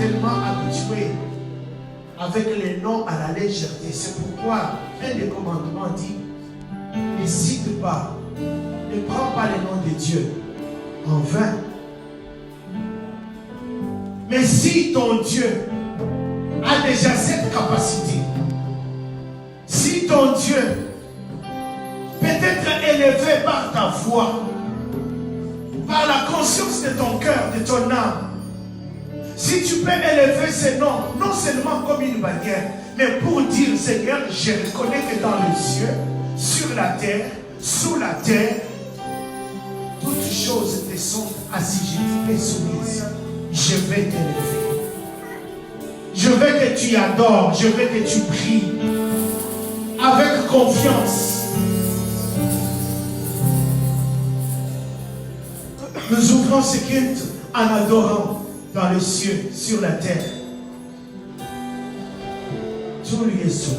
tellement habitué avec les noms à la légèreté. C'est pourquoi un des commandements dit, ne cite pas, ne prends pas les noms de Dieu en vain. Mais si ton Dieu a déjà cette capacité, si ton Dieu peut être élevé par ta foi, par la conscience de ton cœur, de ton âme, si tu peux élever ces noms, non seulement comme une bannière, mais pour dire, Seigneur, je reconnais que dans les cieux, sur la terre, sous la terre, toutes choses te sont assujetties et soumises. Je vais t'élever. Je veux que tu adores, je veux que tu pries avec confiance. Nous ouvrons ce culte en adorant dans les cieux, sur la terre. Tout lui est soumis.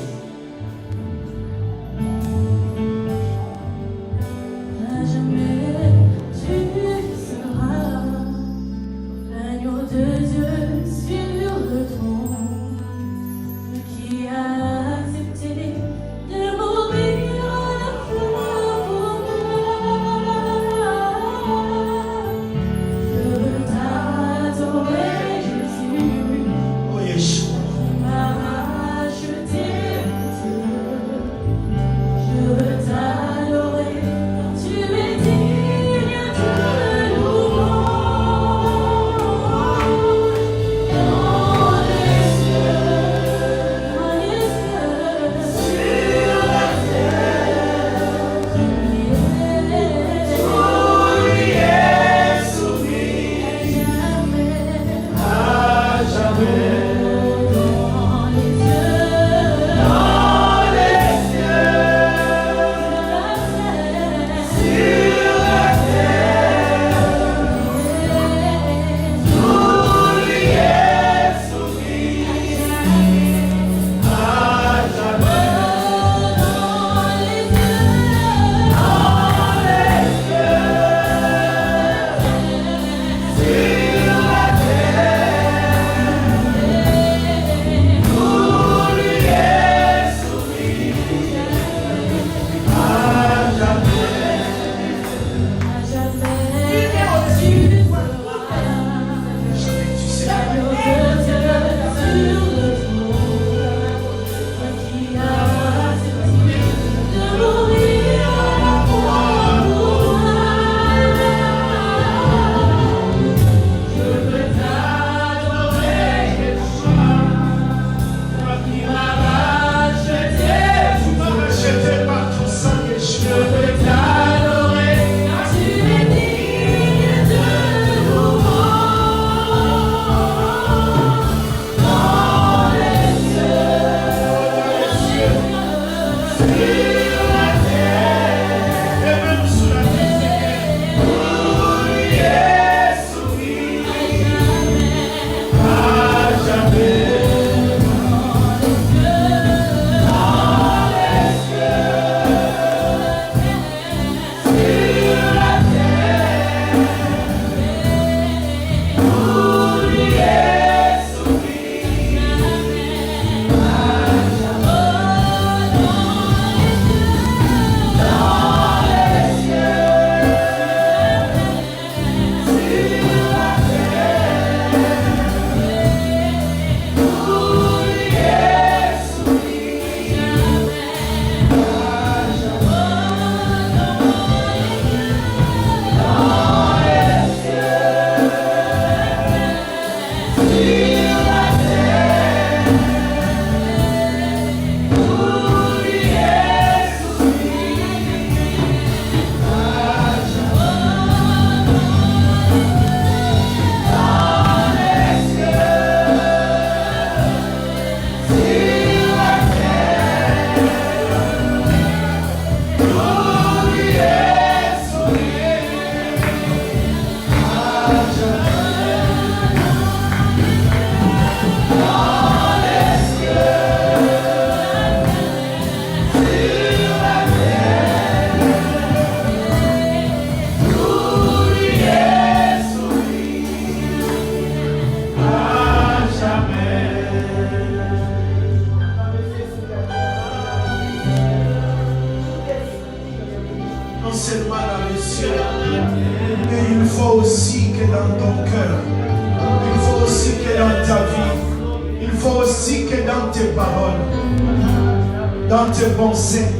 Acheté seulement dans le ciel, mais il faut aussi que dans ton cœur, il faut aussi que dans ta vie, il faut aussi que dans tes paroles, dans tes pensées,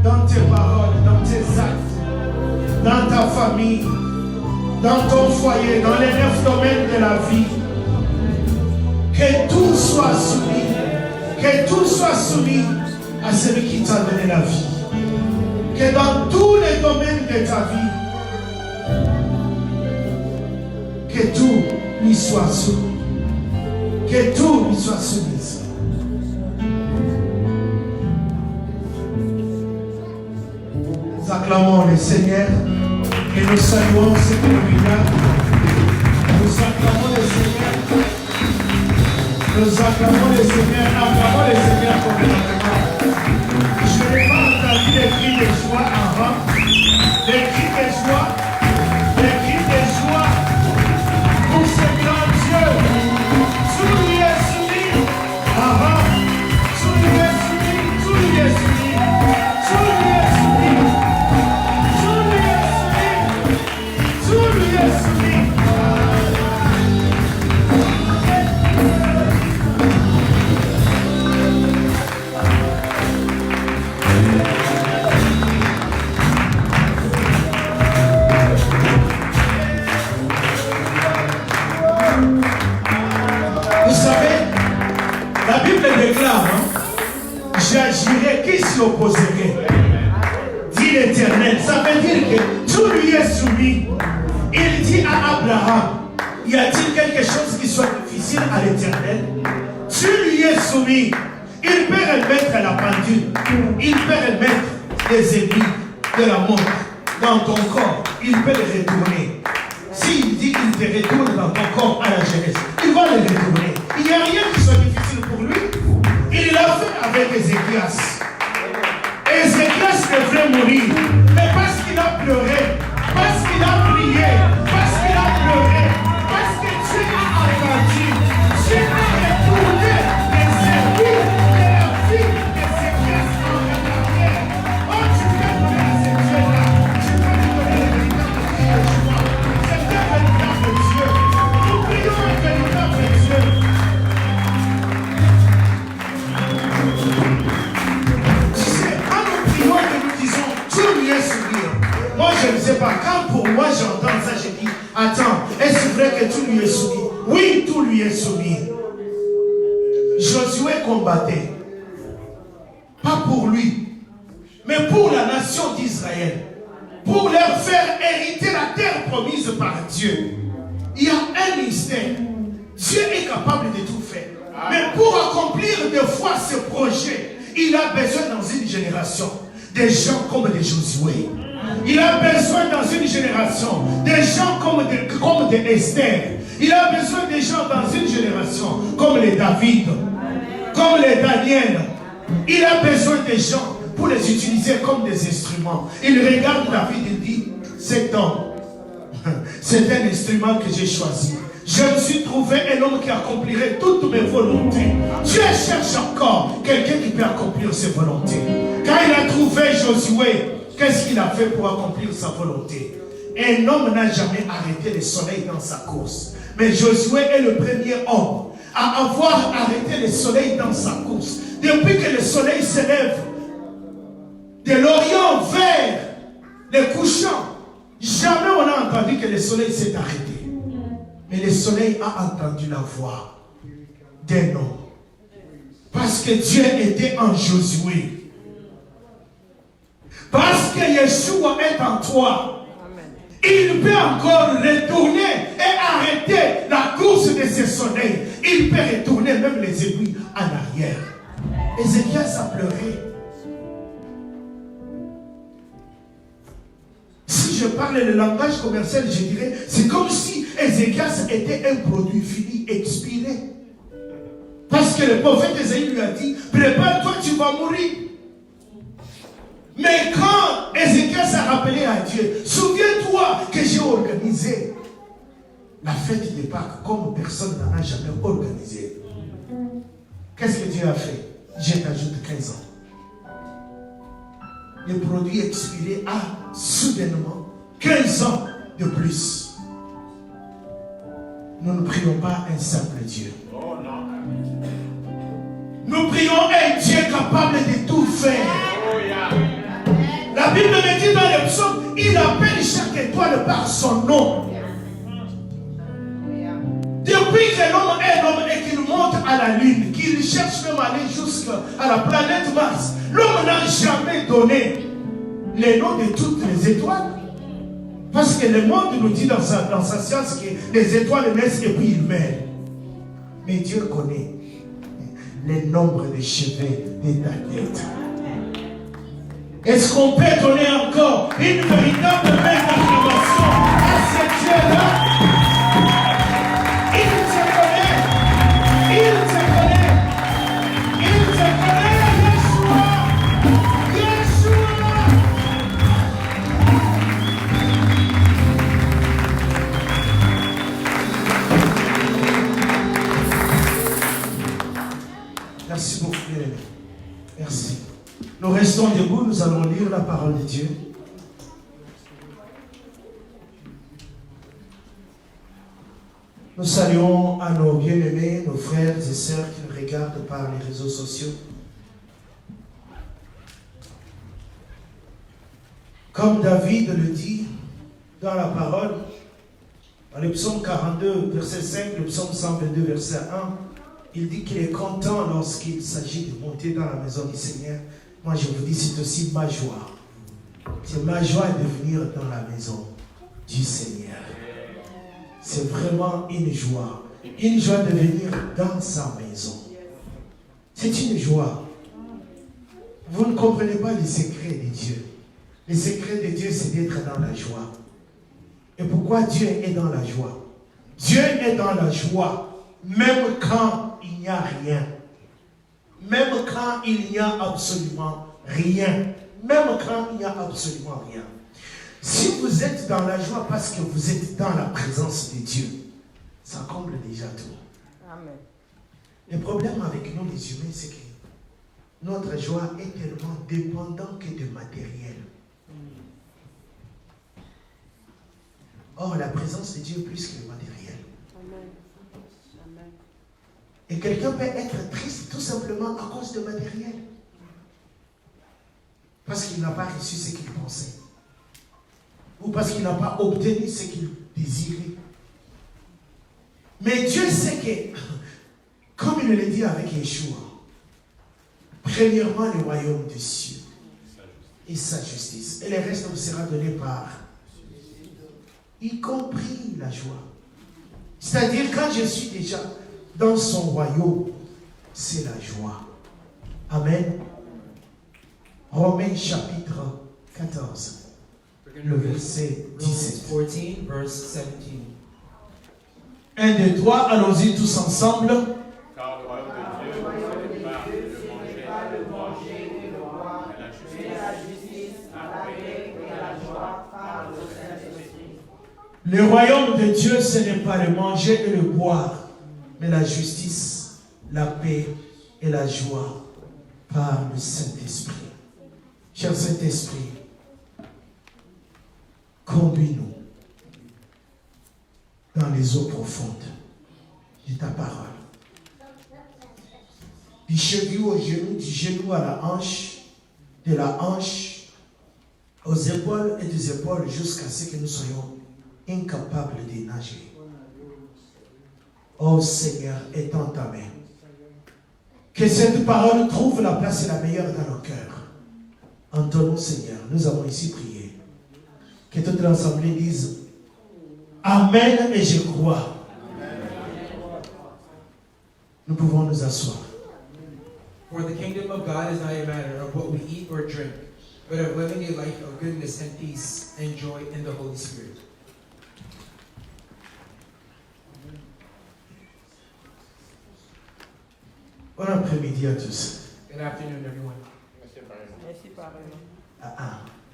dans tes paroles, dans tes actes, dans ta famille, dans ton foyer, dans les 9 domaines de la vie, que tout soit soumis à celui qui t'a donné la vie. Que dans tous les domaines de ta vie, que tout lui soit soumis. Que tout lui soit soumis. Nous acclamons le Seigneur et nous saluons ce que nous a. Nous acclamons le Seigneur. Nous acclamons le Seigneur. Acclamons le Seigneur complètement. Je n'ai pas entendu les cris de joie avant. Les cris de joie. Les cris de joie pour ce grand Dieu. Tout lui est soumis. Avant. Tout lui est soumis. Tout lui est soumis. Tout lui est soumis. Tout lui est soumis. Tout lui est soumis. La Bible déclare, j'agirai, qui s'y opposerait? Dit l'Éternel. Ça veut dire que tout lui est soumis. Il dit à Abraham, y a-t-il quelque chose qui soit difficile à l'Éternel? Tu lui es soumis. Il peut remettre la pendule. Il peut remettre les aiguilles de la montre dans ton corps. Il peut les retourner. S'il dit qu'il te retourne dans ton corps à la jeunesse, il va les retourner. Il n'y a rien qui soit difficile pour lui. Il l'a fait avec Ézéchias. Ézéchias devrait mourir. Mais parce qu'il a pleuré, parce qu'il a prié, parce qu'il a pleuré, parce que Dieu a entendu, Dieu a retourné les services de la vie d'Ézéchias en retard. Oh, tu peux donner à ce Dieu-là. Tu peux lui donner le véritable cri de joie. C'est un véritable Dieu. Nous prions un véritable Dieu. Moi je ne sais pas, quand pour moi j'entends ça, je dis, attends, est-ce vrai que tout lui est soumis? Oui, tout lui est soumis. Josué combattait, pas pour lui, mais pour la nation d'Israël, pour leur faire hériter la terre promise par Dieu. Il y a un mystère, Dieu est capable de tout faire, mais pour accomplir de fois ce projet, il a besoin dans une génération des gens comme des Josué. Il a besoin dans une génération des gens comme des Esther. Il a besoin des gens dans une génération comme les David, comme les Daniel. Il a besoin des gens pour les utiliser comme des instruments. Il regarde David et dit, cet homme, c'est un instrument que j'ai choisi. Je me suis trouvé un homme qui accomplirait toutes mes volontés. Dieu cherche encore quelqu'un qui peut accomplir ses volontés. Quand il a trouvé Josué, qu'est-ce qu'il a fait pour accomplir sa volonté? Un homme n'a jamais arrêté le soleil dans sa course. Mais Josué est le premier homme à avoir arrêté le soleil dans sa course. Depuis que le soleil s'élève de l'Orient vers le couchant, jamais on a entendu que le soleil s'est arrêté. Mais le soleil a entendu la voix d'un homme. Parce que Dieu était en Josué. Parce que Yeshua est en toi. Il peut encore retourner et arrêter la course de ce soleil. Il peut retourner même les aiguilles en arrière. Ézéchias a pleuré. Si je parle le langage commercial, je dirais, c'est comme si Ézéchias était un produit fini, expiré. Parce que le prophète Ésaïe lui a dit, prépare-toi, tu vas mourir. Mais quand Ézéchias a rappelé à Dieu, souviens-toi que j'ai organisé la fête des Pâques comme personne n'en a jamais organisé. Qu'est-ce que Dieu a fait? Dieu t'ajoute 15 ans. le produit expiré a soudainement 15 ans de plus. Nous ne prions pas un simple Dieu. Nous prions un Dieu capable de tout faire. La Bible me dit dans les psaumes, il appelle chaque étoile par son nom. Depuis que l'homme est l'homme et qu'il monte à la lune, qu'il cherche même à aller jusqu'à la planète Mars, l'homme n'a jamais donné les noms de toutes les étoiles. Parce que le monde nous dit dans sa science que les étoiles naissent et puis ils meurent. Mais Dieu connaît le nombre de cheveux de ta tête. Est-ce qu'on peut donner encore une véritable main d'acclamation à ce Dieu-là? Il te connaît, Yeshua. Merci beaucoup, bien-aimé. Merci. Nous restons debout, nous allons lire la parole de Dieu. Nous saluons à nos bien-aimés, nos frères et sœurs qui nous regardent par les réseaux sociaux. Comme David le dit dans la parole, dans le psaume 42, verset 5, le psaume 122, verset 1, il dit qu'il est content lorsqu'il s'agit de monter dans la maison du Seigneur. Moi, je vous dis, c'est aussi ma joie. C'est ma joie de venir dans la maison du Seigneur. C'est vraiment une joie. Une joie de venir dans sa maison. C'est une joie. Vous ne comprenez pas les secrets de Dieu. Les secrets de Dieu, c'est d'être dans la joie. Et pourquoi Dieu est dans la joie? Dieu est dans la joie, même quand il n'y a rien. Même quand il n'y a absolument rien. Même quand il n'y a absolument rien. Si vous êtes dans la joie parce que vous êtes dans la présence de Dieu, ça comble déjà tout. Amen. Le problème avec nous les humains, c'est que notre joie est tellement dépendante que de matériel. Or, la présence de Dieu est plus que le matériel. Amen. Amen. Et quelqu'un peut être triste tout simplement à cause de matériel. Parce qu'il n'a pas reçu ce qu'il pensait. Ou parce qu'il n'a pas obtenu ce qu'il désirait. Mais Dieu sait que, comme il le dit avec Yeshua, premièrement le royaume des cieux et sa justice. Et le reste vous sera donné par, y compris la joie. C'est-à-dire quand je suis déjà dans son royaume, c'est la joie. Amen. Romains chapitre 14. Le verset 17. 14, verse 17. 1, 2, 3, allons-y tous ensemble. Car le royaume de Dieu, c'est pas de manger et de boire, mais la justice, la paix et la joie par le Saint-Esprit. Le royaume de Dieu, ce n'est pas le manger et le boire, mais la justice, la paix et la joie par le Saint-Esprit. Cher Saint-Esprit, conduis-nous dans les eaux profondes de ta parole. Du cheveu au genou, du genou à la hanche, de la hanche aux épaules et des épaules jusqu'à ce que nous soyons incapables de nager. Oh Seigneur, étends ta main. Que cette parole trouve la place la meilleure dans nos cœurs. En ton nom, Seigneur, nous avons ici prié. Que toute l'assemblée dise Amen et je crois. Nous pouvons nous asseoir. For the kingdom of God is not a matter of what we eat or drink, but of living a life of goodness and peace and joy in the Holy Spirit. Bon après-midi à tous. Good afternoon, everyone. Merci pareillement.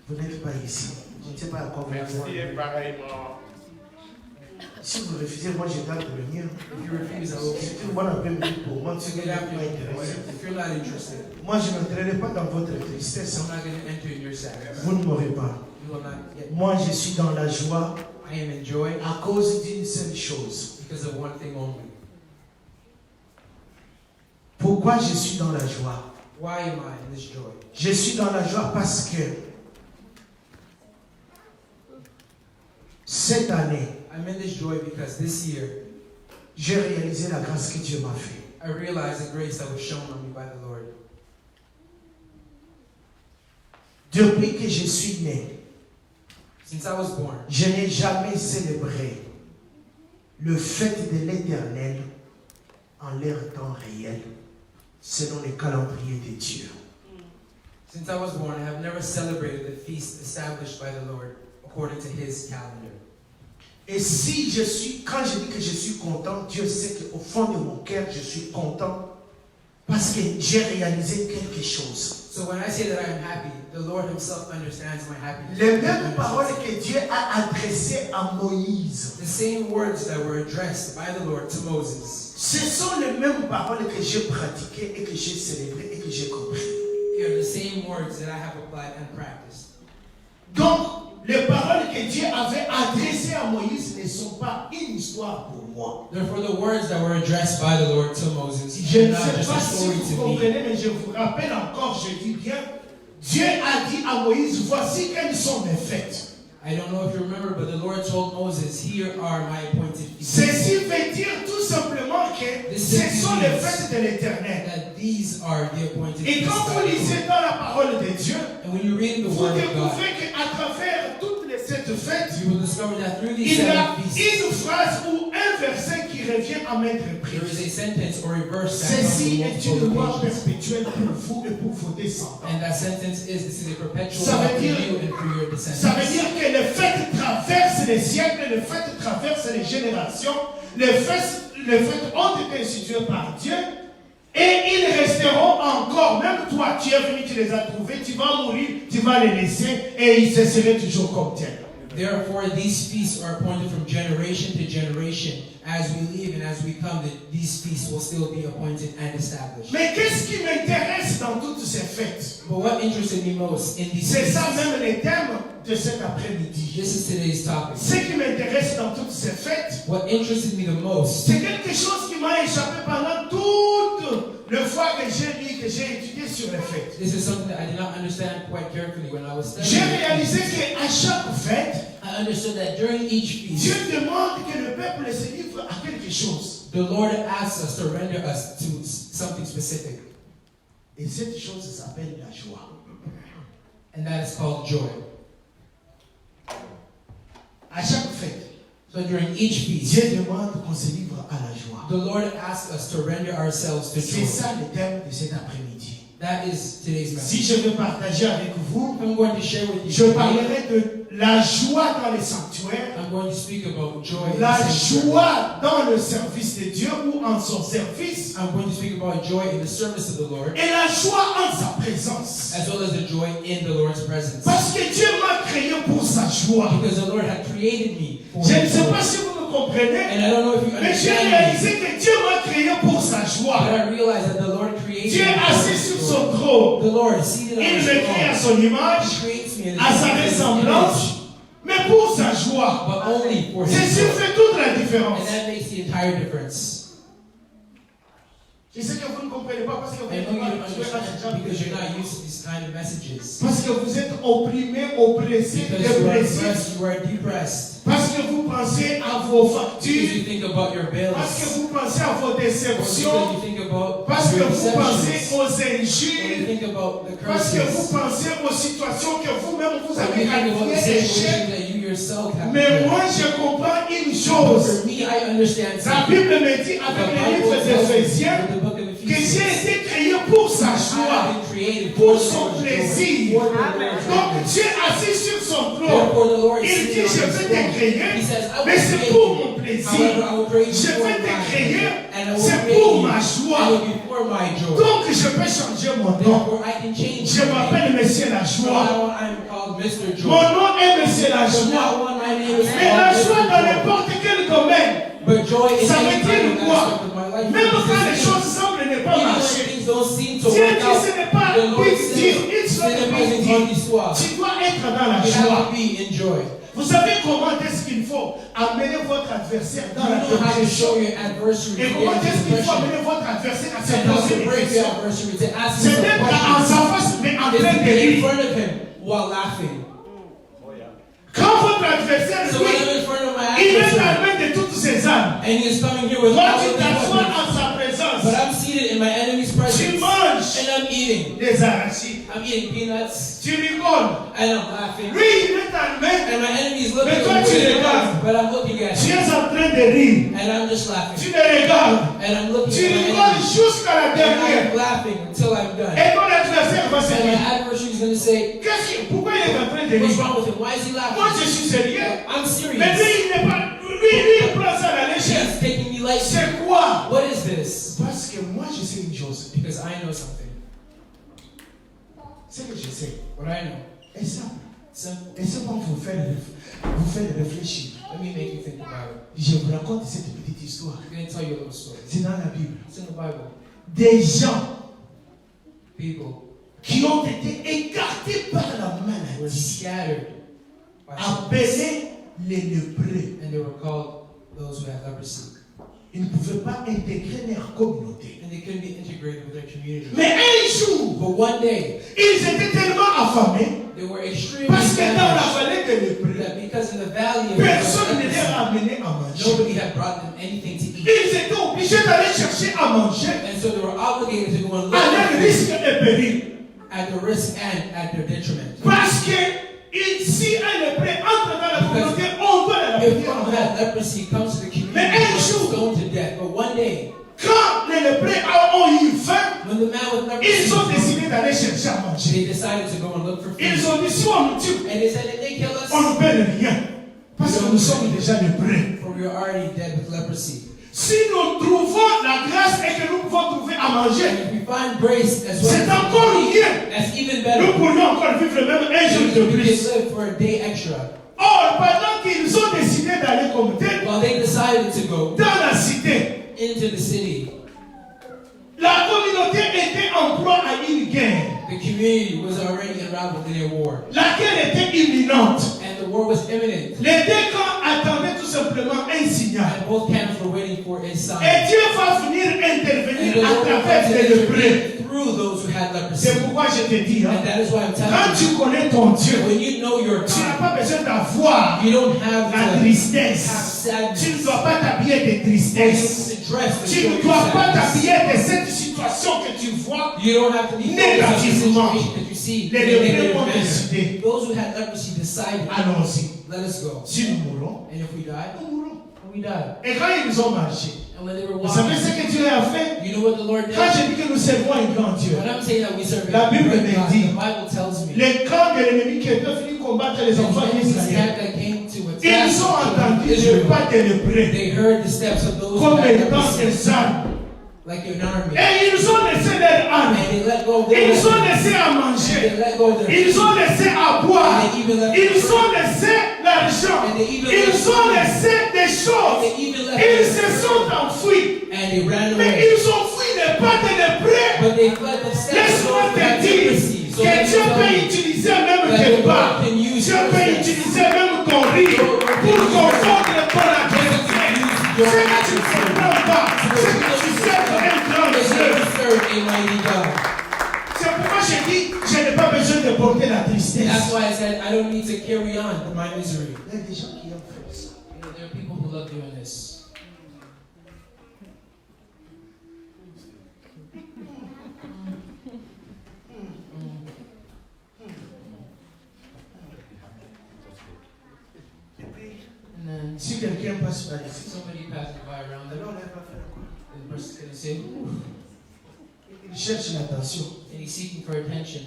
Vous n'êtes pas ici. Je ne sais pas à quoi vous Merci pareillement. Si vous refusez, moi je vais intervenir. If you refuse, I will C'est keep une bonne après-midi pour moi. Si to vous get n'êtes after pas you. intéressé. If you're not interested, Moi je n'entrerai pas dans votre tristesse. I'm not going to enter in your sadness. Vous ne m'aurez pas. You will not get. Moi je suis dans la joie I am in joy à cause d'une seule chose. because of one thing only. Pourquoi je suis dans la joie? Why am I in this joy? Je suis dans la joie parce que cette année, I'm in this joy because this year j'ai réalisé la grâce que Dieu m'a fait. I realized the grace that was shown on me by the Lord. Depuis que je suis né, Since I was born, je n'ai jamais célébré le fête de l'Éternel en leur temps réel, selon les calendriers de Dieu. since I was born, I have never celebrated the feast established by the Lord according to His calendar. Et si je suis, quand je dis que je suis content, Dieu sait qu'au fond de mon cœur, je suis content parce que j'ai réalisé quelque chose. So when I say that I am happy, the Lord Himself understands my happiness. Les mêmes paroles que Dieu a adressées à Moïse, The same words that were addressed by the Lord to Moses, ce sont les mêmes paroles que j'ai pratiquées et que j'ai célébrées et que j'ai compris. they are the same words that I have applied and practiced. Donc, les paroles que Dieu avait adressées à Moïse ne sont pas une histoire pour moi. Therefore, the words that were addressed by the Lord to Moses Je are ne not sais just pas a si story vous to me. comprenez, mais je vous rappelle encore, je dis bien, Dieu a dit à Moïse, voici quelles sont mes fêtes. I don't know if you remember, but the Lord told Moses, here are my appointed feasts. Ceci veut dire tout simplement que ce sont les fêtes de l'Éternel. That these are the appointed Et feasts quand by vous the Lord. lisez dans la parole de Dieu, And when you read the vous Word of God, découvrez qu'à travers toutes les sept fêtes, you will discover that through these il y a seven feasts, une phrase ou un verset qui revient à maintes there is reprises. a sentence or a verse that comes Ceci in est une multiple loi occasions. perpétuelle pour vous et pour vos descendants. And that sentence is, this is a perpetual Ça law veut for dire- you and for your Ça veut descendants. dire que les fêtes traversent les siècles, les fêtes traversent les générations, les fêtes ont été instituées par Dieu et ils resteront encore. Même toi, tu es venu, tu les as trouvés, tu vas mourir, tu vas les laisser et ils se seraient toujours comme tels. Therefore, these feasts are appointed from generation to generation. As we live and as we come, these feasts will still be appointed and established. Mais qu'est-ce qui m'intéresse dans toutes ces fêtes? But what interested me most in these C'est ça feasts, même les thèmes de cet après-midi. this is today's topic. Ce qui m'intéresse dans toutes ces fêtes, What interested me the most c'est quelque chose qui m'a échappé pendant toute le fois que j'ai lu, que j'ai étudié sur les fêtes. This is something that I did not understand quite carefully when I was J'ai studying. réalisé qu'à chaque fête, I understood that during each Dieu feast, demande que le peuple se livre à quelque chose. the Lord asks us to render us to something specific, Et cette chose s'appelle la joie. and that is called joy. À chaque fête, So during each feast, Dieu demande qu'on se livre à la joie. the Lord asks us to render ourselves to C'est joy. ça le thème de cet après-midi. That is today's Si message. je veux partager avec vous, I'm going to share with you je today. parlerai de la joie dans les sanctuaires, I'm going to speak about joy in la the sanctuary. joie dans le service de Dieu ou en son service, I'm going to speak about joy in the service of the Lord, et la joie en sa présence. as well as the joy in the Lord's presence. Parce que Dieu m'a créé pour sa joie. Because the Lord had created me for Je ne His sais joy. pas si vous me comprenez, And I don't know if you mais j'ai understand me, réalisé que Dieu m'a créé pour sa but joie. I realize that the Lord created Dieu me est for assis His sur joy. son trône. The Lord is seated on Il His me crée à throne. son image, He creates me in à sa His ressemblance, image, mais pour sa joie. but only for His Ceci joy. fait toute la différence. And that makes the entire difference. Je sais que vous ne comprenez pas parce que vous I know you don't n'êtes pas understand because you're not used to these kind of messages. parce que vous êtes opprimés, oppressés, Because you are dépressifs, oppressed, you are depressed. parce que vous pensez à vos Because factures, you think about your bills. parce que vous pensez à vos Or because déceptions, you think about parce que your vous pensez deceptions. aux Or you injures, think about the parce que vous curses. pensez aux situations que vous-même vous Or you avez think about the qualifiées situation d'échec. that you yourself have Mais done. moi, je comprends une For chose. me, I understand La something. Bible me dit The avec le Bible livre tells me d'Éphésiens in the book of que j'ai Ephesians, été créé pour sa I joie. have been created Pour for the son Lord's plaisir. joy, for the Lord's Donc goodness. Dieu assis sur son trône. Therefore, the Lord is Il dit, sitting on je His vais te throne. créer, He says, I mais will c'est create pour you. mon plaisir. However, I will create you Je for vais te my créer, pleasure, and I will c'est create pour you, ma and joie. it will be for my joy. Donc je peux changer mon nom. Therefore, I can change Je my name. m'appelle Monsieur la From joie. now on, I'm called Mr. Mon Joy. nom est Monsieur la From joie. now on, my name is Mais la called joie Mr. dans Joy. n'importe quel domaine. But joy in Ça any veut kind dire of quoi? aspect of my life. Même quand les Even choses semblent ne pas when marcher, things don't seem to Dieu work dit out, ce n'est pas the Lord big says, deal, it's ce not n'est a pas big une grande deal. histoire. Tu dois être dans la You have joie. to be in joy. Vous savez comment est-ce qu'il faut amener votre adversaire dans You la know how to dépression? show your adversary Et to comment get est-ce into qu'il faut depression. amener votre adversaire à se And how poser to des break your questions? adversary to ask him C'est some d'être en questions. sa face, mais en Is train to de be in rire. front of him while laughing. Quand votre adversaire, So lui, when I'm in front of my il est adversary armé de toutes ses armes. and he is coming here with Toi, all tu of his t'assois weapons, en sa présence. but I'm seated in my enemy's Tu presence manges and I'm eating. des arachides. I'm eating peanuts Tu rigoles. and I'm laughing. Lui, il est armé. And my enemy is looking Mais at toi, me tu with his regardes. eyes, but I'm looking at Tu him es en train de rire. and I'm just laughing. Tu le regardes. And I'm looking Tu at my rigoles enemy jusqu'à la and dernière. I'm laughing until I'm done. Et ton adversaire va se And my dire, adversary is going to say, pourquoi il est en train de what's rire? wrong with him? Why is he Moi, laughing? je suis sérieux. I'm Mais lui, serious. il n'est pas. Lui, il prend ça à la légère. He's taking me lightly. C'est quoi? What is this? Parce que moi, je sais une chose. Because I know something. Ce que je sais What I know. est simple. Simple. Et c'est pour vous faire réfléchir. Let me make you think about it. Je vous raconte cette petite histoire. I'm going to tell you a little story. C'est dans la Bible. It's in the Bible. Des gens People qui ont été écartés par la were maladie, scattered by sickness, appelés les lépreux. and they were called those who had leprosy. Ils ne pouvaient pas intégrer leur communauté. And they couldn't be integrated with their community. Mais un jour, But one day, ils étaient tellement affamés they were extremely parce que dans la famished vallée des lépreux, that because in the valley of personne ne les leprosy, a amenés à manger. nobody had brought them anything to eat. Ils étaient obligés d'aller chercher à manger And so they were obligated to go and à look leur for risque food et péril. at their risk and at their detriment. Parce que si un lépreux entre dans la communauté, on doit la If lapider en one who mort. had leprosy comes to the community, Mais un they were jour- stoned to death. But one day, Quand les lépreux ont eu faim, when the man with leprosy ils ont was décidé d'aller chercher à manger. they decided to go and look for Ils food. ont dit, si on nous tue, And they said, if they kill us, on ne perd rien. Parce que nous sommes déjà lépreux. for we are already dead with leprosy. Si nous trouvons la grâce et que nous pouvons trouver à And manger, if we find grace as c'est well, encore mieux. that's even Nous better. pourrions encore vivre même un jour de We plus. can live for a day extra. Or, pendant qu'ils ont décidé d'aller comme tel While they decided to go dans la cité, into the city, la communauté était en proie à une guerre, the community was already unraveled in a war. laquelle était imminente. And the war was imminent. Les deux camps attendaient tout simplement un signal. And both camps were waiting for a sign. Et Dieu va venir And intervenir the à Lord will travers come les to lépreux. intervene through those who had leprosy. C'est pourquoi je te dis, hein, And that is why I'm quand telling you, tu connais ton Dieu, when you know your tu n'as God, pas besoin d'avoir you don't have la to have tristesse. sadness. Tu ne dois pas t'habiller de You tristesse. don't have to dress to Tu show ne your dois pas sadness. t'habiller de cette situation que tu vois. You don't have to be focused on the Négativement. situation that you see in a Les lépreux negative ont manner. décidé, Those who had leprosy decided, allons-y. let us go. Si nous mourons, And if we die, nous mourrons. we die. Et quand ils ont marché, And when they were vous savez walking, ce que Dieu a fait? you know what the Lord did? Quand je dis que nous servons un grand Dieu, When I'm saying that we serve La a Bible great me God, dit, the Bible tells me les camps de l'ennemi qui étaient venus combattre les the enfants enemy's d'Israël, camp that came to attack ils ont the children of entendu le Israel, pas des lépreux they heard the steps of those who comme had étant leprosy, des armes. like an army. Et ils ont laissé leurs armes. And they let go of their Ils ont weapons. laissé à They manger. let go of their Ils ont laissé à boire. And they even left Ils ont laissé l'argent. And they even Ils left ont food. laissé des And choses. they even left Ils their se sont enfuis. and they ran Mais away. ils ont fui les pas des lépreux. But they fled the steps of Laisse-moi those who had te dire leprosy. So que let me Dieu tell peut you utiliser même that tes the pas. Lord can use Dieu your peut steps. utiliser même ton rire pour confondre ton adversaire. Ce que tu ne comprends pas, c'est que tu serves un grand Because Dieu. you serve a mighty God. C'est pourquoi je dis, je n'ai pas besoin de porter la That's tristesse. why I said I don't need to carry on with my misery. Il y a des gens qui aiment faire ça. You know, there are people who love doing this. And then Si quelqu'un passe par ici, somebody passes by around them, alors elle va faire quoi? and the person's gonna say, "Ooh," Il cherche l'attention. and he's seeking for attention.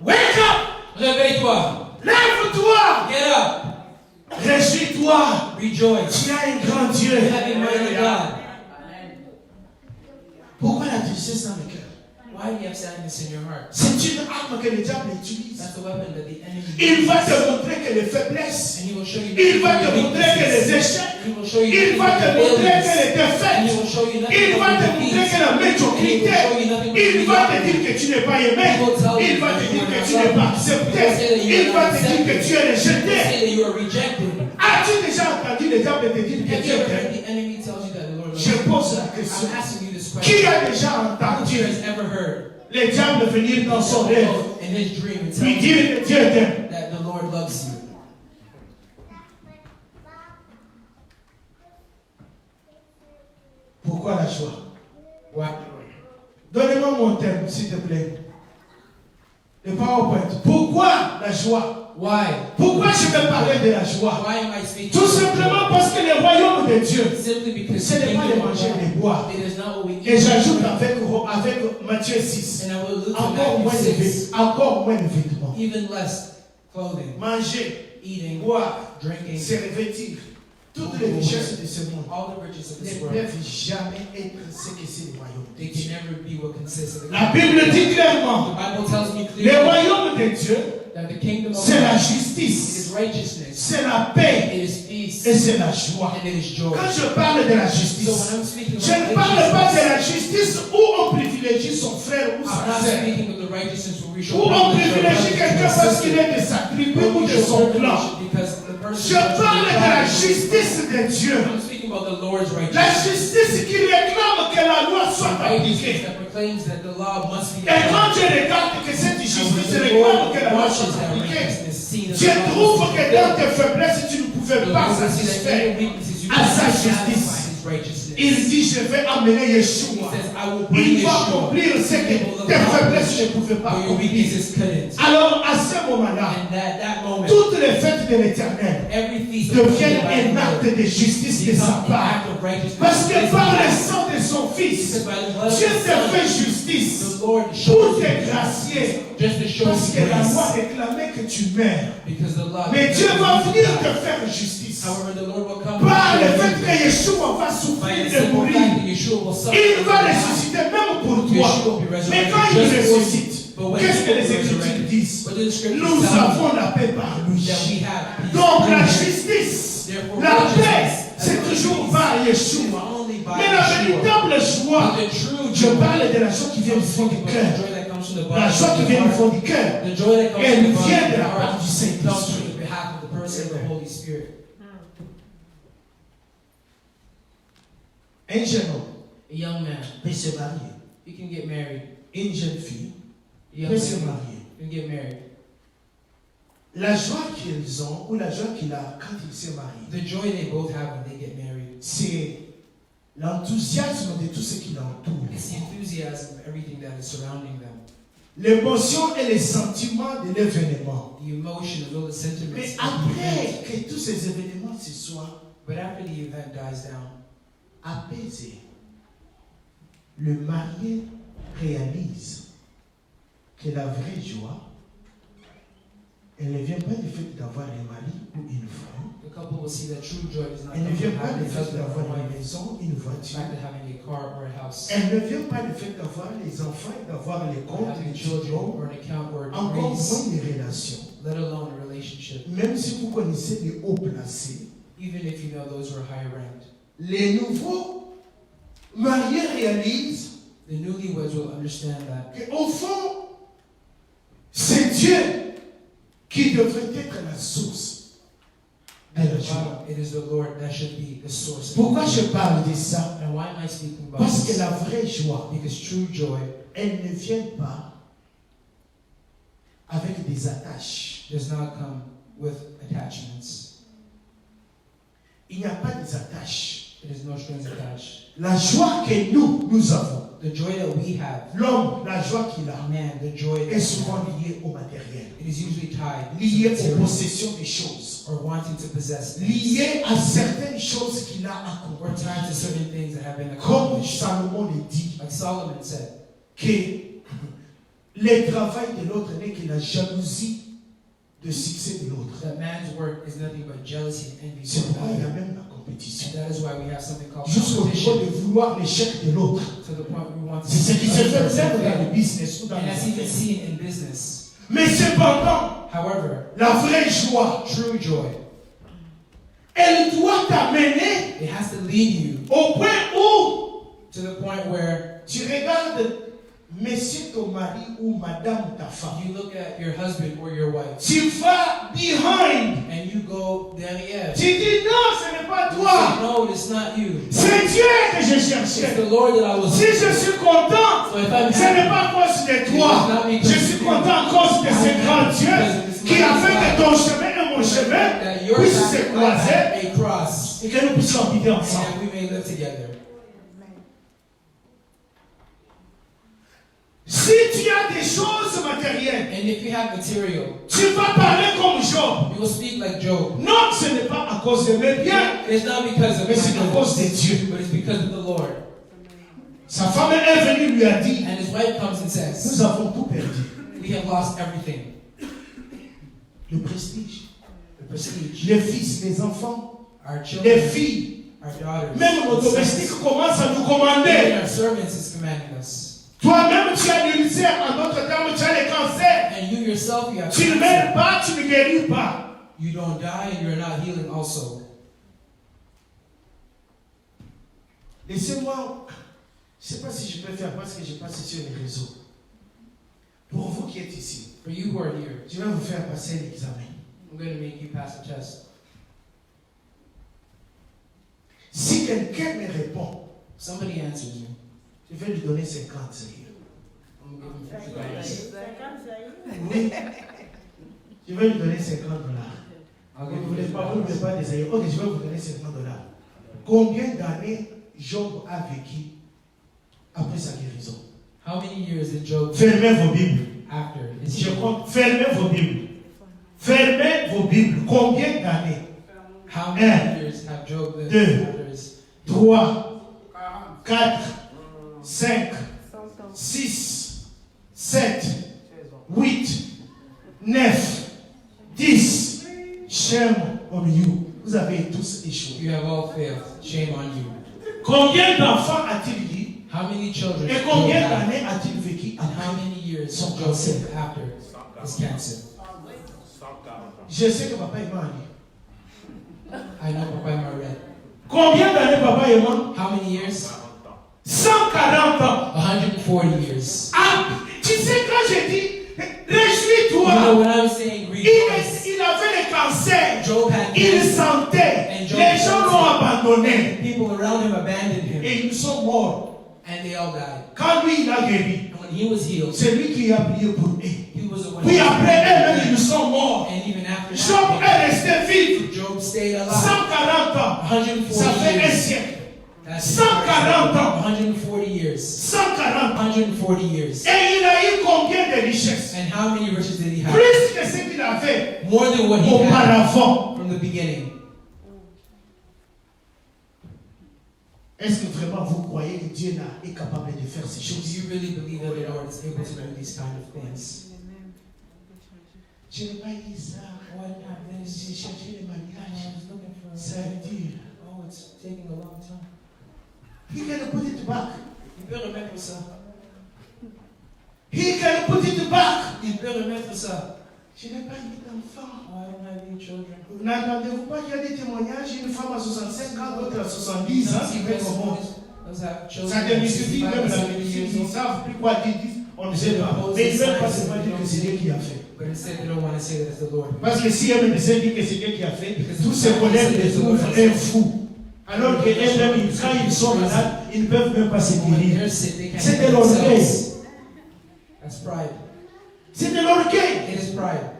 Wake up! Réveille-toi! Lève-toi! Get up! Réjouis-toi! Rejoice! Tu as un grand Dieu. You have a mighty God. Pourquoi la tristesse dans le cœur? Why do you have sadness in your heart? C'est une arme que le diable utilise. That's the weapon that the enemy Il va uses. te montrer que les faiblesses. And he will show you Il va te nothing but montrer que les weaknesses. échecs. He will show you Il va te nothing but montrer que failures. les défaites. And he will show you nothing Il but va te montrer defeats. que la médiocrité. Il va te dire que tu n'es pas aimé. Il va te dire que tu n'es pas accepté. Il va te dire que tu es rejeté. Say that you are rejected. As-tu déjà entendu le diable te dire que Have tu you es ever heard aimé? the enemy tells you that the Lord loves Je you? pose la question. I'm asking you this Qui question. a déjà Who entendu here has ever heard le diable venir dans son rêve in his dream and tell lui you dire que Dieu t'aime? that the Lord loves you? Pourquoi la joie? Why? Donnez-moi mon thème, s'il te plaît. Le PowerPoint. Pourquoi la joie? Why? Pourquoi je vais parler de la joie? Why am I speaking? Tout simplement parce que le royaume de Dieu, Simply because ce the n'est pas de kingdom of manger et de God, boire. it is not what we eat. Et j'ajoute avec Matthieu 6, And I will look to encore moins Matthew de 6, encore moins de vêtements. even less clothing, Manger, eating, boire, drinking, se revêtir. Toutes les richesses de ce monde all the riches of ne this world. peuvent jamais être ce que c'est le royaume de They Dieu. can never be what consists of the La kingdom. Bible dit The clairement, Bible tells me le clearly royaume de Dieu, that the kingdom of c'est la God justice, is righteousness, c'est la paix it is peace, et c'est la joie. and it is joy. Quand je parle de la So justice, when I'm speaking je ne about parle pas de righteousness, la justice où on privilégie son frère ou I'm sa not sœur. speaking of the righteousness where we show Où on privilege or privilégie quelqu'un righteousness parce qu'il system, est de sa tribu where ou we de show son clan. privilege because the person Je parle de la justice de Dieu. I'm speaking about the Lord's La righteousness. justice qui réclame que la loi soit Righteousness appliquée. that proclaims that the law must be Et quand applied. je regarde que cette And justice when the réclame Lord que la loi watches soit that appliquée, righteousness, seeing that je the law trouve must be que dans fulfilled, tes faiblesses, tu ne pouvais the pas Lord will see that in satisfaire. your weaknesses you à cannot sa satisfy justice. His righteousness. Il dit, je vais amener He Yeshua. says, I will bring Il va Yeshua. accomplir ce que He will tes faiblesses accomplish ne pouvaient pas where your accomplir. weaknesses couldn't. Alors, à ce moment-là, And that moment, toutes les fêtes de l'éternel every feast of deviennent un the acte de justice de sa become an part. act of righteousness. Parce que Because par le sang de son Fils, by the blood of Dieu His te Son, fait justice the Lord pour shows te you gracier. just to show Parce you que la loi grace. réclamait que tu meurs. Because the law. Mais Dieu va venir te faire justice. However, the Lord will come. Par le and fait show que you Yeshua va by souffrir the et simple mourir. fact that Yeshua will suffer. Il va and die. ressusciter même pour toi. Yeshua will be Mais resurrected quand il just for you. ressuscite, But when qu'est-ce que he les will be Écritures resurrected, disent? what do the scriptures Nous tell us? avons la paix par lui. That we have peace. Donc la justice, Therefore, la paix, righteousness, c'est toujours par Yeshua. only by Mais la Yeshua. véritable joie, But the true je joy parle de la joie qui vient du comes fond from du the cœur. joy that comes from the La body, joie qui vient du the fond heart. du cœur. The joy that comes Elle from the vient de body, la the part heart, du comes Saint-Esprit. from the behalf of the person of the Holy Spirit. Un jeune homme A young man, peut se marier. he can get married. Une jeune fille A young peut se man marier. can get married. La joie qu'ils ont ou la joie qu'il a quand il se marie, The joy they both have when they get married. c'est l'enthousiasme de tout ce qui l'entoure. It's the enthusiasm of everything that is surrounding them. L'émotion et les sentiments de l'événement. The emotion of all the sentiments. Mais of the après event. que tous ces événements se soient But after the event dies down, apaisés, le marié réalise que la vraie joie, elle ne vient pas du fait d'avoir un mari ou une femme. the couple will see that true joy does not Elle ne come vient from pas having du a fait husband or d'avoir a une wife, maison, une the voiture. fact of having a car or a house, Elle ne vient pas du fait d'avoir les enfants et d'avoir les or comptes, having les children diplômes, or an account or a encore degrees, moins les relations. let alone a relationship. Même si vous connaissez les hauts placés, Even if you know those who are high ranked, les nouveaux mariés réalisent the newlyweds will understand that qu'au fond, c'est Dieu qui devrait être la source de at la the joie. bottom, it is the Lord that should be the source. of Pourquoi joy. je parle de ça? And why am I speaking about Parce que this? la vraie joie, Because true joy elle ne vient pas avec des attaches. does not come with attachments. Il n'y a pas des attaches. It is no strings attached. La joie que nous avons, The joy that we have, l'homme, la joie qu'il a, man, the joy est that we souvent have, liée au matériel, it is usually tied liée to aux material possessions des choses, or wanting to possess things, liée à certaines choses qu'il a or accomplies. tied to certain things that have been Comme accomplished. Salomon le dit, Like Solomon said, que le travail de l'autre n'est que la jalousie de succès de l'autre. that man's work is nothing but jealousy and envy. C'est pourquoi il y a And même la compétition. that is why we have something called Jusqu'au niveau competition, de vouloir l'échec de l'autre. to the point we want to C'est ce qui se fait see même dans others le business ou dans fail. And les that's even affaires. seen in business. Mais cependant, However, la vraie joie, true joy, elle doit t'amener it has to lead you au point où to the point where tu regardes monsieur ton mari ou madame ta femme. you look at your husband or your wife Tu vas behind. and you go derrière. Tu dis non, ce n'est pas You say, toi. no, it's not you. C'est Dieu que je It's cherchais. the Lord that I was Si je suis content, So if I'm ce n'est pas à cause de toi. Je suis content à cause de ce grand Dieu qui a fait que ton chemin et mon chemin that your puissent se path and my croiser path may cross et que nous puissions habiter ensemble. and we may live together. Si tu as des choses matérielles, And if you have material, tu vas parler comme Job. you will speak like Job. Non, ce n'est pas à cause de mes biens, It's not because of mais c'est à my cause de goodness, Dieu. but it's because of the Lord. Sa femme est venue lui a dit, And his wife comes and says, nous avons tout perdu. we have lost everything. Le prestige, The prestige, les fils, les enfants, our les children, filles, our daughters, même nos our sons. domestiques commencent à nous Even commander. our servants is commanding us. Toi-même, tu as l'ulcère, en d'autres termes, tu as le cancer. And you yourself, you have Tu ne cancer. meurs pas, tu ne guéris pas. You don't die and you're not healing also. Laissez-moi, je ne sais pas si je peux faire parce que je passe sur les réseaux. Pour vous qui êtes ici, For you who are here, je vais vous faire passer l'examen. I'm going to make you pass a test. Si quelqu'un me répond, Somebody answers me. je vais lui donner 50 livres. I'm going to give him $50. Oui. Je vais lui donner 50 $. I'll Vous give ne you voulez pas, vous ne voulez $50. pas désailler. Ok, je vais vous donner 50 $. Combien d'années Job a vécu après sa guérison? How many years did Job Fermez vos Bibles. after his Je healing? compte. Fermez vos Bibles. Fermez vos Bibles. Combien d'années? How many years have Job lived Deux. after his 3, 4, 5, 6, 7, 8, 9, 10. Shame on you. Vous avez tous échoué. You have all failed. Shame on you. Combien d'enfants a-t-il dit? How many children Et did Job combien have? d'années a-t-il vécu And how après? many years Son Job cancer. lived after his cancer? 140 ans. Je sais que papa et maman a dit. I know Papa Maret. Combien d'années papa et maman? How many years? 40 ans. 140 ans. 140 years. Ah, tu sais quand j'ai dit, You know, réjouis-toi. when I was saying rejoice, Il avait le cancer. Job had Il cancer. sentait. And Job Les gens l'ont sentait. abandonné. People around him abandoned him, Et ils sont morts. and they all died. Quand lui, il a guéri, And when he was healed, c'est lui qui a prié pour eux. he was the one. Puis après, eux-mêmes, ils sont morts. And even after Job that, est resté vivre. Job stayed alive. 140 ans. 140 Ça fait un years. siècle. That's 140 ans. 140 years. 140 ans. 140 years. Et il a eu combien de richesses? And how many riches did he have? Plus que ce qu'il avait More than what he had auparavant. from the beginning. Est-ce que vraiment vous croyez que Dieu est capable de faire ces Do choses? you really believe that the Lord is able to do these kind of things? Je n'ai pas eu ça. Oh, I didn't have this. J'ai cherché le I mariage. was looking for Ça a dure. Oh, it's taking a long time. He can put it back. Il peut remettre ça. He can put it back. Il peut remettre ça. Je n'ai pas eu d'enfant. Oh, I don't have any children. N'entendez-vous pas qu'il y a des témoignages, une femme à 65 ans, l'autre à 70 ans, qui fait comment? Those have children. Ça démystifie 65 même la and 70 médecine, years ils old. savent plus quoi dire, on ne sait pas. Mais ils ne veulent pas se dire que c'est Dieu qui a fait. But instead, they don't want to say that it's the Lord. Parce que si un médecin dit que c'est Dieu qui a fait, tous ses collègues les trouvent un fou. Alors que eux-mêmes, quand ils sont malades, ils ne peuvent même pas se When guérir. they're sick, they can't C'est heal de l'orgueil. themselves. That's pride. C'est de l'orgueil. It is pride.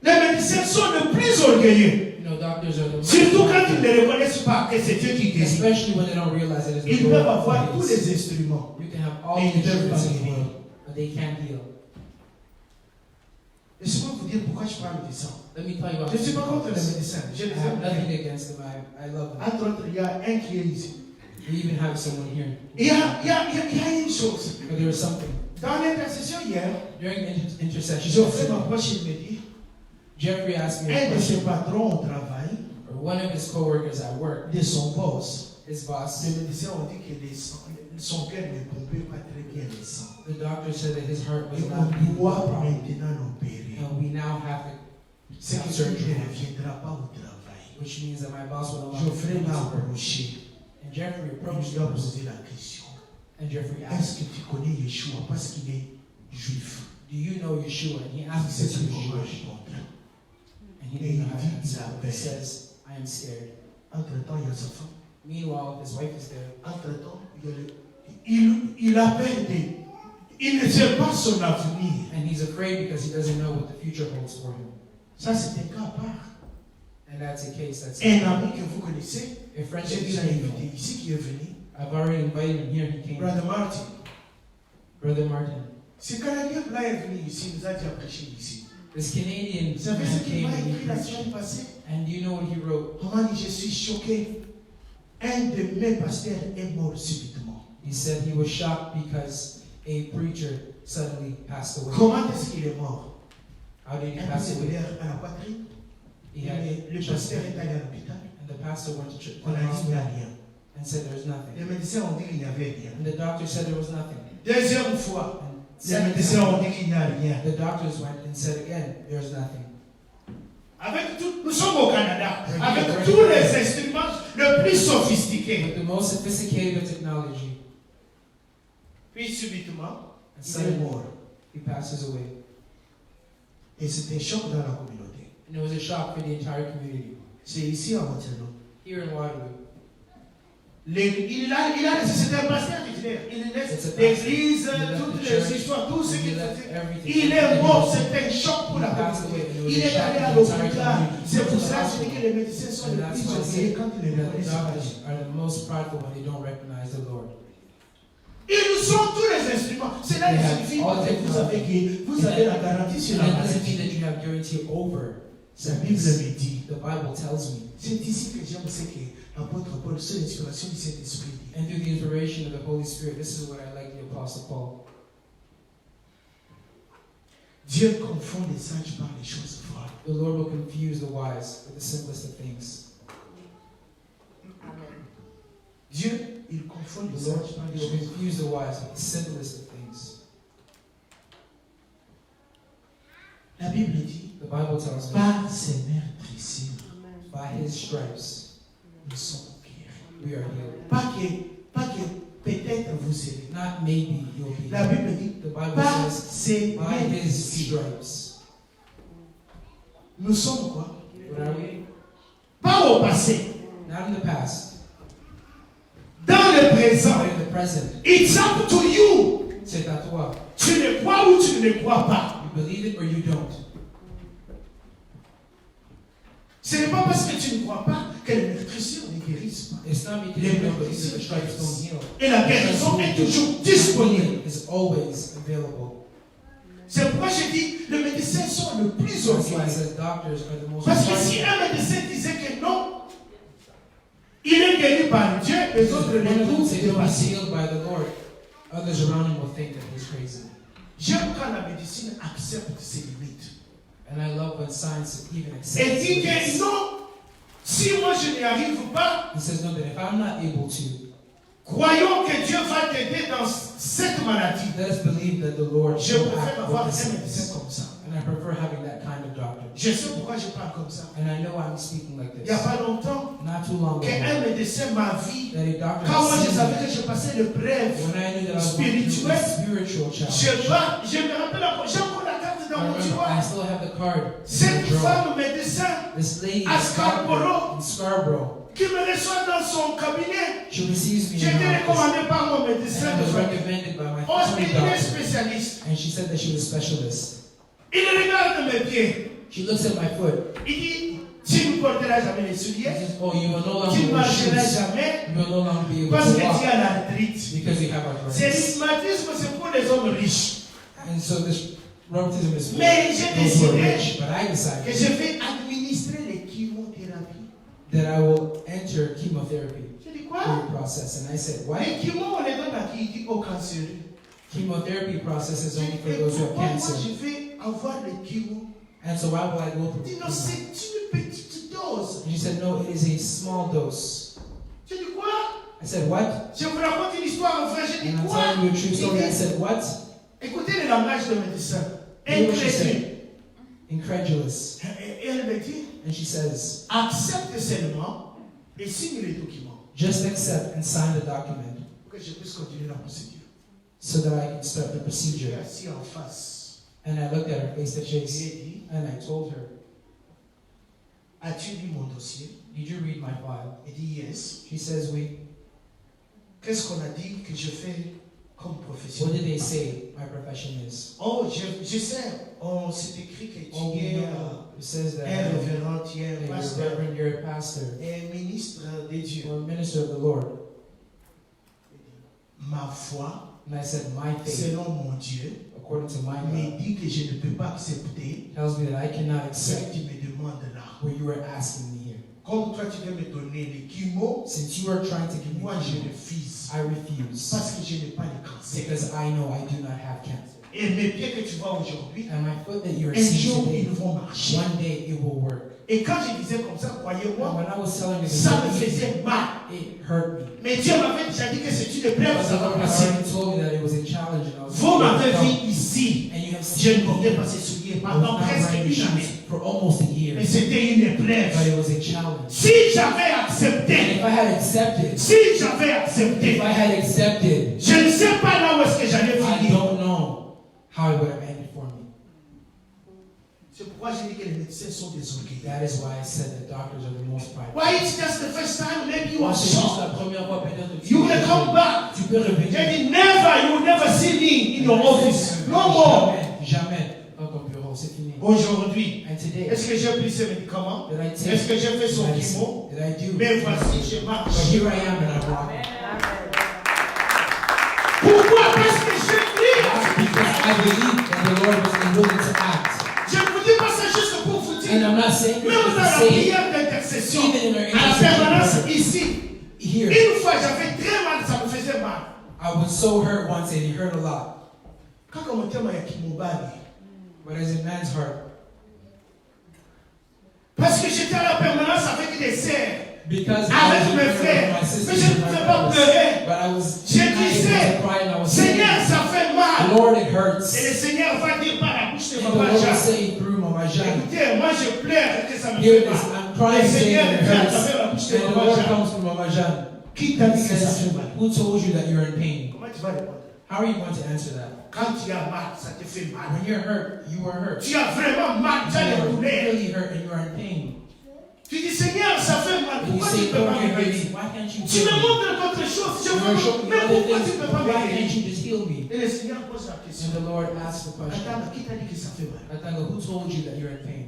Les médecins sont de plus orgueilleux. You know, doctors are the most Surtout quand ils ne reconnaissent pas que c'est Dieu qui guérit. especially when they don't realize it is the Ils Lord peuvent who avoir tous heals. les instruments. You can have all Et the ils peuvent instruments pas in the guérir. world, but they can't heal. Laissez-moi vous dire pourquoi je parle de ça. Let me tell you about Je ne suis pas contre les this. médecins. Je I les have aime nothing bien. against them. I love them. Entre autres, il y a un qui est ici. We even have someone here. Il y a une chose. But there was something. Dans l'intercession hier, During intercession, j'ai offert ma poche, il me dit, Jeffrey asked me a Un de ses question. patrons au travail, One of his coworkers at work, de son boss, his boss, les médecins ont dit que son cœur ne pompait pas très bien le sang. the doctor said that his heart was Et not on beating doit properly, maintenant l'opérer. and we now have to C'est que have tu ne surgery, reviendras pas au travail. which means that my boss will allow me to Geoffrey come to m'a work. approché. And Jeffrey Il approached lui a me, posé la question. and Jeffrey Est-ce asked, que tu connais Yeshua parce qu'il est juif? "Do you know Yeshua?" And he Il asked sait me ce to comment Jewish, répondre. and he Et didn't il know how to dit, answer. il He appelle. says, "I am scared." Entre-temps, il y a sa femme. Meanwhile, his wife is there. Entre-temps, il appelle des... Il ne sait pas son avenir. And he's afraid because he doesn't know what the future holds for him. Ça, c'est un cas à part. And that's a case that's Un ami que vous connaissez, a friend j'ai that déjà you invité know. ici qui est venu. I've already invited him here. He came. Brother Martin. Brother Martin. Ce Canadien là est venu ici, il nous a déjà prêché ici. This Canadian Vous savez ce man qu'il came m'a and he écrit la preached. semaine passée? And do you know what he wrote? On m'a dit, je suis choqué. Un de mes pasteurs est mort subitement. He said he was shocked because a preacher suddenly passed away. Comment est-ce qu'il est mort? How did he Un pass away? douleur à la poitrine. He had Le chest pasteur pain. est allé à l'hôpital. And the pastor went to On a dit qu'il n'y a hospital rien. and said there's nothing. Les médecins ont dit qu'il n'y avait rien. And the doctor said there was nothing. Deuxième fois, And les second médecins ont time, dit qu'il n'y a rien. the doctors went and said again, there's nothing. Avec tout, nous sommes au Canada, avec tous les instruments le plus sophistiqués. With the most sophisticated of technology, Puis subitement, and il est suddenly mort. he passes away. Et c'était un choc dans la communauté. And it was a shock for the entire community. C'est ici à Waterloo. Here in Waterloo, Il a c'était un pasteur titulaire. Il laisse It's a l'église, pastor. He left toutes the les church. histoires, tout ce he qu'il left faisait. everything. Il est mort, c'était un choc pour He la passed away, communauté. and it was Il a est shock allé to à the entire l'hôpital. community. C'est pour To the ça hospital. que les médecins sont And les that's plus why I orgueilleux say quand ils les that the reconnaissent pas. doctors are the most prideful when they don't recognize the Lord. Ils nous ont tous les instruments. Cela They ne have signifie all pas que vous avez la garantie sur And la that doesn't mean maladie. that you have guarantee over La Bible sickness. me dit. The Bible tells me. C'est ici que j'aime ce que l'apôtre Paul, sous l'inspiration du Saint-Esprit, dit. And through the inspiration of the Holy Spirit, this is what I like the Apostle Paul. Dieu confond les sages par les choses folles. The Lord will confuse the wise with the simplest of things. Dieu, il confond les The Lord sages par les will choses folles. confuse the wise with the simplest of things. La Bible dit, The Bible tells me, par ses meurtrissures, by his stripes, nous sommes guéris. we are healed. Pas que peut-être vous serez. Not maybe you'll be La healed. Bible dit, The Bible par says, ses by his meurtrissures, stripes. nous sommes quoi? What are we? Pas au passé, Not in the past, dans le présent. but in the present. It's up to you. C'est à toi. Tu ne crois ou tu ne crois pas. You believe it or you don't. Ce n'est pas parce que tu ne crois pas que les meurtrissures ne guérissent pas. It's not because you don't believe that the stripes don't heal. Et la guérison est toujours disponible. Healing is always available. C'est pourquoi je dis, les médecins sont le plus That's why it orgueilleux. says doctors are the most Parce que si prideful. un médecin disait que non, il est guéri par Dieu, les autres One les of them trouvent say no, he's dépassés. healed by the Lord. Others around him will think that he's crazy. J'aime quand la médecine accepte ses limites. And I love when science even Et accepts dit que this. non, si moi je n'y arrive pas, He says, no, that if I'm not able to, croyons que Dieu va t'aider dans cette maladie. let us believe that the Lord Je will préfère act avoir with un this médecin sickness. comme ça. And I prefer having that kind of doctor. Je sais pourquoi je parle comme ça. And I know I'm speaking like Il n'y a this. pas longtemps Not too long qu'un ago, médecin m'a vu. that a doctor Quand moi has je seen savais me, que je passais le bref, when I knew that I was going through spirituel, a spiritual challenge. je me rappelle encore, j'ai encore la carte I dans mon remember, tiroir. I still have the card. in Cette the drawer. femme médecin This lady à Scarborough. in Scarborough, qui me reçoit dans son cabinet, she receives me j'ai in été her office, recommandé par mon and médecin I de was famille. recommended by my Oh, family il est doctor, spécialiste. and she said that she was a specialist. Il regarde mes pieds. She looks at my foot. Il dit, tu ne porteras jamais les She souliers, says, oh, you will no longer tu ne wear marcheras shoes. jamais, You will no longer be able parce to que tu walk as l'arthrite. because you have C'est arthritis. rhumatisme, c'est pour les hommes riches. And so this rheumatism is for Mais j'ai those who are décidé rich. But I que decided je vais administrer les chemothérapies. that I will enter chemotherapy Je dis through quoi? your process. And I said, what? Les chemo, on les donne à qui? Il dit aux cancéreux. Chemotherapy process is only for Et those who have pourquoi moi cancer. je vais avoir les chemo And so why will I go Il dit through non, c'est une petite dose. And she said, no, it is a small dose. J'ai dit quoi? I said, what? Je vous raconte une histoire en vrai. J'ai dit And I'm quoi? telling you a true story. I said, what? Écoutez le langage de médecin. Hear what she Incrédule. said. Incredulous. Et elle me dit, And she says, accepte seulement et signe les documents just accept and sign the document pour que je puisse continuer la procédure. so that I can start the J'ai procedure. assis en face. And I looked at her face to J'ai face dit, and I told her, as-tu lu mon dossier? did you read my file? Elle dit yes. She says, oui. Qu'est-ce qu'on a dit que je fais comme What professionnel? did they say my profession is? Oh, je sais. Oh, c'est écrit que Oh, tu we es know. It says that un you're révérend, tu es un a pasteur, reverend, you're a pastor, un ministre de Dieu. or a minister of the Lord. Ma foi, And I said, my faith, selon mon Dieu, according to my me God, dit que je ne peux pas accepter tells me that I cannot ce accept que tu me demandes là. what you are asking me here. Comme toi, tu veux me donner les chimo, Since you are trying to give me moi je chemo, refuse. I refuse. Parce que je n'ai pas le cancer. Because I know I do not have cancer. Et mes pieds que tu vois aujourd'hui, And my foot that you are un seeing jour today, ils vont marcher. one day it will work. Et quand je disais comme ça, And croyez-moi, when I was telling you ça me this, faisait mal. it hurt me. Mais Dieu m'avait déjà dit que c'est une épreuve, But ça the va Lord had passer. already told me that it was a challenge and I was Vous m'avez going vu to ici. come. And you have Je seen ne portais me pas ces souliers I was pendant not presque wearing une shoes année. for almost a year. Mais c'était une But épreuve. it was a challenge. Si j'avais And accepté, if I had accepted, si j'avais accepté, if I had accepted, je ne sais pas là où est-ce que j'allais I finir. don't know how it would have ended for me. C'est pourquoi j'ai dit que les médecins sont des orgueilleux. That is why I said that doctors are the most prideful. Why it's just the first time, maybe you are C'est juste shocked. la première fois peut-être que You will come back. tu peux revenir. J'ai dit never, you will never see me in your office. No more. Jamais, jamais dans ton bureau, c'est fini. Aujourd'hui, And today, est-ce que j'ai pris ces médicaments? did I take Est-ce que j'ai fait son medicine? chimo? Did I do? Mais voici, je But marche. here I am and I'm walking. Pourquoi? Parce que j'ai pris. Because I believe that the Lord was willing to act. Je ne vous dis pas ça juste pour vous dire. And I'm not saying Même this dans to la say prière d'intercession, even in our à la permanence intercession ici, here. une fois j'avais très mal, ça me faisait mal. I was so hurt once and it hurt a lot. Quand on me dit à Kimobali, But as a man's heart, parce que j'étais à la permanence avec des sœurs, because I avec was mes with frères, my mais sisters je ne and my pouvais pas brothers. pleurer. But I was Je not able disais, to cry and I was saying, Seigneur, ça fait mal. Lord, it hurts. Et le Seigneur va dire par la bouche de And the Maman Lord will Jeanne, say through Mama Jeanne, écoutez, moi je pleure que ça me hear fait this, mal. I'm Le crying saying Seigneur that it vient à hurts. travers la bouche de And the Maman Lord Jeanne. comes from Mama Jeanne. Qui t'a He dit que ça says, fait mal? who told you that you're in pain? Comment tu vas répondre? How are you going to answer that? Quand tu as mal, ça te fait mal. When you're hurt, you are hurt. Tu as vraiment mal, tu as You des are douleurs. really hurt and you are in pain. Tu dis, Seigneur, ça fait mal. And you Pourquoi tu say, ne peux Lord, pas you're m'aider? healing. Why can't you Tu heal me me? montres d'autres choses. Je You veux are showing me mais other pourquoi tu things. ne peux pas Why can't m'aider? you just heal me? Et le Seigneur pose la question. And the Lord asks the question, Attends, qui t'a dit que ça fait mal? Atanga, who told you that you're in pain?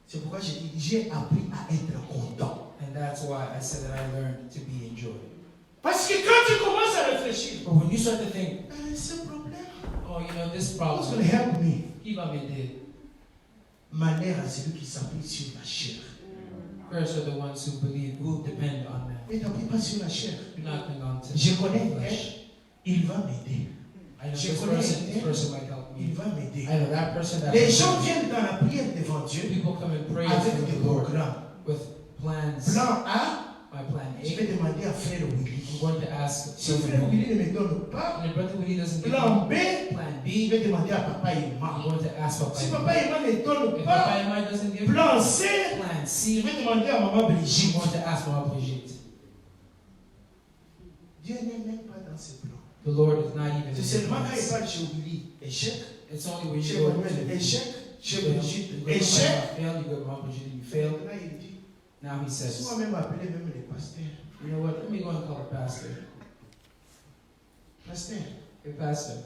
C'est pourquoi j'ai dit, j'ai appris à être content. And that's why I said that I learned to be in joy. Parce que quand tu commences à réfléchir, But when you start to think, ce problème, oh, you know, this who's problem, going to help me? qui va m'aider? Malheur à celui qui s'appuie sur la chair. First are the ones who believe, who depend on man. Mais t'appuies pas sur la chair. Do not cling on to Je connais flesh. il va m'aider. I know Je this connais person might help Il me. va m'aider. I know that person, that Les gens person. viennent dans la prière devant Dieu People come and pray avec for des the Lord programmes. with plans. Plan A, My plan je A, vais demander à frère I'm Willy. going to ask Si Brother frère Willie. Willy ne me donne pas, And if Brother Willie doesn't give plan me B, plan je B, vais demander à papa I'm Emma. going to ask Papa. Si Emma. papa Emma ne donne If pas, Papa Emma doesn't give me plan C, plan je C, vais demander à maman I'm Brigitte. going to ask Mama Brigitte. Dieu n'est même pas dans ses plans. The Lord is not even in C'est his seulement quand il plans. parle chez Willy, échec. It's only when Chez you go Manuel, to échec. Chez fail, Brigitte, you go to échec. fail, you go to Mama Brigitte, you fail. Là, il dit, Now he says, laisse-moi même appeler même les pasteurs. you know what, let me go and call the pastor. Pasteur, Hey pastor,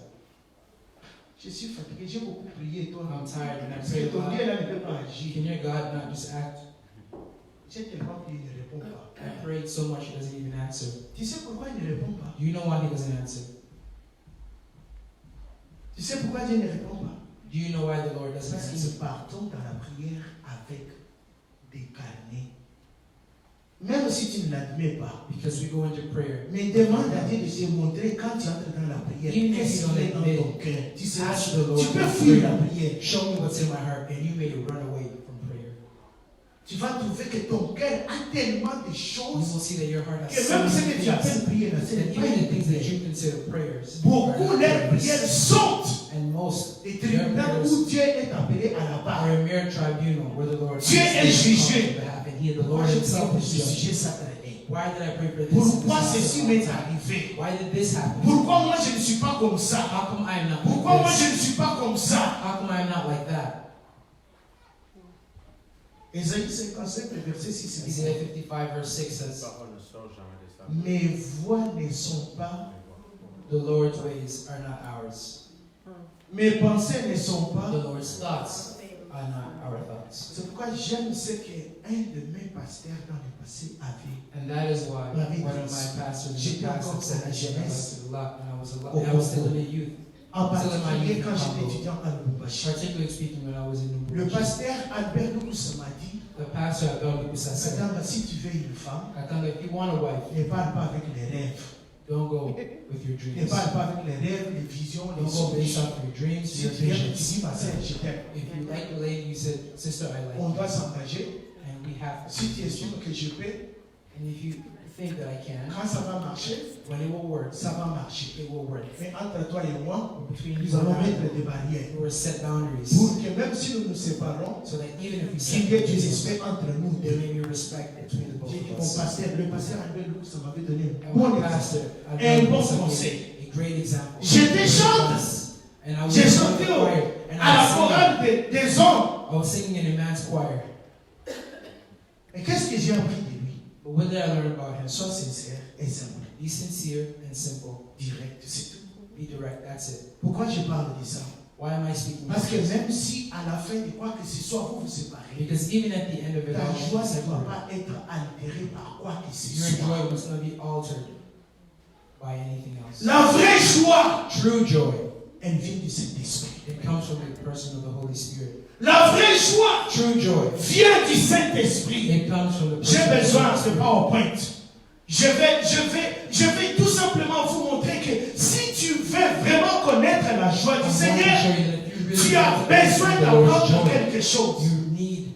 je suis fatigué, j'ai beaucoup prié, toi. I'm tired and I Parce prayed que a ton lot. Dieu là ne peut pas agir. Can your God not just act? J'ai tellement prié, il ne répond pas. I prayed so much he doesn't even answer. Tu sais pourquoi il ne répond pas? Do you know why he doesn't answer? Tu sais pourquoi Dieu ne répond pas? Do you know why the Lord doesn't Parce que answer? nous partons dans la prière avec des carnets. Même même si tu ne l'admets pas, Because we go into prayer. mais demande à Dieu de te montrer quand tu entres dans la prière. Even if Qu'est-ce you qu'il y a don't dans admit ton cœur? Tu sais, Ask the Lord tu peux in fuir la prayer. prière. Show me what's in my heart, and you may run away from prayer. Tu vas trouver que ton cœur a tellement de You choses will see that your heart has que so même ce many que tu appelles things, prière, ce and n'est pas even the une things that prière. you consider prayers. Beaucoup are not leurs prières prayers. sont And most des their tribunaux prayers où Dieu est appelé à la are barre. a mere tribunal where the Lord Dieu est is jugé. on behalf, and He, the Pourquoi Lord je prie Himself, pour is ce judged. sujet sacré? Why did I pray for this? Pourquoi This ceci is m'est not arrivé? Why did this happen? Pourquoi moi je ne suis pas comme ça? How come I am not Pourquoi moi like je this? ne suis pas comme ça? How come I am not like that? Ésaïe 55, le verset 6 dit, Isaiah 55 verse 6 says, Parole ne sort jamais de sa mes voix ne sont pas, the Lord's ways are not ours. mes pensées ne sont pas. The Lord's thoughts are not our thoughts. C'est pourquoi j'aime ce qu'un de mes pasteurs dans le passé avait. And that is why La vie one of difficile. my pastors in the J'étais past encore have said dans la I should have jeunesse. lected a lot when I was Au I was still Congo. in the youth. En Still in my particulier youth quand j'étais Congo. étudiant à Lubumbashi. Particularly speaking when I was in Le Lubumbashi. pasteur Albert Lukusa m'a dit, The pastor at Belgica said, Madame, si tu veux une femme, Akanda, if you want a wife, ne parle pas avec les rêves. don't go with your Ne dreams. parle pas avec les rêves, les visions, les Don't go based songes. off your dreams, Si your tu viens, tu visions. dis, ma sœur, je t'aime. If you like the lady, you said, sister, I like On you. doit s'engager. And we have to. Si tu estimes que je peux, And if you think that I can, quand ça va marcher, when it will work, ça va marcher. it will work. Mais entre toi et moi, Between nous you allons and I, mettre des barrières. we will set boundaries. Pour que même si nous nous séparons, So that even if we qu'il y ait du separate, respect entre nous there deux. may be respect between the both J'ai dit, of mon us. pasteur, le pasteur Albert Luc, ça m'avait donné un And bon my exemple. pastor, I Un gave bon him conseil. a great example. J'étais chante. And I was J'ai in chanté the choir, and à la I chorale des hommes. was singing in a man's choir. Et qu'est-ce que j'ai appris de lui? But what did I learn about him? Sois sincère et simple. Be sincere and simple. Direct, c'est tout. Be direct. That's it. Pourquoi je parle de ça? Why am I speaking? Parce que about this? même si à la fin de quoi que ce soit, vous vous séparez, Because even at the end of it ta all, joie ne doit pas être altérée par quoi que ce your soit. joy must not be altered by anything else. La vraie joie, True joy, elle vient du Saint-Esprit. it comes from the person of the Holy Spirit. La vraie joie True joy, vient du Saint-Esprit. it comes from the person J'ai of the besoin Holy de Spirit. PowerPoint. Je vais tout simplement vous montrer que si tu veux vraiment connaître la joie du I'm going to Seigneur, show you that if you really tu as want to besoin understand the Lord's d'apprendre joy, quelque chose. you need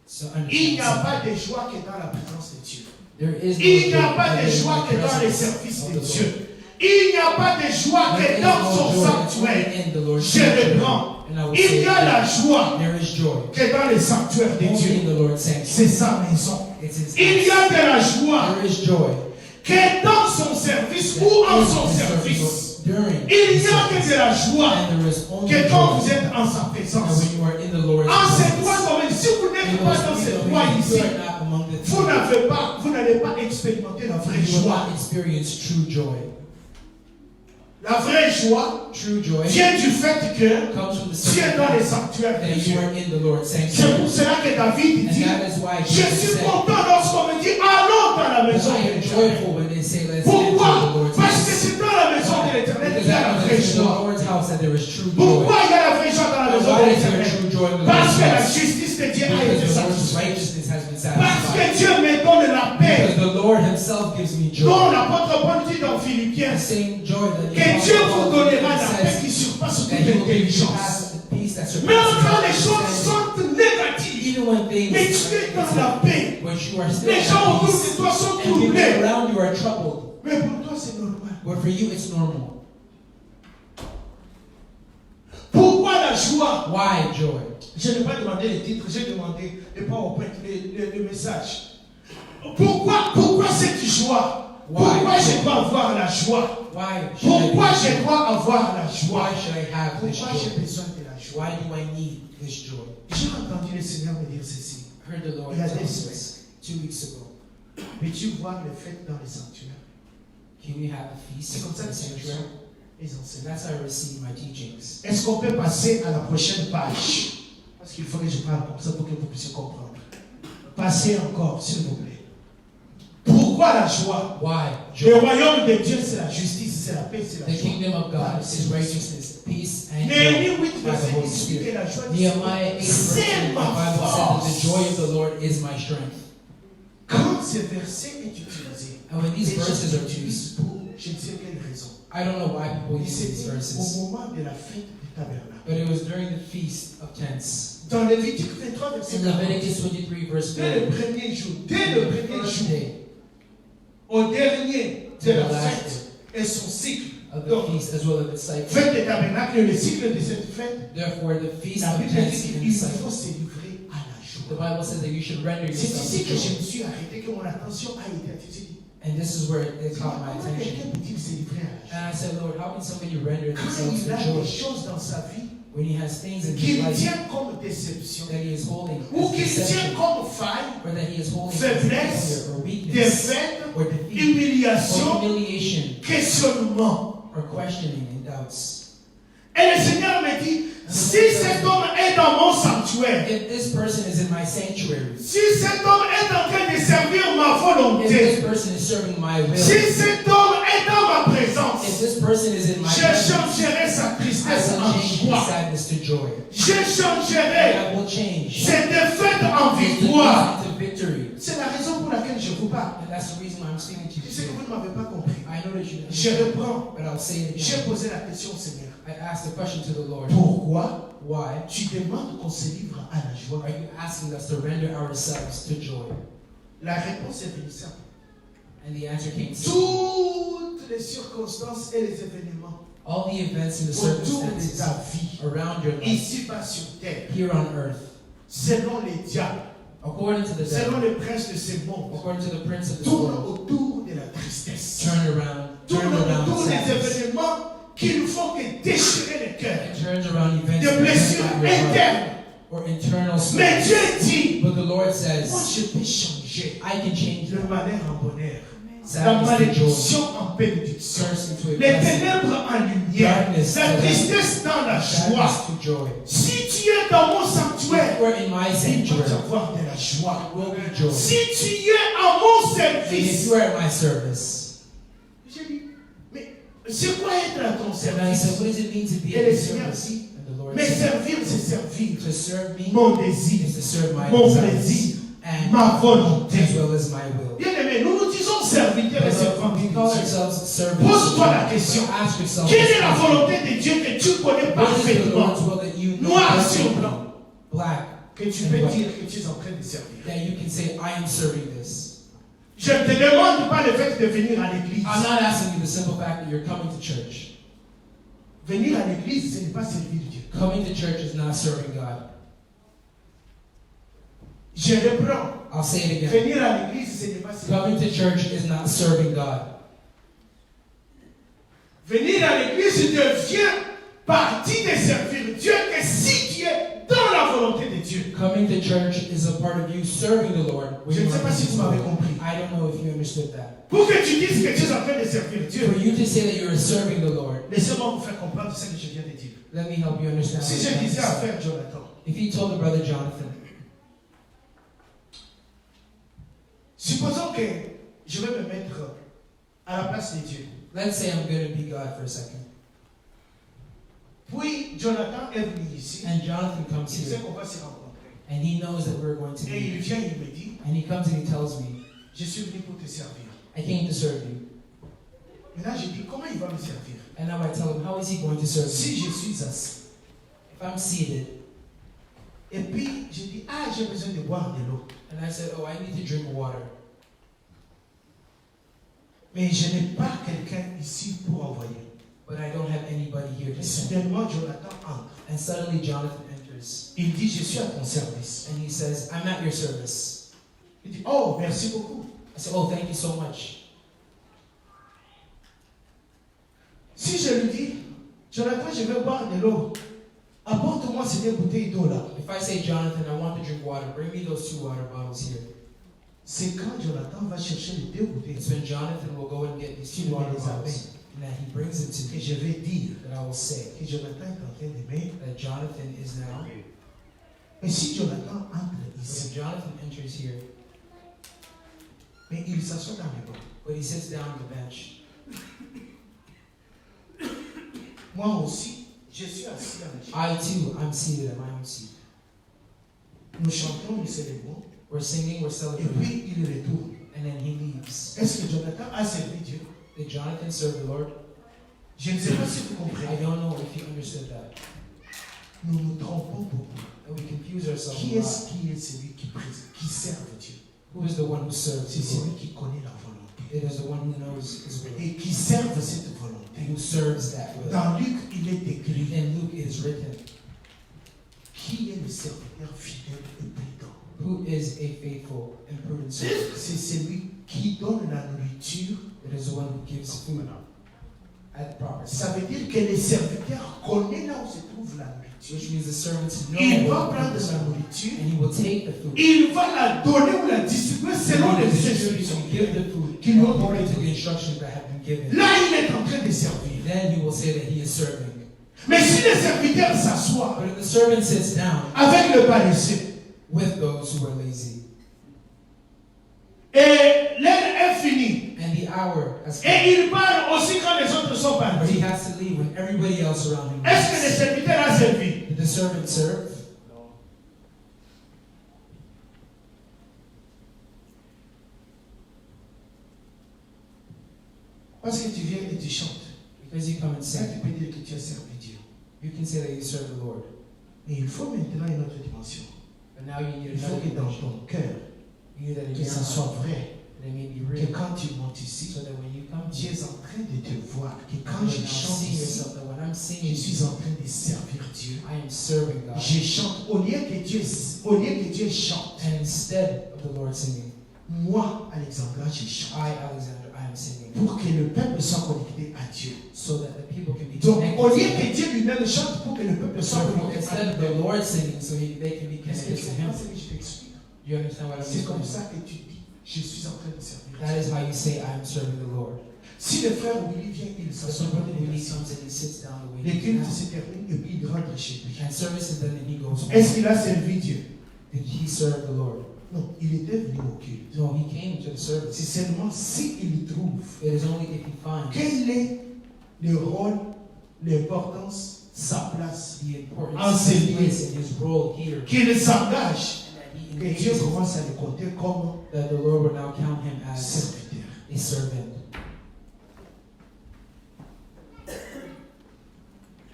to Il n'y a understand pas something. de joie que dans la présence de Dieu. There is no Il n'y a joy pas de other joie than que the dans les presence services of de the Dieu. Lord. Il n'y a pas de joie There que is dans no son joy sanctuaire. in the Lord's Je sanctuary. reprends. And I will Il say y a la joie there is joy que dans les sanctuaires de only in Dieu. the Lord's sanctuary. C'est sa maison. It's His Il y house. a de la joie There is joy que dans son service ou en son service. during Il n'y a que de la joie and there is only que quand joy vous êtes en sa and présence. when you are in the Lord's En ces presence. trois domaines, si vous n'êtes You pas must dans be ces the trois way ici, you are not among the vous two. n'allez pas expérimenter la vraie You will joie. not experience true joy. La vraie joie True joy vient du fait que comes from the tu es dans les fact sanctuaires de that you Dieu. are in the Lord's C'est sanctuary. pour cela que David And dit, that is why je Jesus suis said, content lorsqu'on me dit, allons dans la maison I de am l'Éternel. joyful when they say, let's enter the Pourquoi? Lord's Parce que house. c'est dans la maison de l'Éternel qu'il Because y a I la know that vraie it's in the joie. Lord's house that there is true joy. Pourquoi il y a la vraie joie dans la maison de Why is there l'Éternel? true joy in the Parce Lord's que la house? justice de Dieu a Because été the Lord's satisfaite. righteousness has been Parce que satisfied. Dieu me donne la paix. Because the Lord Himself gives me Dont joy. l'apôtre Paul dit dans The Philippiens, same joy that que Dieu vous donnera la paix says qui surpasse toute that He will give you intelligence. the peace that Même quand les surpasses choses understanding. sont négatives, Even when things mais tu es dans la paix. when you are still Les gens at autour peace de toi sont and people troublés. around you are troubled. Mais pour toi, c'est normal. But for you, it's normal. Pourquoi la joie? Why joy? Je n'ai pas demandé les titres, j'ai demandé les PowerPoint, le message. Pourquoi cette joie? Pourquoi je dois avoir la joie? Why should I Pourquoi be je joy? dois avoir la joie? Why should I have this Pourquoi j'ai joy? besoin de la joie? Why do I need this joy? J'ai entendu le Seigneur me dire ceci. I heard the Lord Il y a tell des us this 2 weeks ago. Peux-tu voir les fêtes dans les sanctuaires? Can we have a feast C'est comme ça in que the c'est sanctuary? les And enseignants. that's how I receive my teachings. Est-ce qu'on peut passer à la prochaine page? Parce qu'il faut que je parle comme ça pour que vous puissiez comprendre. Passez encore, s'il vous plaît. Pourquoi la joie? Why Le joy? royaume de Dieu, c'est la justice, c'est la paix, c'est la The joie. kingdom of God is righteousness, peace, and Néhémie joy 8, by the verset Holy 18, que Spirit. la joie du Nehemiah 8, Seigneur, verse 10, c'est the ma Bible said that the joy of force. the Lord is my strength. Quand quand ce verset est utilisé, And when these les gens verses are l'utilisent used, pour je ne sais quelle raison. I don't know why people use these C'était verses, au moment de la fête du tabernacle. but it was during the Feast of Tents. Dans Lévitique 23, verset In 40, Leviticus 23, verse 4, dès le premier jour, dès le premier first jour, day au dernier de la fête et son cycle. of the Donc, feast as well as its cycle. fête des tabernacles, le cycle de cette fête, Therefore, the Feast la of Bible Tents dit in qu'il the cycle. faut se livrer à la The joie. Bible says that you should render C'est yourself ici to que je joy. me suis arrêté, que mon attention a été attirée. And this is where it caught my Comment attention. quelqu'un peut-il se livrer à la joie? And I said, Lord, how can somebody render Quand themselves il a to joy des choses dans sa vie when he has things in his qu'il life tient comme déception, that he is holding ou as qu'il tient deception, comme faille, or that he is holding as faiblesse, failure or weakness, défaite, or defeat, or humiliation, humiliation, questionnement. or questioning and doubts. Et le Seigneur me dit, si cet homme est dans mon sanctuaire, If this person is in my sanctuary, si cet homme est en train de servir ma if volonté, this person is serving my will, si cet homme est dans ma if présence, this person is in my je presence, changerai sa I tristesse will en change his joie. sadness to joy. Je changerai I will change ses défaites en his victoire. defeat to victory. C'est la raison pour laquelle je vous parle. And that's the reason why I'm speaking to Je you sais que today. vous ne m'avez pas compris. I know that you Je understand, reprends. but I'll say it J'ai again. posé la question au Seigneur. I asked the question to the Lord. Pourquoi Why tu demandes qu'on se livre à la joie? are you asking us to render ourselves to joy? La réponse est venue simple. And the answer came simple. Toutes les circonstances et les événements All the events and the autour de circumstances ta vie, around your life, ici-bas sur terre, here on earth, selon les diables, according to the selon devil, les princes de ce monde, according to the prince of this tournent world, autour de la tristesse. turn Tournent around autour des sadness. événements qui ne font que déchirer le cœur. It turns around events Des that blessures hurt your heart, internes. or internal Mais sins. Dieu dit, But the Lord moi says, je peux changer I can change le malheur en bonheur, la sadness to joy, malédiction en bénédiction, curse into a les blessing, ténèbres en lumière, Darkness la to tristesse dans la joie. sadness to joy. Si tu es dans mon If sanctuaire, we're in my il va y sanctuary, avoir de la joie. will be joy. Si tu es à mon And if service, you are at my service, j'ai dit, mais c'est quoi être à ton and I said, service? what does it mean to be Et at le your Seigneur service? dit, And the Lord mais said, servir, c'est servir to serve me mon désir, is to serve my mon desires plaisir, and ma volonté. as well as my will. Bien aimé, nous nous disons serviteurs et servantes We de call Dieu. ourselves servants. Pose-toi la question. Ask yourself, Quelle est la volonté de Dieu que tu connais what is the parfaitement, Lord's will that you know noir sur perfectly, blanc, black, que tu peux dire que tu es en train de servir? that you can say, I am serving this. Je ne te demande pas le fait de venir à l'église. I'm not asking you the simple fact that you're coming to church. Venir à l'église, ce n'est pas servir Dieu. Coming to church is not serving God. Je reprends. I'll say it again. Venir à l'église, ce n'est pas servir Coming to church is not serving God. Venir à l'église devient partie de servir Dieu que si tu es dans la volonté de Dieu. Coming to church is a part of you serving the Lord. when Je ne you sais are pas si in His vous m'avez will. compris. I don't know if you understood that. Pour que tu dises que tu es en train de servir Dieu, For you to say that you are serving the Lord, laissez-moi vous faire comprendre ce que je viens de dire. let me help you understand. Si what je I'm disais à saying. frère Jonathan, If he told the brother Jonathan, supposons que je vais me mettre à la place de Dieu. let's say I'm going to be God for a second, Puis Jonathan est venu ici. and Jonathan comes Il sait here, qu'on va se rencontrer. and he knows that we're going to Et il be, vient, il me dit, and he comes and he tells me, je suis venu pour te servir. I came to serve you. Maintenant, je dis, comment il va me servir? And now I tell him, how is he going to serve Si me? je suis assis, If I'm seated, et puis je dis, ah, j'ai besoin de boire de l'eau. and I said, oh, I need to drink water, Mais je n'ai pas quelqu'un ici pour envoyer. but I don't have anybody here Et to send. soudainement, Jonathan entre. And suddenly Jonathan enters, Il dit, je suis à ton service. and he says, I'm at your service. Il dit, oh, merci beaucoup. I said, oh, thank you so much. Si je lui dis, Jonathan, je vais boire de l'eau, apporte-moi ces deux bouteilles d'eau là. If I say, Jonathan, I want to drink water, bring me those 2 water bottles here. C'est quand Jonathan va chercher les deux bouteilles It's when Jonathan will go and get these 2 water bottles, and that he brings it to que me, je vais dire that I will say que Jonathan est en train d'aimer. that Jonathan is now. Mais si Jonathan entre But ici, if Jonathan enters here, mais il s'assoit dans les bancs. but he sits down on the bench, Moi aussi, je suis assis dans le chair. I too, I'm seated at my own seat. Nous chantons, nous célébrons. We're singing, we're Et celebrating, puis il retourne. and and then he leaves. Est-ce que Jonathan a servi Dieu? Did Jonathan serve the Lord? Je ne sais pas si vous I comprenez. don't know if he understood that. Nous nous trompons beaucoup. And we confuse ourselves Qui a est lot. celui qui sert Dieu? Who is the one who serves C'est the Lord? celui qui connaît la volonté It is the one who knows his will et qui serve cette and volonté. who serves that will. Dans Luc, il est écrit In Luke it is written, qui est le serviteur fidèle et prudent. who is a faithful and prudent servant? C'est celui qui donne la nourriture. It is the one who gives food at the proper Ça time. veut dire que le serviteur connaît là où se trouve la nourriture. Which means the servants know Il va what prendre the la food nourriture, and he will take the food. il va la donner ou la distribuer selon les instructions. So give the food Qui lui ont according donné. to the instructions that have been given. Là, il est en train de servir. Then he will say that he is serving. Mais si le serviteur s'assoit But if the servant sits down avec le paresseux with those who are lazy, et l'heure est finie, and the hour has et come, il part aussi quand les autres sont but he partis, has to leave when everybody else around him est-ce que le leaves, serviteur a servi? did the servant serve? Parce que tu viens et tu chantes. Because you come and Ça, sing, tu peux dire que tu as servi Dieu. you can say that you serve the Lord. Mais il faut maintenant une autre dimension. But now you need Il faut another que dans dimension. ton cœur, You need that in que your ça soit heart, vrai. that it may be Que real, quand tu montes ici, so that when you come tu here, es en train de te voir. Que quand you je now chante see ici, yourself that when I'm je singing, suis en train de servir Dieu. I am serving God. Je chante. Au lieu que Dieu chante, And instead of the Lord singing, moi, Alexandra, je chante. Alexander, I am singing. Pour que le peuple soit connecté à Dieu. So that the people can be Donc, au lieu connected. que Dieu lui-même chante pour que le peuple soit So connecté instead à of Dieu. the Lord singing, so they can be Est-ce que connected tu to Him. comprends ce que je t'explique? Do you understand what I'm C'est comme saying? ça que tu dis, je suis en train de servir That is Dieu. how you say, I am serving the Lord. Si le frère Willy vient, il So s'assoit when dans he les comes and he sits down the way Les he cultes does, se terminent et puis il rentre chez lui. and service is done and he goes home. Est-ce qu'il a servi Dieu? Did he serve the Lord? Non, il était venu au culte. No, he came to the service. C'est seulement s'il trouve It is only if he finds quel est le rôle, l'importance, sa place, the importance En of ce his lieu. place and his role here, qu'il s'engage, and that he que Dieu engages, commence à le compter comme that the Lord will now count him as serviteur. a servant.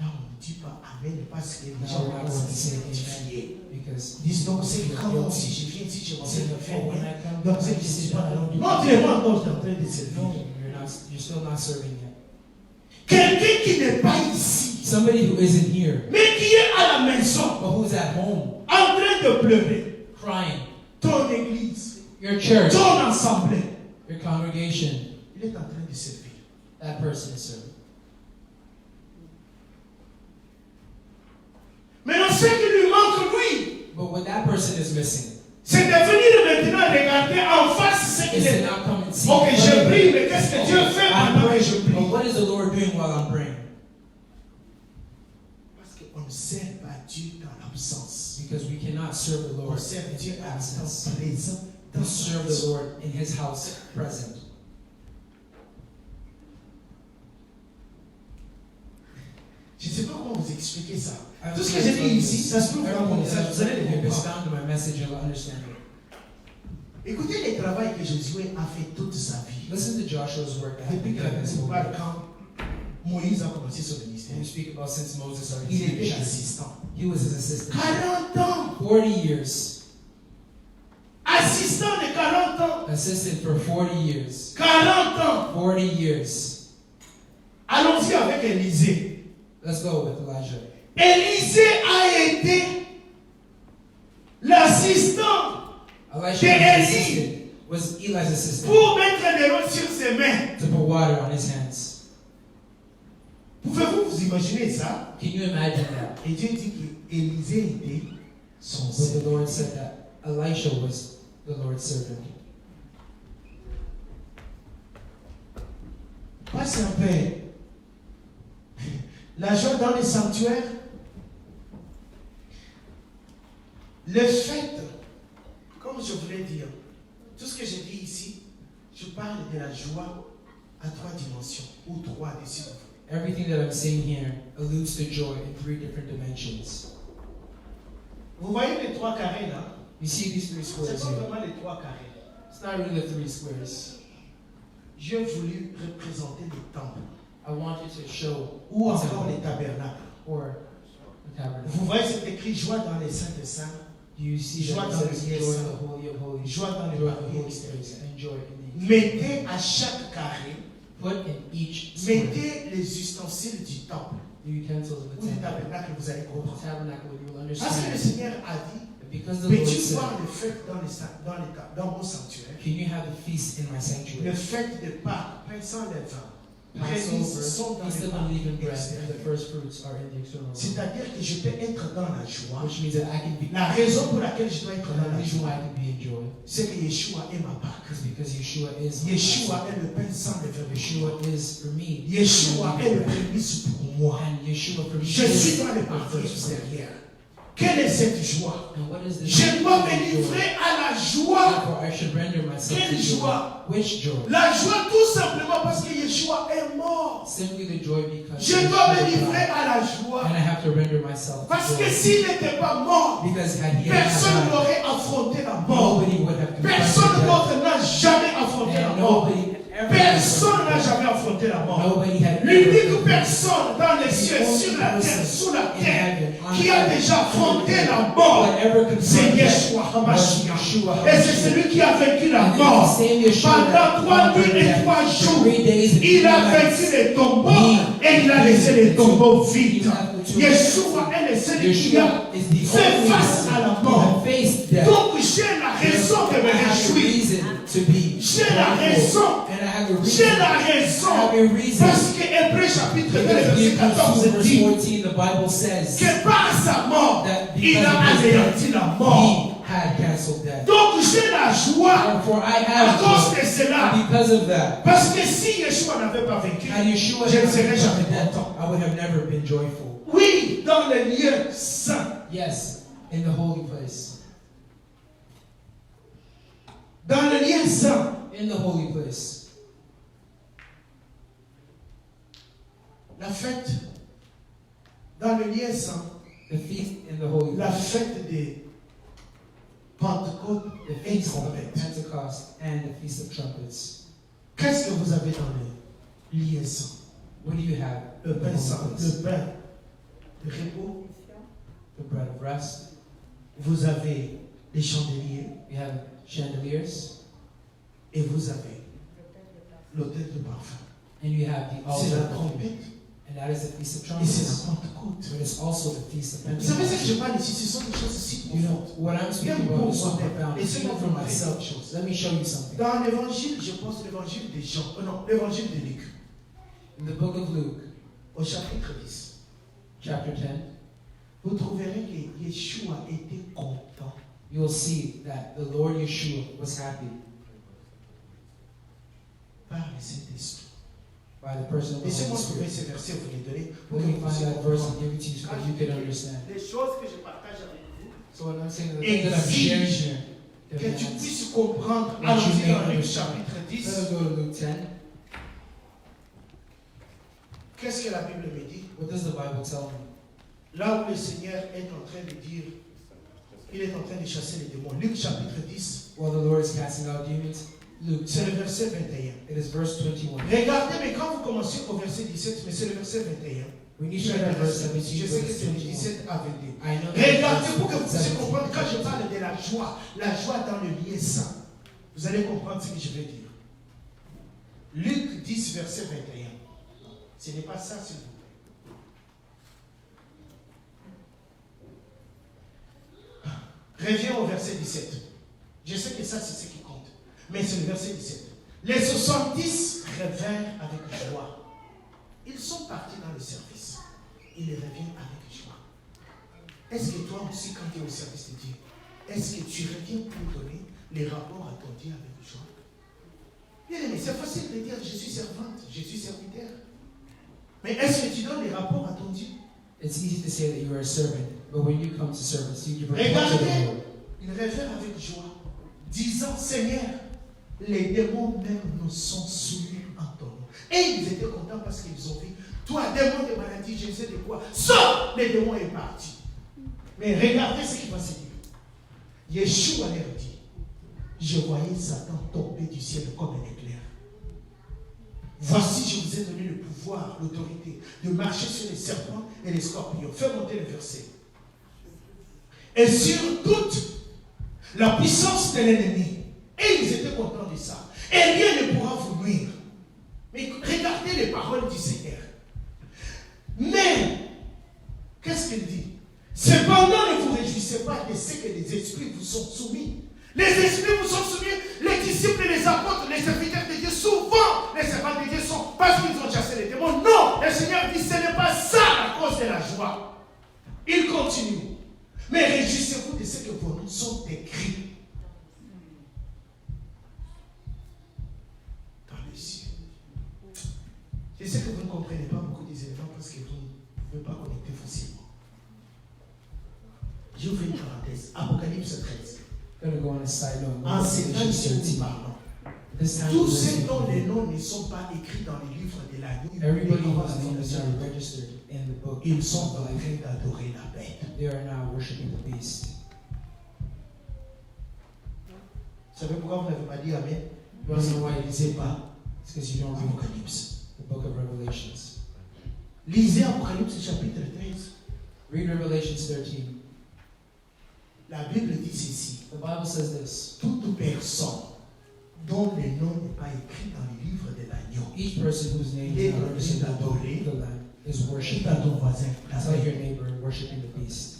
Là, on ne dit pas Amen parce que les Now gens we're not vont going to say s'identifier. amen because Disent donc, c'est you're quand moi guilty. aussi je viens ici, je m'en Say, vais me faire. oh, when I come, Donc, I c'est que sit c'est pas down, I don't do montrez-moi encore, je suis en train de No, servir. you're still not serving yet. Quelqu'un qui n'est pas ici, Somebody who isn't here, mais qui est à la maison, but who's at home, en train de pleurer. crying. Ton église, Your church, ton assemblée, your congregation, il est en train de servir. that person is serving. Maintenant, ce qui lui manque, lui, But what that person is missing c'est de venir maintenant regarder en face ce qu'il is to est. now come and see. Ok, je what- prie, mais qu'est-ce que Dieu fait I'm pendant que je praying, but prie? what is the Lord doing while I'm praying? Parce qu'on ne sert pas Dieu dans l'absence. Because we cannot serve the On Lord sert in Dieu à absence. l'instant présent. We Dans sa serve the maison. Lord in His house present. Je ne sais pas comment vous expliquer ça. I Tout ce que j'ai dit ici, ça se trouve dans mon message. Vous allez le If it's comprendre. found in my message, you'll understand it. Écoutez le travail que Josué a fait toute sa vie. Listen to Joshua's work that Depuis he que la done his Bible whole parle life. quand Moïse a commencé son ministère. And we speak about since Moses started Il his était ministry. assistant. He was his assistant. 40 ans. 40 years. Assistant de 40 ans. Assistant for 40 years. 40 ans. 40 years. Allons-y avec Élisée. Let's go with Elijah. Élisée a été l'assistant Elisha De was, Eli. assistant, was Eli's assistant pour mettre de l'eau sur ses mains. to put water on his hands. Pouvez-vous vous imaginer ça? Can you imagine that? Et Dieu dit qu'Élisée était son But the serviteur. Lord said that Elisha was the Lord's servant. Passe un peu. La joie dans les sanctuaires. Le fait, comme je voulais dire, tout ce que j'ai dit ici, je parle de la joie à 3 dimensions, ou 3 si vous voulez. Everything that I'm saying here alludes to joy in 3 different dimensions. Vous voyez les 3 carrés là? You see these 3 C'est squares pas here. vraiment les 3 carrés. It's not really the 3 squares. J'ai voulu représenter le temple I want you to show ou the encore temple les tabernacles. or the tabernacle. Vous voyez, c'est écrit joie dans les saints des saints, You see Joie that dans it says le joy in lieu the holy of holies, joie dans les joy in the parties holy extérieures. space, and joy in the Mettez à chaque carré, put in each square mettez les ustensiles du temple the utensils of ou the du temple, tabernacle, vous allez or the comprendre. tabernacle, and you will Parce que le understand. Seigneur a dit, But because the Lord peux-tu said, voir le fête dans mon sanctuaire? can you have a feast in my Le sanctuary? fête de Pâques, pain sans levain, prémices Passover, sont dans feast les of unleavened bread, parties and the extérieures. first fruits are in the external room. C'est-à-dire que je peux être dans la joie. Which means that I can be, La raison pour laquelle je dois être and dans the la reason why joie, I can be in joy c'est que Yeshua est ma Pâque. is because Yeshua is my Yeshua Passover. est le pain sans levain. Yeshua is for me. Yeshua est le prémice pour moi. And Yeshua for me. Je suis dans les is the parties first fruit. extérieures. Quelle est cette joie? And what is this? Je dois me joy? livrer à la joie. Therefore, I should render myself Quelle to joy. joie? Which joy? La joie tout simplement parce que Yeshua est mort. Simply the joy because Je dois me Yeshua livrer died. à la joie. And I have to render myself to Parce que joy. s'il n'était pas mort, Because had he personne not died, n'aurait affronté la mort. nobody would have Personne confronted d'autre n'a jamais affronté death. la And mort. nobody ever Personne n'a confronted jamais affronté la death. mort. Nobody had ever L'unique confronted personne dans les cieux, sur la terre, sous la terre, qui a déjà affronté la mort, c'est Yeshua HaMashiach. Et c'est celui qui a vaincu la mort. Pendant 3 nuits et 3 jours, il a vaincu les tombeaux et il a laissé les tombeaux vides. Yeshua est le seul qui a fait face à la mort. Donc j'ai la raison de me réjouir. J'ai la raison. J'ai la raison. Parce que Hébreux chapitre 2, verset 14 dit the Bible says que par sa mort, that il a because of anéanti la mort. he had canceled death. Donc j'ai la joie Therefore, I à have cause joy. de cela. And because of that, Parce que si Yeshua n'avait pas vaincu, had Yeshua je ne not serais jamais conquered death, content. I would have never been joyful. Oui, dans le lieu saint. Yes, in the holy place. Dans le lieu saint. In the holy place. La fête dans le lieu saint. The feast in the holy La place. fête de Pentecôte The et feast of trompette. Pentecost and the feast of trumpets. Qu'est-ce que vous avez dans le lieu saint? What do you have? Le in the pain holy saint, place? le pain de repos. The bread of rest. Vous avez les chandeliers We have chandeliers. et vous avez l'autel de parfum. And you have the C'est la altar. trompette And that is the feast of et c'est trumpets. la Pentecôte. But it's also the feast of Vous savez ce que Pentecost. je parle ici, ce sont des choses si You know, profondes. what I'm speaking about is so profound. Et It's c'est even pas for pour myself. chose. Let me show you something. Dans l'évangile, je pense l'évangile de Jean, non, l'évangile de Luc, In the book of Luke, au chapitre 10, chapter 10, vous trouverez que Yeshua était content you'll see that the Lord Yeshua was happy par le Saint-Esprit. by the person of the Laissez-moi Holy trouver Spirit. ces versets, vous les donnez pour Let que me vous find puissiez that verse and comprendre. give it to you so that you can understand. Les choses que je partage avec vous, So what I'm saying, the things that I'm sharing here, que tu demands- puisses comprendre. That you Allons-y may dans Luc understand. chapitre Let 10. us go to Luke 10. Qu'est-ce que la Bible me dit? What does the Bible tell me? Là où le Seigneur est en train de dire, il est en train de chasser les démons. Luc chapitre 10, While the Lord is casting out demons, Luke c'est 10, le verset 21. it is verse 21. Regardez, mais quand vous commencez au verset 17, mais c'est le verset 21. We need to read verse 17, Je sais que verse c'est le 21. 17 à 22. I know that Regardez verse pour que vous puissiez 17. comprendre quand je parle de la joie dans le lieu saint. Vous allez comprendre ce que je vais dire. Luc 10, verset 21. Ce n'est pas ça, s'il vous plaît. Reviens au verset 17. Je sais que ça, c'est ce qui compte. Mais c'est le verset 17. Les 70 revinrent avec joie. Ils sont partis dans le service. Ils reviennent avec joie. Est-ce que toi aussi, quand tu es au service de Dieu, est-ce que tu reviens pour donner les rapports à ton Dieu avec joie? Bien aimé, c'est facile de dire je suis servante, je suis serviteur. Mais est-ce que tu donnes les rapports à ton Dieu? It's easy to say that you are a servant, but when you come to service, you give report to the Regardez, Lord. ils reviennent avec joie, disant Seigneur, les démons même nous sont soumis en ton nom. Et ils étaient contents parce qu'ils ont vu, toi, démon de maladie, je ne sais de quoi, sors, le démon est parti. Mais regardez ce qui va se dire. Yeshua leur dit, je voyais Satan tomber du ciel comme un éclair. Voici, je vous ai donné le pouvoir, l'autorité de marcher sur les serpents et les scorpions. Fais monter le verset. Et sur toute la puissance de l'ennemi. Et ils étaient contents de ça. Et rien ne pourra vous nuire. Mais regardez les paroles du Seigneur. Mais, qu'est-ce qu'il dit? Cependant, ne vous réjouissez pas de ce que les esprits vous sont soumis. Les esprits vous sont soumis, les disciples, les apôtres, les serviteurs de Dieu, souvent, les servants de Dieu sont parce qu'ils ont chassé les démons. Non, le Seigneur dit, ce n'est pas ça la cause de la joie. Il continue. Mais réjouissez-vous de ce que vos noms sont écrits dans les cieux. Je sais que vous ne comprenez pas beaucoup des éléments parce que vous ne pouvez pas connecter facilement. J'ouvre une parenthèse. Apocalypse 13. I'm going to go on a side note. En ces temps, Revelation nous 13. parlons. This time Tous we're ceux listening. dont les noms ne sont pas écrits dans les livres de l'agneau, Everybody whose names are registered in the book ils sont of en life, train d'adorer la bête. they are now worshiping the beast. Vous savez pourquoi vous n'avez pas dit Amen? You want to know why you didn't say pas that? It's because you don't read Apocalypse. the book of Revelations. Lisez Apocalypse chapitre 13. Read Revelations 13. La Bible dit ceci. The Bible says this. Toute personne dont le nom n'est pas écrit dans les livres de l'agneau. Each person whose name is not registered in the book of the Lamb is Chute worshiping. à ton voisin. la Tell your bête. neighbor worshiping the beast.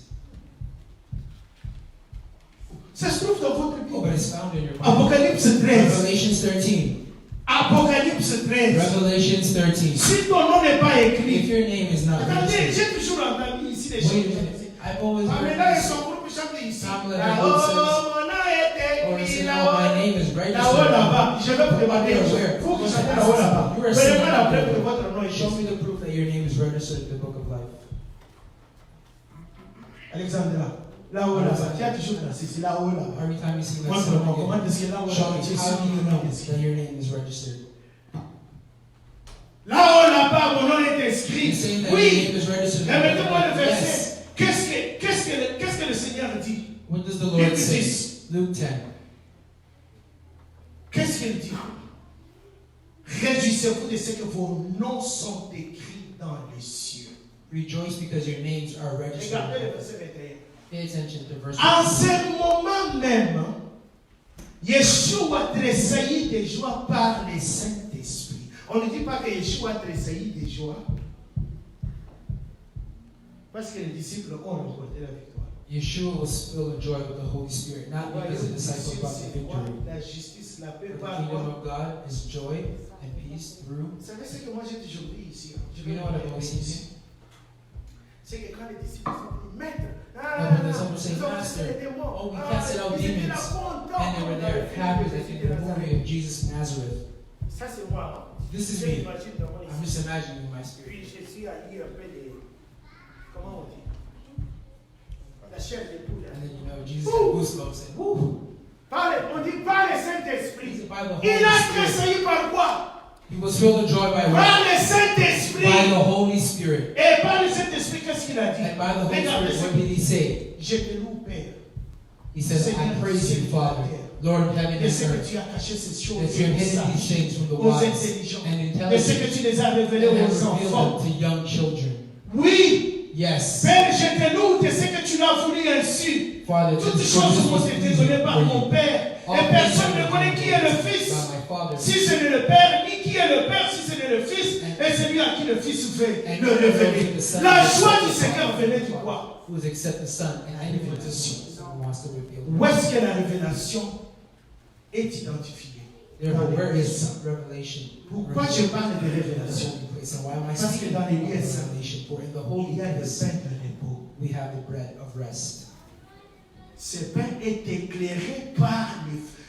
Ça se trouve dans votre Oh, but Bible. it's found in your Bible. Apocalypse 13. Revelations 13. Apocalypse 13. Revelations 13. Si ton nom n'est pas If écrit. your name is not Attendez, registered, j'ai toujours entendu ici les wait a choses. minute. I've always heard Pamela et this. son groupe chantent ici. Pamela Là-haut, and her group says, mon nom est or écrit say, no, là-haut. my name is Là-haut, registered. là-bas. Je vais vous demander une chose. Where? Faut que vous Where? chantez là-haut, là-bas. You are Donnez-moi singing la preuve there. que votre nom est Show écrit. me the proof that your name is registered in the book of life. Alexandra, là-haut, là-bas. Tu as toujours dansé, c'est là-haut, là-bas. Every time you sing that Montre-moi song, comment est-ce que là-haut, show là-bas. me Tu es how sûr do you que know nom est écrit. that your name is registered. Là-haut, là-bas, mon nom est inscrit. You're saying that your Oui. name is registered in the book Remettez-moi of le life. verset. Yes. Qu'est-ce que le Seigneur dit? What does the Luke Lord 10. say? Luke 10. Qu'est-ce qu'il dit? Réjouissez-vous de ce que vos noms sont écrits dans les cieux. Rejoice because your names are registered. Regardez le verset 21. Pay attention to verse En 21. ce moment même, Yeshua tressaillit de joie par le Saint-Esprit. On ne dit pas que Yeshua tressaillit de joie parce que les disciples ont remporté la victoire. Yeshua was filled with joy with the Holy Spirit, not because the disciples got the C'est quoi? victory. La justice, la paix, The par kingdom quoi? of God is joy and peace through. Vous savez ce que moi j'ai toujours dit ici? Je You know what I've always ici. seen? C'est que quand les disciples sont venus, maître, No, but there's someone saying, ils ont Master, chassé les démons. oh, we casted out ils étaient là demons. contents. And they were there happy that in the movie of Jesus of Nazareth. Ça c'est moi. This is me. J'imagine dans mon I'm esprit. just imagining in my spirit. Puis je suis allé un peu de. Comment on dit? La chair de poule. And then you know Jesus had goosebumps and woo! On dit par le He's Saint-Esprit. by the Il a Holy Spirit. tressailli par quoi? He was filled with joy by Par what? le Saint-Esprit. By the Holy Spirit. Et par le Saint-Esprit, qu'est-ce qu'il a dit? And by the Holy Regardez Spirit, ce what did he say? Je te loue, Père. He says, I praise you, Father, Lord of heaven De and ce que earth, tu as caché ces choses that you have aux hidden these sages, things from the aux wise intelligents, and de ce que intelligent, tu les as révélés and have aux revealed enfants. them to young children. Oui, Yes, Père, je te loue de ce que tu l'as voulu ainsi. Father, Toutes to choses m'ont été données par mon you. Père. All Et personne things ne connaît qui est le by Fils. my Father. Si ce n'est le Père, ni qui est le Père, si ce n'est le Fils, et celui à qui le Fils veut And le révéler. the Son La is joie du the Seigneur Father, venait du quoi? who is accept the Son, and I even to someone wants to reveal. Où est-ce que la révélation est identifiée? Therefore, Dans where les lieux is saints. revelation? Pourquoi je parle de révélation? And why am I Parce que speaking dans about les lieux saints, revelation? For in the Il holy y a le place pain de repos. we have the bread of rest. Ce pain est éclairé par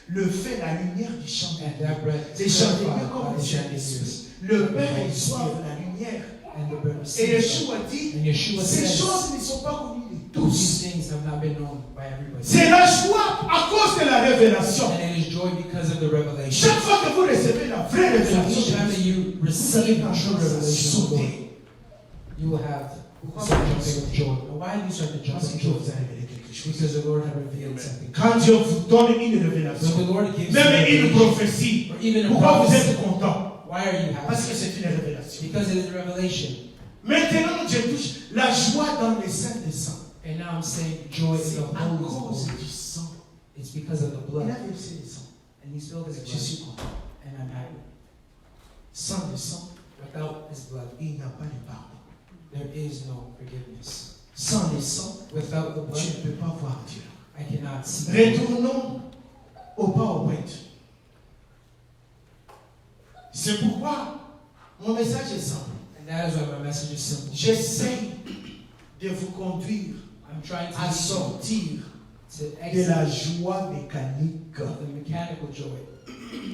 le feu, la lumière du And chandelier. that bread Les is chandeliers purified comme by les the chandeliers. chandeliers. Le pain reçoit la lumière. And the bread Et receives. Yeshua dit, And Yeshua ces says, choses ne sont pas connues de these tous. things have not been known by everybody. C'est la joie à cause de la révélation. And it is joy because of the revelation. Chaque fois que vous recevez la vraie So each time that révélation, you vous avez receive la true chance à revelation of God, sauter. you will have some jumping of joy. And why do you start to jump Parce que of Dieu joy? vous a révélé quelque Because chose. Because the Lord had revealed something. Quand Dieu vous donne une When révélation, the Lord gives you même a une revelation, prophétie, or even a pourquoi vous prophecy, êtes content? why are you Parce que happy? c'est une révélation. Because it is a revelation. Maintenant, je touche la joie dans les saints des saints. And now I'm saying joy in C'est the à holies of cause holies. du sang. It's because of the Il blood. a versé le sang. And he spilled his Je suis blood. content. And I'm happy. Sans le sang, Without his blood, il n'y a pas de pardon. there is no forgiveness. Sans le sang, Without the tu blood, ne peux pas voir Dieu. I cannot see him. Retournons au PowerPoint. C'est pourquoi mon message est simple. And that is why my message is simple. J'essaie de vous conduire I'm trying to à lead sortir you to de la exit joie mécanique. of the mechanical joy.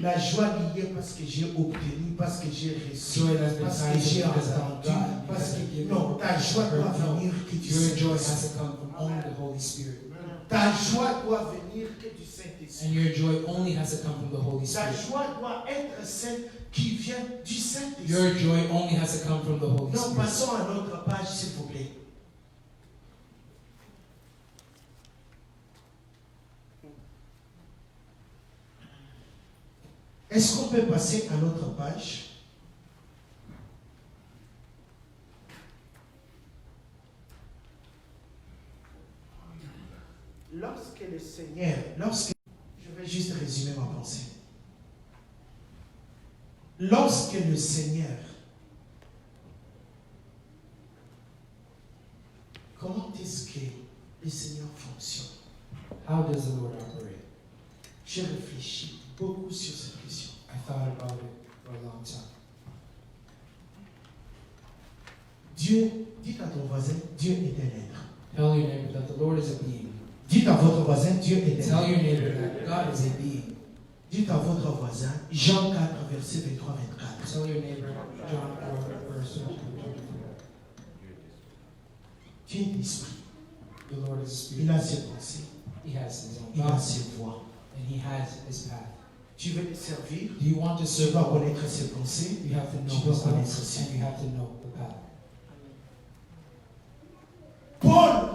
La joie liée parce que j'ai obtenu, parce que j'ai reçu, Joy that's been parce que tied j'ai to because I've entendu, got, parce because I've que given, non, ta joie because doit I've heard. venir que du Your joy has Saint-Esprit. to come from only the Holy Spirit. Ta joie doit venir que du Saint-Esprit. And your joy only has to come from the Holy Ta Spirit. joie doit être celle qui vient du Saint-Esprit. Your joy only has to come from the Holy Donc Spirit. passons à notre page, s'il vous plaît. Est-ce qu'on peut passer à notre page? Lorsque le Seigneur, je vais juste résumer ma pensée. Lorsque le Seigneur, comment est-ce que le Seigneur fonctionne? How does the Lord operate? J'ai réfléchi beaucoup sur cette question. I thought about it for a long time. Dieu, dites à ton voisin, Dieu est un être. Tell your neighbor that the Lord is a being. Dites à votre voisin, Dieu est un Tell être. your neighbor that God is a being. Dites à votre voisin, Jean 4, verset 23-24. Tell your neighbor, John 4, verse 24. Dieu est esprit. The Lord is a spirit. Il a ses pensées, He has his own il a thoughts, ses voies. and he has his path. Tu veux le servir, Do you want to tu serve dois God? connaître ses pensées. You have to know Tu dois his connaître thoughts, ses and you have to know the path. Paul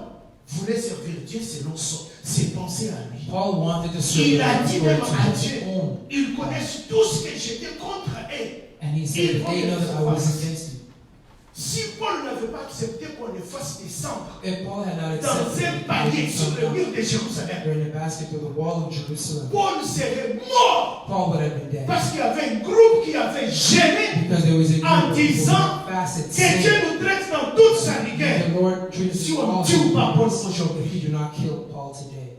voulait servir Dieu selon ses pensées à lui. Paul wanted to serve Il a God dit according même to à his Dieu, own. ils connaissent tous que j'étais contre eux. And he said that they know that I was against you. Si Paul n'avait pas accepté qu'on le fasse descendre If Paul had not dans accepted un it, panier sur le down mur de Jérusalem, in a basket to the wall of Jerusalem, Paul serait mort Paul would have been dead. parce qu'il y avait un groupe qui avait gêné Because there was a en group of people disant who fasted, que Dieu saying nous traite dans toute sa that rigueur. the Lord treated Si us on all ne tue pas Paul if aujourd'hui, he do not kill Paul today.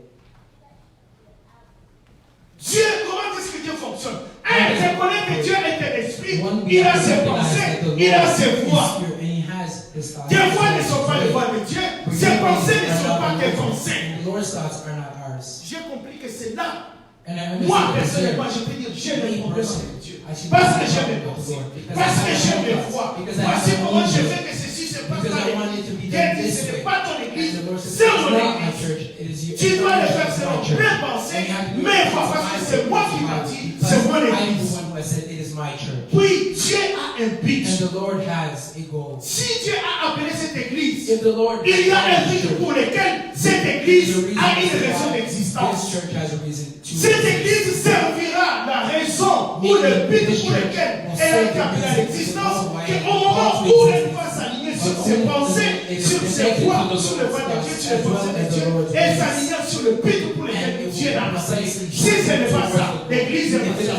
Dieu, comment est-ce que Dieu fonctionne? Un reconnaît que Dieu est un esprit, One il a we ses recognize pensées, that the Lord il a is ses voix. spirit, and he has his thoughts. Des voix ne sont pas les voix de Dieu, ses pensées ne sont pas tes pensées. The Lord's thoughts are not ours. J'ai compris que c'est là. And I Moi, understand personnellement, that je peux dire, j'ai le me problème personally, avec Dieu. I should Parce que be j'ai with mes the pensées. Lord, because Parce I que have j'ai my mes thoughts, voix. because I Voici have my comment own je will. fais que ceci se passe Because dans I want it to be l'église. done Dieu dit, this ce n'est way. pas ton And église, the Lord says, c'est it's mon not my église. church, it is you. Tu dois le faire It's selon my church. mes pensées, And you have to do mes it voix, to parce que my c'est moi qui will, m'a dit, because c'est mon I am the église. one who has said it is my church. Oui, Dieu a un but. And the Lord has a goal. Si Dieu a appelé cette église, If the Lord il y a un has a but church, pour lequel cette there's église a reason a une why raison this d'existence. church has a reason to Cette exist. église servira la raison ou le but pour lequel elle a été appelée à l'existence, qu'au moment où elle va s'aligner sur ses pensées, sur ses voies, sur le voie de Dieu, sur les pensées de Dieu, elle s'alignera sur le but pour lequel Dieu l'a appelée. Si ce n'est pas ça, l'église est pas ça.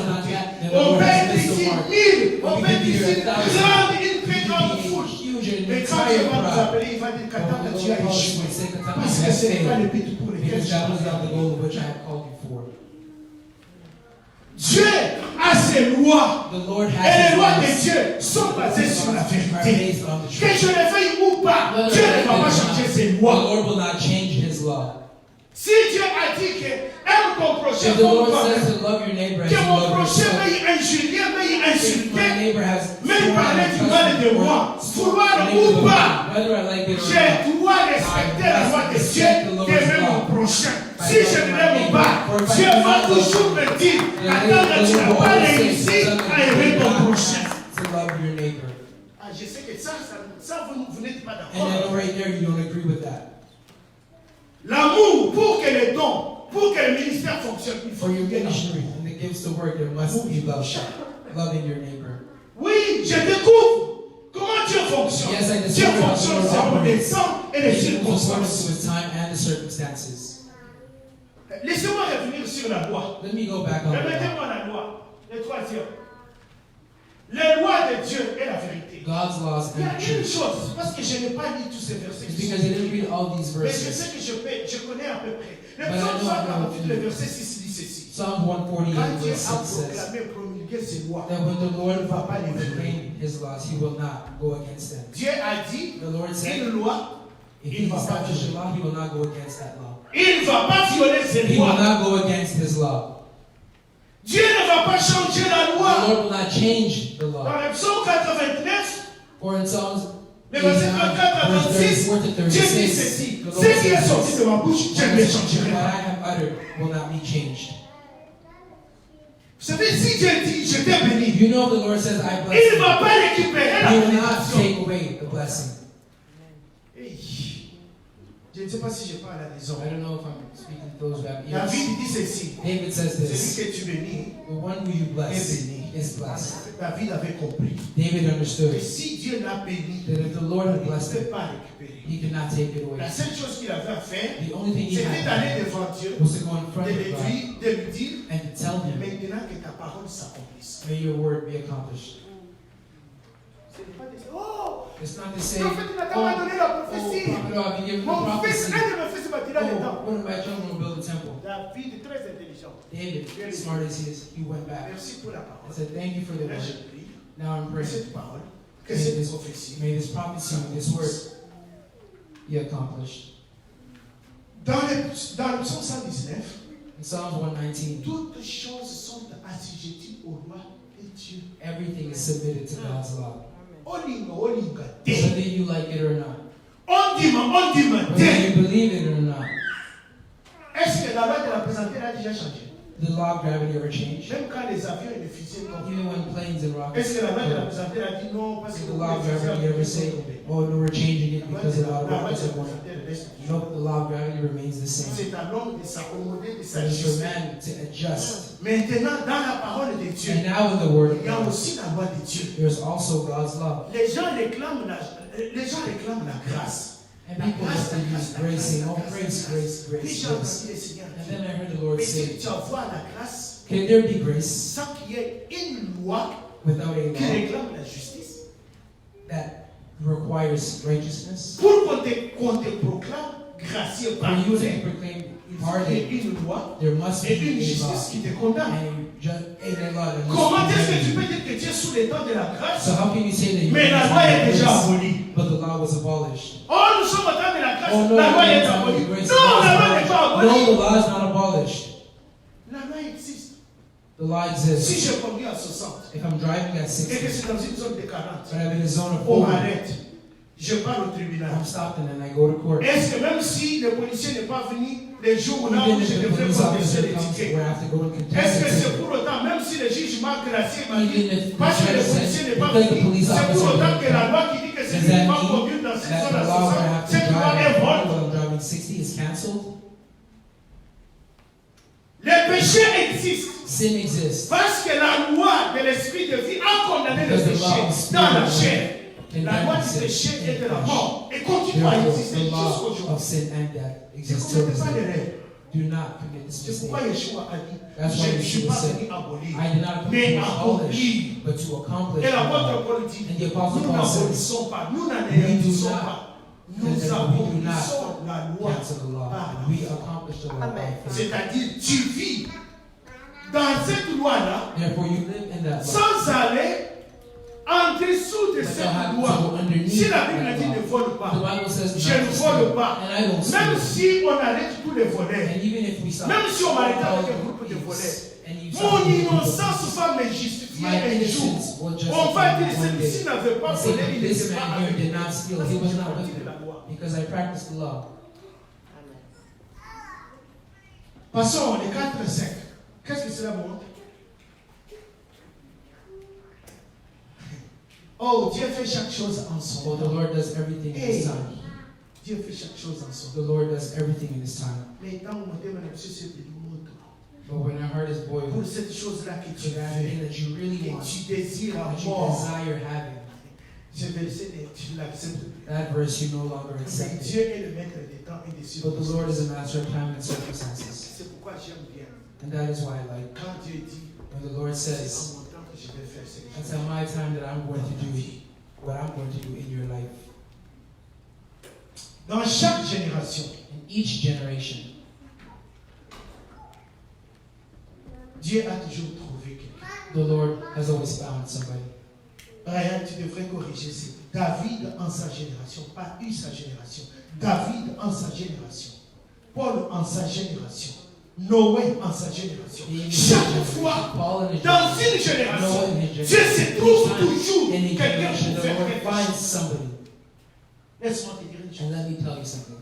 On peut être ici 1000, on peut être ici 30, une très grande foule. Mais quand Dieu va nous appeler, il va dire qu'attends, tu as échoué. Parce que ce n'est pas le but pour lequel Because je that was not the t'ai goal which I have called you for. Dieu a ses lois. The Lord Et has les lois de his Dieu sont basées sur la are vérité. based on the Que truth. je le veuille ou pas, Whether Dieu or ne va not pas it is changer not, ses the lois. Lord will not change his law. Si Dieu a dit que aime ton prochain If the comme Lord toi-même, says to love your neighbor as que you mon love prochain yourself, veuille injurier, veuille if my insulter, neighbor has même parler du mal de moi, vouloir whether ou pas, I like it or not, j'ai droit de respecter la loi de Dieu, d'aimer mon prochain. Si je ne l'aime pas, Dieu va toujours me dire, attends, tu n'as pas réussi à aimer ton prochain. to love your neighbor. Ah, je sais que ça vous n'êtes pas And d'accord. then right there, you don't agree with that. L'amour pour que les dons, pour que le ministère fonctionne, il faut For your qu'il y ait ministry l'amour. and the gifts to work, there must be love. Loving your neighbor. Oui, je découvre comment Dieu fonctionne. Yes, I Dieu discover how fonctionne the Lord selon les operates. temps et les He moves according to circonstances. his time and the circumstances. Laissez-moi revenir sur la loi. Let me go back on that. Remettez-moi la loi. Le troisième. Les lois de Dieu et la vérité. God's laws Il y a and une truth. chose, parce que je n'ai pas lu tous ces versets. It's because I didn't read all these Mais je verses. sais que je connais à peu près. Le But I psaume know 148, le about verset 6 dit ceci. Psalm 148 Quand Dieu verse a 6 says proclamé, promulgué ses lois, that when the Lord il ne va pas les violer. proclaim his laws, he will not go against them. Dieu a dit, The Lord said, une loi, if il he ne va pas establishes a violer. law, he will not go against that law. Il ne va pas violer ses He will lois. not go against his law. Dieu ne va pas changer la The loi. Lord will not change the Dans law. le psaume 89, For in Psalms le verset 89, 34 à verse 36, 34 to Dieu dit 36, ceci. the Ce Lord qui est says sorti this, de ma bouche, je ne le changerai what I pas. have uttered will not be changed. Vous savez, si Dieu dit, je t'ai béni, You know the Lord says, I bless il ne you. va pas récupérer la He will not bénédiction. take away the blessing. Hey, je ne sais pas si je parle à des hommes. I don't know if I'm speaking to those who have ears. David dit ceci. David says Celui this, que tu bénis, the one who you bless est béni. is blessed. David avait compris David que understood si Dieu l'a béni, that if the Lord il had ne blessed peut him, pas récupérer. he could not take it away. La seule chose qu'il avait à faire, The only thing he c'était had d'aller devant Dieu, was to go in front de of lui God dire, de lui dire, and to tell him, maintenant que ta parole s'accomplisse. may your word be accomplished. Ce n'est pas de dire, oh, It's not to say, le prophète Nathan m'a donné la oh, prophétie. prophet, I've been given the Mon fils, prophecy. un de mes fils bâtira les Oh, temps. one of my children will build a temple. David, très intelligent. David, as smart as he is, he went back Merci pour la and parole. said, thank you for the Là, je word. prie Now I'm que praying. cette parole, que cette prophétie, May this prophecy, this word be accomplished. dans le psaume 119, In Psalms 119, toutes choses sont assujetties au roi et Dieu. everything is submitted to God's law. Olinga, Whether you like it or not, on dit, whether you believe it or not, est-ce que la loi de la présentation a déjà changé? the law of gravity ever changed? Même quand les avions et les fusées tombent. Even when planes and rockets Est-ce que la loi de la go, présentation a dit non parce que did the les law of fusées gravity ever say, oh no, we're changing it because a lot of rockets are going? No, the law of gravity remains the same. C'est à l'homme de s'accommoder, de It is for s'ajuster. man to adjust. Maintenant, dans la parole de Dieu, And now in the word of il y a God, aussi la loi de Dieu. there's also God's law. Les gens réclament la grâce. And people have to use grace, saying, oh, grace, grace, Puis grace, j'ai grace. entendu le Seigneur And dire, then I heard the Lord mais si say, tu envoies la grâce can there be grace sans qu'il y ait une loi without a qui law réclame la justice, that requires righteousness? pour qu'on te proclame gracieux, For you to pardonné, proclaim il faut pardon, qu'il y ait une loi there must et une be a justice law. qui te condamne. And a law that Comment must est-ce que be tu peux made. dire que tu es sous les temps de la grâce, So how can you say that you mais la loi est déjà grace, abolie? but the law was abolished? Oh, nous sommes au temps de la grâce, Oh no, la loi the est law abolie. of grace Non, is la not loi n'est pas abolished. No, the abolie. law is not abolished. La loi existe. The law Si exists. je conduis à 60 If I'm driving at et que 60, c'est dans une zone de 40, but I'm in a zone of on 40, m'arrête, je pars au tribunal. I'm stopped and then I go to court. Est-ce que même si le policier n'est pas venu les jours là où Even je if the devrais police contester officer les comes tickets, where I have to go and contest est-ce que the c'est ticket, pour autant, même si le juge m'a gracié, m'a even dit, if the parce que le judge policier says, n'est pas because the venu, police c'est pour officer autant didn't que la come, loi qui dit que does c'est that pas mean conduire dans cette that zone the à law where I 60, have to cette loi drive est while bonne? I'm driving 60 is cancelled? Le péché existe Sin exists. parce que la loi de l'esprit de vie a condamné le Because the law of péché dans la spirit chair. La loi du péché et de la mort et continue à Therefore, exister the law jusqu'au jour. of sin and death Ne exists till commettez this pas day. l'erreur. Do not commit this C'est mistake. pourquoi Yeshua a dit, That's why je ne suis Yeshua pas said, venu abolir, I did not come mais to abolish, accomplir. but to accomplish Et the l'apôtre law. Paul dit, And the Apostle nous Paul says, n'abolissons pas, nous we do n'anéantissons not- pas, nous we do not accomplissons la loi. cancel the law. par la We foi. accomplish the law by faith. C'est-à-dire, tu vis dans cette loi-là Therefore, you live in that law. sans aller en dessous de But cette you have to loi. go underneath Si la Bible that dit law. ne vole The pas, Bible says je not ne to vole steal, pas, and I don't même steal. si on arrête tous les volets, And even if we stop même si on m'arrête all avec un the groupe de thieves, volets, and you mon stop innocence va me justifier my un jour. innocence will On va justify dire, me one day. celui-ci n'avait pas And volé, say, il this n'était pas man here avec did nous. not steal. Parce He que was je not with pratique me la loi. because I practiced the law. Passons les 4 et 5. Qu'est-ce que cela montre? Oh, Dieu fait chaque chose en son Oh, the temps. Lord does everything in His Hey. time. Dieu fait chaque chose en son The Lord does everything in His time. Mais tant que mon Dieu c'est de l'autre. But when our heart is boiled Pour cette chose-là que tu for that thing veux, that you really que want, tu désires à that you mort, desire having, ce verset, tu l'acceptes plus. that verse you no longer Mais accept it. Dieu est le maître des temps et des But the circonstances. Lord is a master of time and circumstances. C'est pourquoi j'aime bien. And that is why I like Quand Dieu dit, when the Lord c'est says, en mon temps que je vais faire ces "It's choses. at my time that I'm going to do what I'm going to do in your life." Dans chaque génération, In each generation, Dieu a toujours trouvé quelqu'un. the Lord has always found somebody. Ryan, tu devrais corriger. C'est David en sa génération, pas eu sa génération. David en sa génération. Paul en sa génération. Noé en sa génération. Chaque fois, Paul in his dans generation, une génération, Noah in his Dieu generation, se trouve each time toujours in a quelqu'un generation, pour the faire Lord quelque finds chose. somebody. Laisse-moi te dire une And chose. let me tell you something.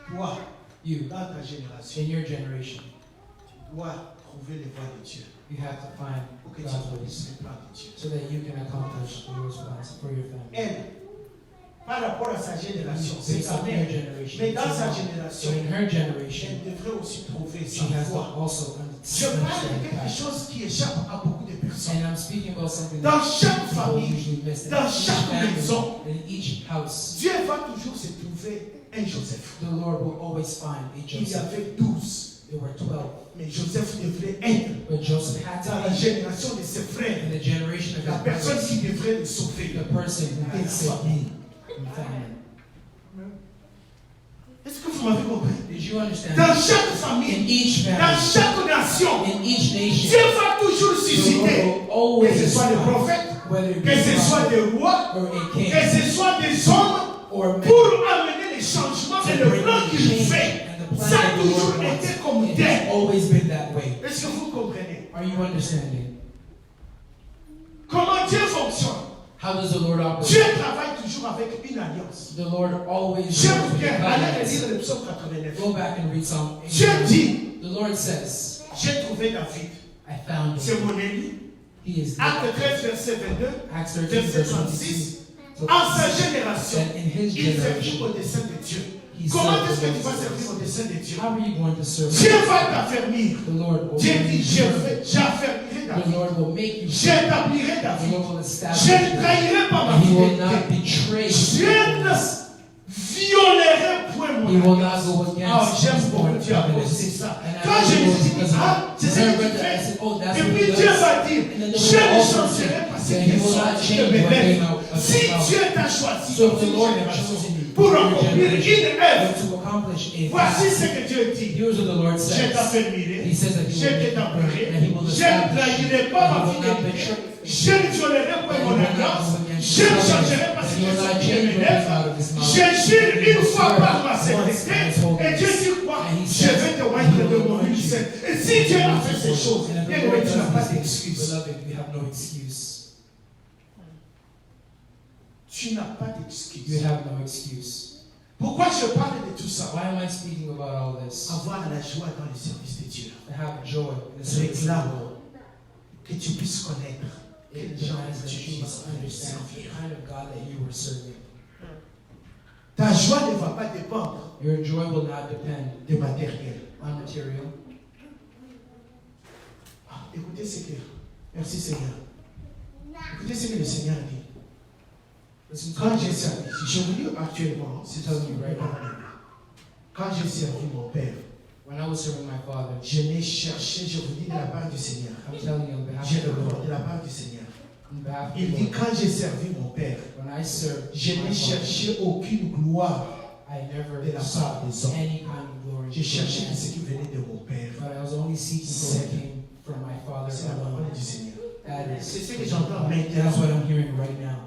Toi, You, dans ta génération, in your generation, tu dois trouver les voies de Dieu you have to find pour que tu God's accomplisses ways les plans de Dieu. so that you can accomplish the Lord's plans for your family. Elle, par rapport à sa génération, c'est Based sa on your mère. generation, Mais dans it's sa your mom. génération, So in her elle generation, devrait aussi trouver she sa has to foi. also Je parle de understand quelque that. chose qui échappe à beaucoup de personnes. And I'm speaking about something Dans that chaque people famille, usually miss. In dans each chaque maison, family, in each house, Dieu va toujours se trouver un Joseph. the Lord will always find a Il y Joseph. avait 12, There were 12, mais Joseph devrait être but Joseph had to dans la be génération de ses frères, in the generation of la his personne brothers, qui devrait le sauver. the person who Et had la saved famille. and family. Est-ce que vous m'avez compris? Did you understand? Dans chaque In famille, each dans family, chaque nation, in each nation, Dieu va toujours the Lord susciter, will que ce always soit des find, prophètes, whether it be que ce a soit prophet des rois, or a king que ce soit des hommes, or man, pour amener les changements et to le bring plan the qu'il change fait. and the plan Ça a that the toujours Lord wants. été comme It tel. has always been that way. Est-ce que vous comprenez? Are you understanding? Comment Dieu fonctionne? How does the Lord operate? Dieu travaille toujours avec une alliance. The Lord always J'aime works with bien, a allez covenant. lire le psaume 89. Go back and read Psalm Dieu 89. dit, The Lord says, j'ai trouvé David. I found C'est him. mon ami. He is Acte there. 13, verset 22. Acts 13, Verset verse 36. 22. En sa génération, That in his il servit generation, au dessein de Dieu. he Comment served est-ce que the tu vas Lord. servir au dessein de Dieu? How are you going to serve Dieu him? va t'affermir. The Lord will Dieu make dit, you serve. j'affermirai The David. Lord will make you serve. J'établirai The David. Lord will establish Je ne you. trahirai pas ma And he will fidélité. not betray Je you. ne violerai point mon He will alliance. not go Ah, against j'aime his beaucoup point Dieu à cause de covenants. ça. And I Quand je know me suis dit, because of ah, that. c'est ce When I que read tu that, I fais. said, oh, that's Et what puis he Dieu does. va dire, And then the je Lord ne also changerai pas ce said, qui he est will not sorti change de mes what came lèvres. out of Si his mouth. Dieu t'a choisi So dans the une Lord has génération chosen you pour in your accomplir une generation œuvre, to accomplish a voici task. ce que Dieu dit. Here's what the Lord Je says. t'affermirai, He says that he je will make you t'établirai, firm, and he will je ne establish you, trahirai and pas he ma will not fidélité, betray. je ne violerai pas mon alliance, je ne changerai pas ce qui est sorti de mes lèvres. Je jure une fois par ma sainteté, et Dieu dit quoi? Je vais te oindre de mon huile sainte. Et si Dieu a fait ces choses, And if bien the Lord aimé, tu n'as does pas these things, d'excuse. beloved, we have no excuse. Tu n'as pas You d'excuse. have no excuse. Pourquoi je parle de tout ça? Why am I speaking about all this? Avoir la joie dans le service de Dieu. To have joy in the service of the Réclame Lord. que tu puisses connaître It quel genre demands de that Dieu you tu must vas understand the servir. kind of God that you were serving. Ta joie ne va pas dépendre Your joy will not depend des matériels. on material. Ah, écoutez ce que... Merci Seigneur. Écoutez ce que le Seigneur dit. Listen to Quand what j'ai he servi, said. si je vous dis actuellement, c'est telling you right now. quand j'ai servi mon Père, When I was serving my father, je n'ai cherché, je vous dis de la part du Seigneur. I'm telling you on behalf J'ai of the le Lord, de la part du Seigneur. on behalf of Il the dit Lord, quand j'ai servi mon Père, when I served je my n'ai father, cherché aucune gloire I never de la part sought des hommes. any kind of glory. J'ai cherché from que ce man, qui venait de mon Père. but I was only seeking for what came from my father C'est la alone. parole du Seigneur. That is, C'est ce que j'entends maintenant. that's what I'm hearing right now.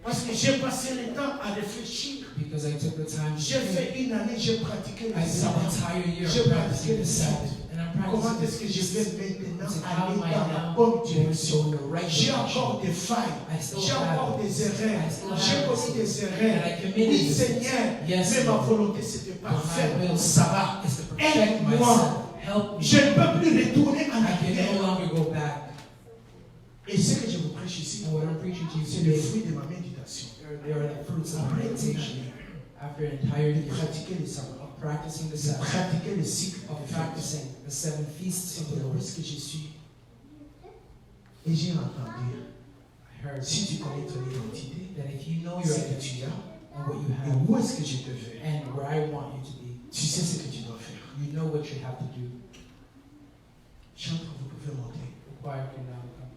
Parce que j'ai passé le temps à réfléchir. Because I took the time to J'ai think. fait une année, j'ai pratiqué le I spent an sabbat. entire year J'ai pratiqué practicing le the Sabbath, sabbat. and I'm Comment practicing est-ce que je vais maintenant So how aller am I dans la now bonne going to direction? go in the right J'ai direction? encore des failles. I still J'ai encore have des erreurs. I still J'ai have commis des erreurs. and I committed Oui, this. Seigneur. Yes, Mais ma Lord. volonté, c'était pas But my faire will mon sabbat. is to perfect Aide-moi. myself. Help me. Je ne peux plus retourner en I can no arrière. longer go back. Et ce que je vous prêche ici, And what I'm preaching to you c'est le today, fruit de ma méditation. they are the fruits of Après une meditation. année, after an entire de year pratiquer les sabbats, of practicing the de Sabbath, pratiquer les cycles, of practicing the 7 feasts of the Lord. parce que je suis. Et j'ai entendu, I heard si tu connais ton identité, that if you know your ce que identity tu as, and what you et have où est-ce que je te veux, and where I want you to be, tu sais ce que tu dois faire. you know what you have to do. Chantre, vous pouvez monter. The choir can now come.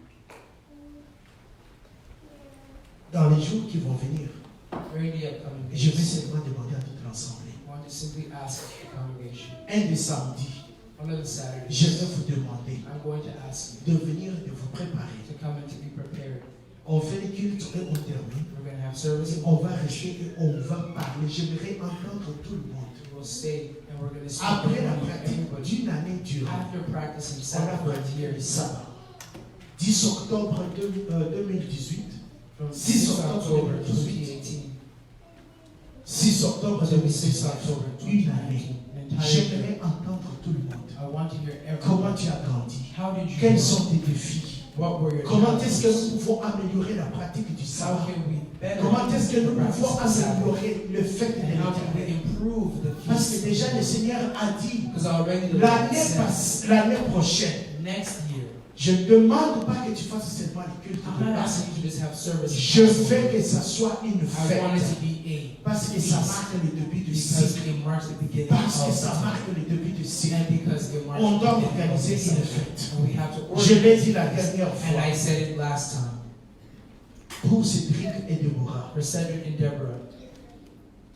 Dans les jours qui vont venir, During the upcoming je vais days, seulement demander à toute l'assemblée. I want to simply ask the congregation, Un des samedis, one of the Saturdays, je vais vous demander I'm going to ask you de venir, de vous préparer. to come and to be prepared. On fait les cultes et on termine. We're going to have service. Et on va rester et on va parler. J'aimerais entendre tout le monde. We'll stay and we're going to speak Après la to pratique everybody. d'une année durant, After practicing on a 7 pratiqué le years, sabbat. 10 octobre 2018. from 6 6 octobre October 2018. 2018 6 octobre to 6 2018. October Une année. 2019, an entire year. J'aimerais entendre tout le monde. I want to hear Comment everyone. tu as grandi? How did you Quels grow? sont tes défis? What were your Comment est-ce que challenges? nous pouvons améliorer la pratique du How sabbat? can we better Comment est-ce que nous practice pouvons the Sabbath? améliorer le fait de And how can we l'éternel? improve the Parce que feast? déjà le Seigneur a dit Because already the Lord said, l'année prochaine, next year, je ne demande pas que tu fasses seulement les cultes I'm de not Pâques. asking you to just have service. Je veux que ça soit une I want it fête. to be a Parce que ça marque le début du because cycle. it marks the beginning Parce que of ça time. marque le début du cycle. And because it marks On the doit beginning of organiser the une cycle. fête. And we have to Je l'ai organize dit la this. dernière And I fois. said it last time. Pour Cédric et Déborah. For Cedric and Deborah.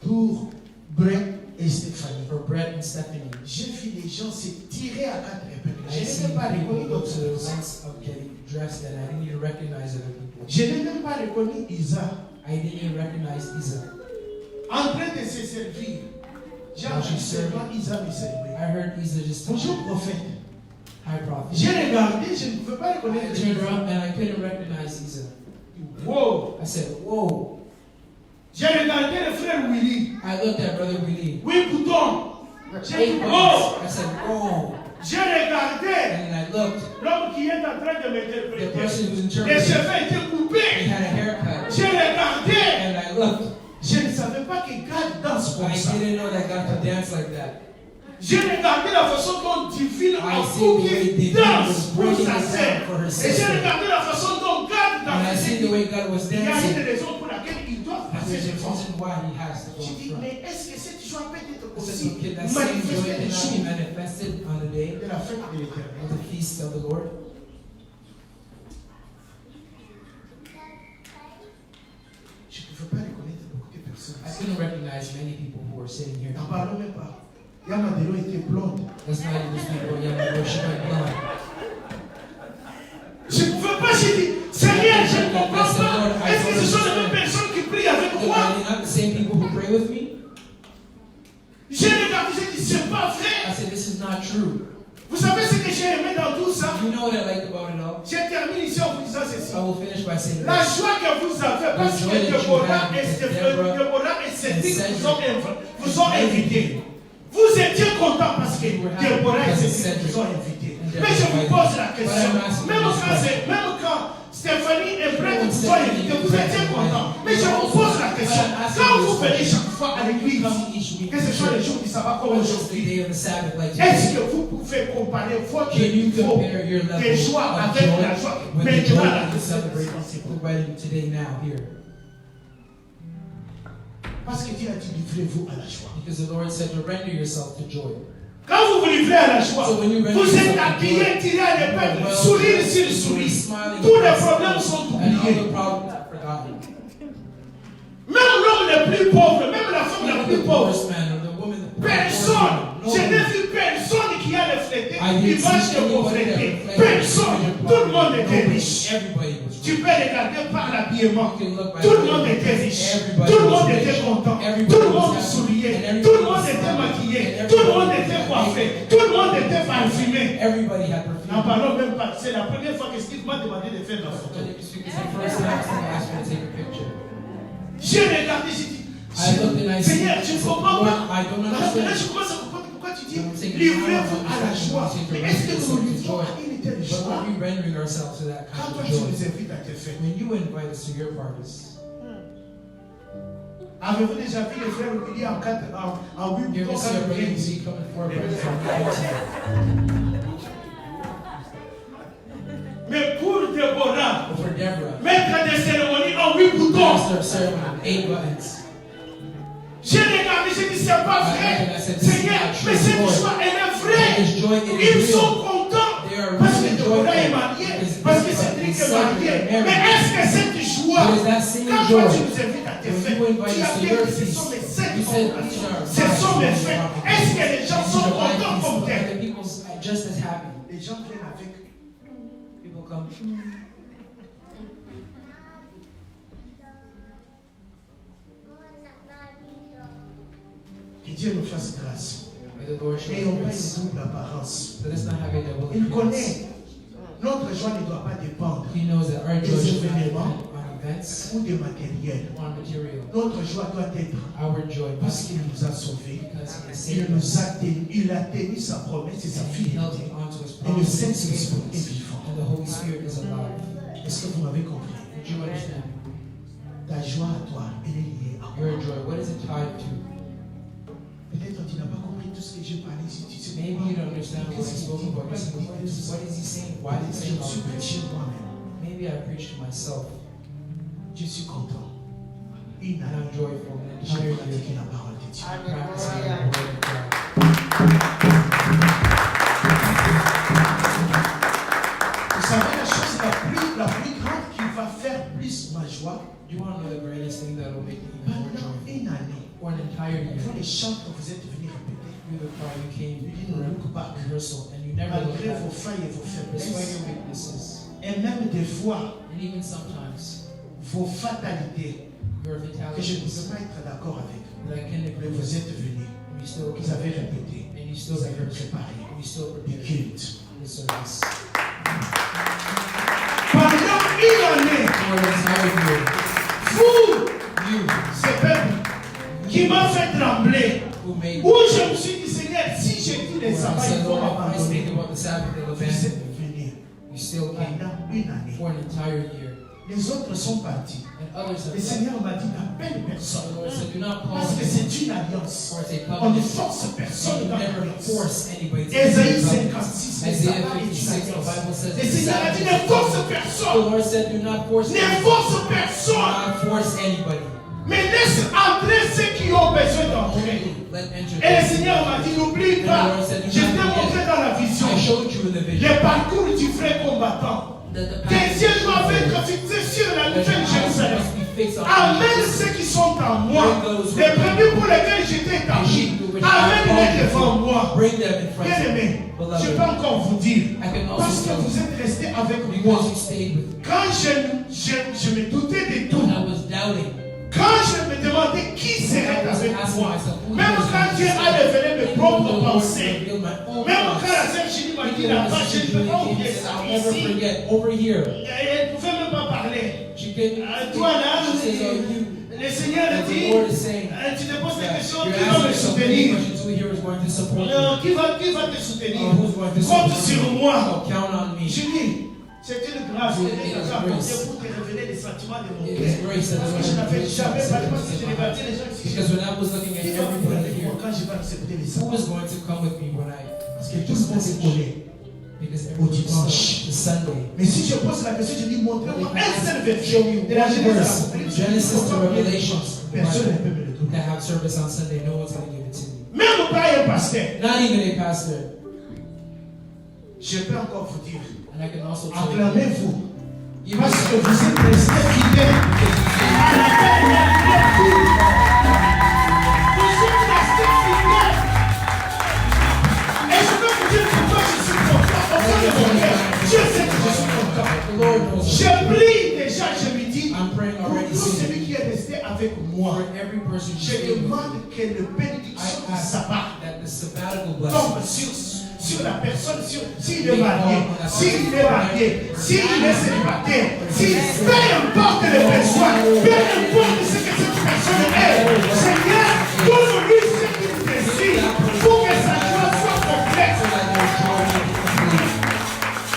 Pour Brett et Stéphanie. For Brett and Stephanie. J'ai vu les gens se tirer à quatre épingles. I Je see n'ai même pas people reconnu go d'autres to the personnes. sense of getting dressed and I didn't even recognize other people. Je n'ai même pas reconnu Isa I didn't even recognize Isa. en train de se servir. J'ai entendu seulement Isa me servir. I heard Isa just talk. Bonjour prophète. Hi, prophet. J'ai regardé, je ne peux pas I reconnaître. turned around and I couldn't recognize Isa. Wow. I said, whoa. J'ai regardé le frère Willy. I looked at Brother Willie. Oui, bouton. J'ai dit, 8 oh. buttons. I said, whoa. J'ai regardé And then I looked. l'homme qui est en train de The m'interpréter. person who was Les interpreting, cheveux étaient he coupés. had a haircut. J'ai regardé. And I looked. Je ne savais pas que God danse comme I ça. didn't know that God could dance like that. J'ai regardé la façon dont Divine a I see the way fouillé Divine danse was pour breaking sa it sœur. down for her Et j'ai sister. regardé la façon dont God And I see the danse. way God was Il y a une dancing. raison pour laquelle il doit And passer there's a ce temps. reason why he has to go J'ai in dit, front. mais est-ce que cette joie peut être I said, aussi "So can that same joy manifestée le cannot be jour manifested on the day de la fête de l'éternel? of the feast of the Lord?" Je ne pouvais pas reconnaître beaucoup de personnes. I couldn't recognize many people who were sitting here. N'en parlons même pas. Yamadero était blonde. Let's not even speak about young people. She went blind. Je ne pouvais pas, j'ai dit, Seigneur, je ne comprends pas. Est-ce que ce sont les mêmes personnes qui prient avec Look, moi? are they not the same people who pray with me? J'ai regardé, j'ai dit, c'est pas vrai. I said, this is not true. Vous savez ce que j'ai aimé dans tout ça? You know what I liked about it all? Je termine ici en vous disant ceci. I will finish by saying La this. joie que vous avez, parce que Déborah et Cédric vous ont invités. Vous étiez content parce que Déborah et Cédric vous ont invités. Mais je vous pose la question, même quand Stéphanie et Brett vous ont invités, vous étiez content. Mais je vous pose la question, quand vous venez chaque fois à l'église, que ce soit les jours du sabbat comme aujourd'hui, est-ce que vous pouvez comparer votre Can you niveau compare your de level joie of avec la joy joie with the joy maintenant that you là? celebrate wedding today now here? Parce que Dieu a dit, livrez-vous à la joie. Because the Lord said to render yourself to joy. Quand vous vous livrez à la joie, So when you render vous êtes yourself to habillé, joy, tiré à l'épingle, well, sourire sur le sourire. smiling Tous les across the problèmes board, sont and all oubliés. the problems are forgotten. Même l'homme le plus pauvre, même la femme la Even plus the pauvre, poorest man or the woman, the personne, poorest je woman, n'ai vu personne qui a reflété I didn't l'image see de anybody pauvreté. that reflected Personne, the tout le monde poverty. était Nobody, riche. everybody was Tu rich. peux regarder par l'habillement. You can look by Tout le the monde way était riche. everybody Tout le was monde rich. était content. Everybody Tout le was monde happy. souriait. And Tout le everybody monde was était smiling. maquillé. And Tout le everybody monde was était happy. coiffé. Tout le monde était parfumé. Everybody had N'en perfume. parlons même pas. C'est la première fois que Steve m'a demandé de faire la photo. Because the first time someone asked me to take a picture, J'ai regardé, j'ai dit, I looked and I said, Seigneur, je ne comprends Lord, pas. I don't Là, understand. je commence à comprendre pourquoi tu dis, I'm saying, livrez-vous à la joie. Mais est-ce que nous livrons à une telle But joie are we rendering ourselves to that quand kind toi of tu joy? nous invites à tes fêtes? When you invite us to your parties, Avez-vous déjà vu les frères reculer en 8 You ever boutons see a quand brother ils and viennent? see coming forward from the Mais pour Déborah, But for Deborah, maître des cérémonies en 8 boutons. master of ceremony, 8 buttons. J'ai regardé, j'ai dit c'est pas vrai. Seigneur, mais cette joie, elle est vraie. This joy, it Ils is sont real. contents They are parce que really Déborah est joyful. mariée, Because parce que Cédric est marié. Mais est-ce que cette joie, But is that same quand joy, toi tu nous invites à tes when fêtes, you invite tu as us to dit your que ce feast, sont mes 7 you said these are ce sont mes my fêtes. feasts. Est-ce que les gens These sont are my contents feasts, comme but tel? the people are just as happy. Les gens viennent avec. People come. Que Dieu nous fasse grâce. May the Lord show N'ayons us pas grace. une double apparence. Let us not have a double Il appearance. connaît. Notre joie ne doit pas dépendre He knows that our joy des should not événements depend on events, ou des matériels. on material. Notre joie doit être Our joy parce must qu'il nous a sauvés. because He has Il saved nous us. a tenu, il a tenu sa promesse et sa And He held fidélité. on to His Et le promise and Saint-Esprit est faithfulness. vivant. And the Holy Spirit is alive. Est-ce que vous m'avez compris? Did you understand? Ta joie à toi, elle est liée à quoi? Your joy, what is it tied to? Peut-être tu n'as pas compris tout ce que j'ai parlé ici. Tu sais Maybe pourquoi? you don't understand what I spoke about. You say, what is He saying? Why did He Je say me suis all prêché this? moi-même. Maybe I preached to myself. Je suis content. Une And I'm année, joyful. An j'ai entire pratiqué year la parole de Dieu. practicing the word of God. Vous savez la chose la plus grande qui va faire plus ma joie? You want to know the greatest thing that will make me even more Pendant joyful? une année, For an entire year, vous les chants que vous êtes venus répéter, through the choir, you came you didn't look back. rehearsal and you never looked Malgré vos back, failles et vos despite faiblesses, your weaknesses. et même des fois, And even sometimes, vos fatalités, your que je ne fatalities peux pas être d'accord avec. that I can Mais agree vous with, êtes venus, and you still vous avez répété, and you still vous avez rehearsed, préparé and you still des prepared cultes. the service. Pendant une année, For an entire year, vous, you ce peuple, qui m'a fait trembler, who made où je me suis dit, Seigneur, si je dis les where I sabbats, said, ils vont Lord, if I m'abandonner. speak about the Sabbath, they'll Vous abandon êtes me. venus You still came pendant une année. for an entire year. Les autres sont partis. And others have Le left. Seigneur m'a dit, n'appelle The personne. Lord said, do not call Parce que them, c'est une alliance. for it's a On ne covenant. force personne You dans never l'alliance. force anybody to Ésaïe be a covenant. 56, le Isaiah sabbat est une 56, the alliance. Bible says Le it's a Seigneur a dit, ne Sabbath. force The personne. Lord said, do not force Ne anybody. force Do personne. not force anybody. Mais laisse entrer ceux qui ont besoin d'entrer. Only let enter Et le those. Seigneur m'a dit, n'oublie pas, je t'ai montré dans la vision I showed you in the vision le parcours du vrai combattant. that the Tes path yeux doivent être fixés sur la that your nouvelle eyes Jérusalem. must be fixed on Amène Jesus. ceux qui sont en moi, les premiers pour lesquels j'étais établi. Amène-les devant moi. Bring them in front Bien of me. aimé, je Beloved, peux encore vous dire, I can parce also que tell vous you, êtes restés avec moi. because you stayed with me. Quand je me doutais de tout, When I was doubting, quand je me demandais qui serait I was avec asking moi, myself, who même was quand going Dieu to a révélé mes Even though propres the Lord pensées, revealed my own même quand la thoughts, sœur Chérie m'a dit even when là-bas, my je ne sister peux pas came oublier and said, ça I'll never ici. forget, over here, Elle ne pouvait même pas parler. she couldn't Toi là, she says, oh, you, le Seigneur that dit, the Lord is saying, tu te poses des that questions, you're qui va me asking yourself many soutenir? questions, who here is going to support you? Non, qui va te soutenir? Who's going to Compte support sur you? moi. Oh, count on me. Je dis, c'est une grâce que It Dieu is nous a apportée grace. pour te révéler les sentiments de mon It cœur. is grace that Parce the que je Lord n'avais has jamais placed pas parce que je in my regardais les heart. gens ici. Because when I was looking at Qui va venir everybody avec here, moi quand je vais accepter les who sabbats? was going to come with me when I Parce que tout this le monde est message? collé. Because everyone dimanche. was the Sunday. Mais si je pose la question, je dis montrez-moi un seul verset Show me de la one Genèse à verse, l'Apocalypse. Genesis to Revelations, Personne ne peut me le donner. that have service on Sunday. No one's going to give it to me. Même pas un pasteur. Not even a pastor. Je peux encore vous dire, And I can also tell you, acclamez-vous. even Parce que if vous êtes restés fidèles à la dernière vie. Vous êtes restés fidèles. Et je peux vous dire pourquoi je suis content. Au fond de mon cœur, Dieu sait que je suis content. the Lord knows it. Je prie déjà, je me dis, I'm praying pour already, tout saying, celui qui est resté avec moi, for every person who's je stayed with me, demande que le bénédiction I du ask sabbat that the sabbatical blessing tombe sur la personne, s'il est marié, s'il est marié, s'il est célibataire, peu importe le besoin, peu importe ce que cette personne est, Seigneur, donne-lui ce qu'il désire pour que sa joie soit complète. so that their joy may be complete.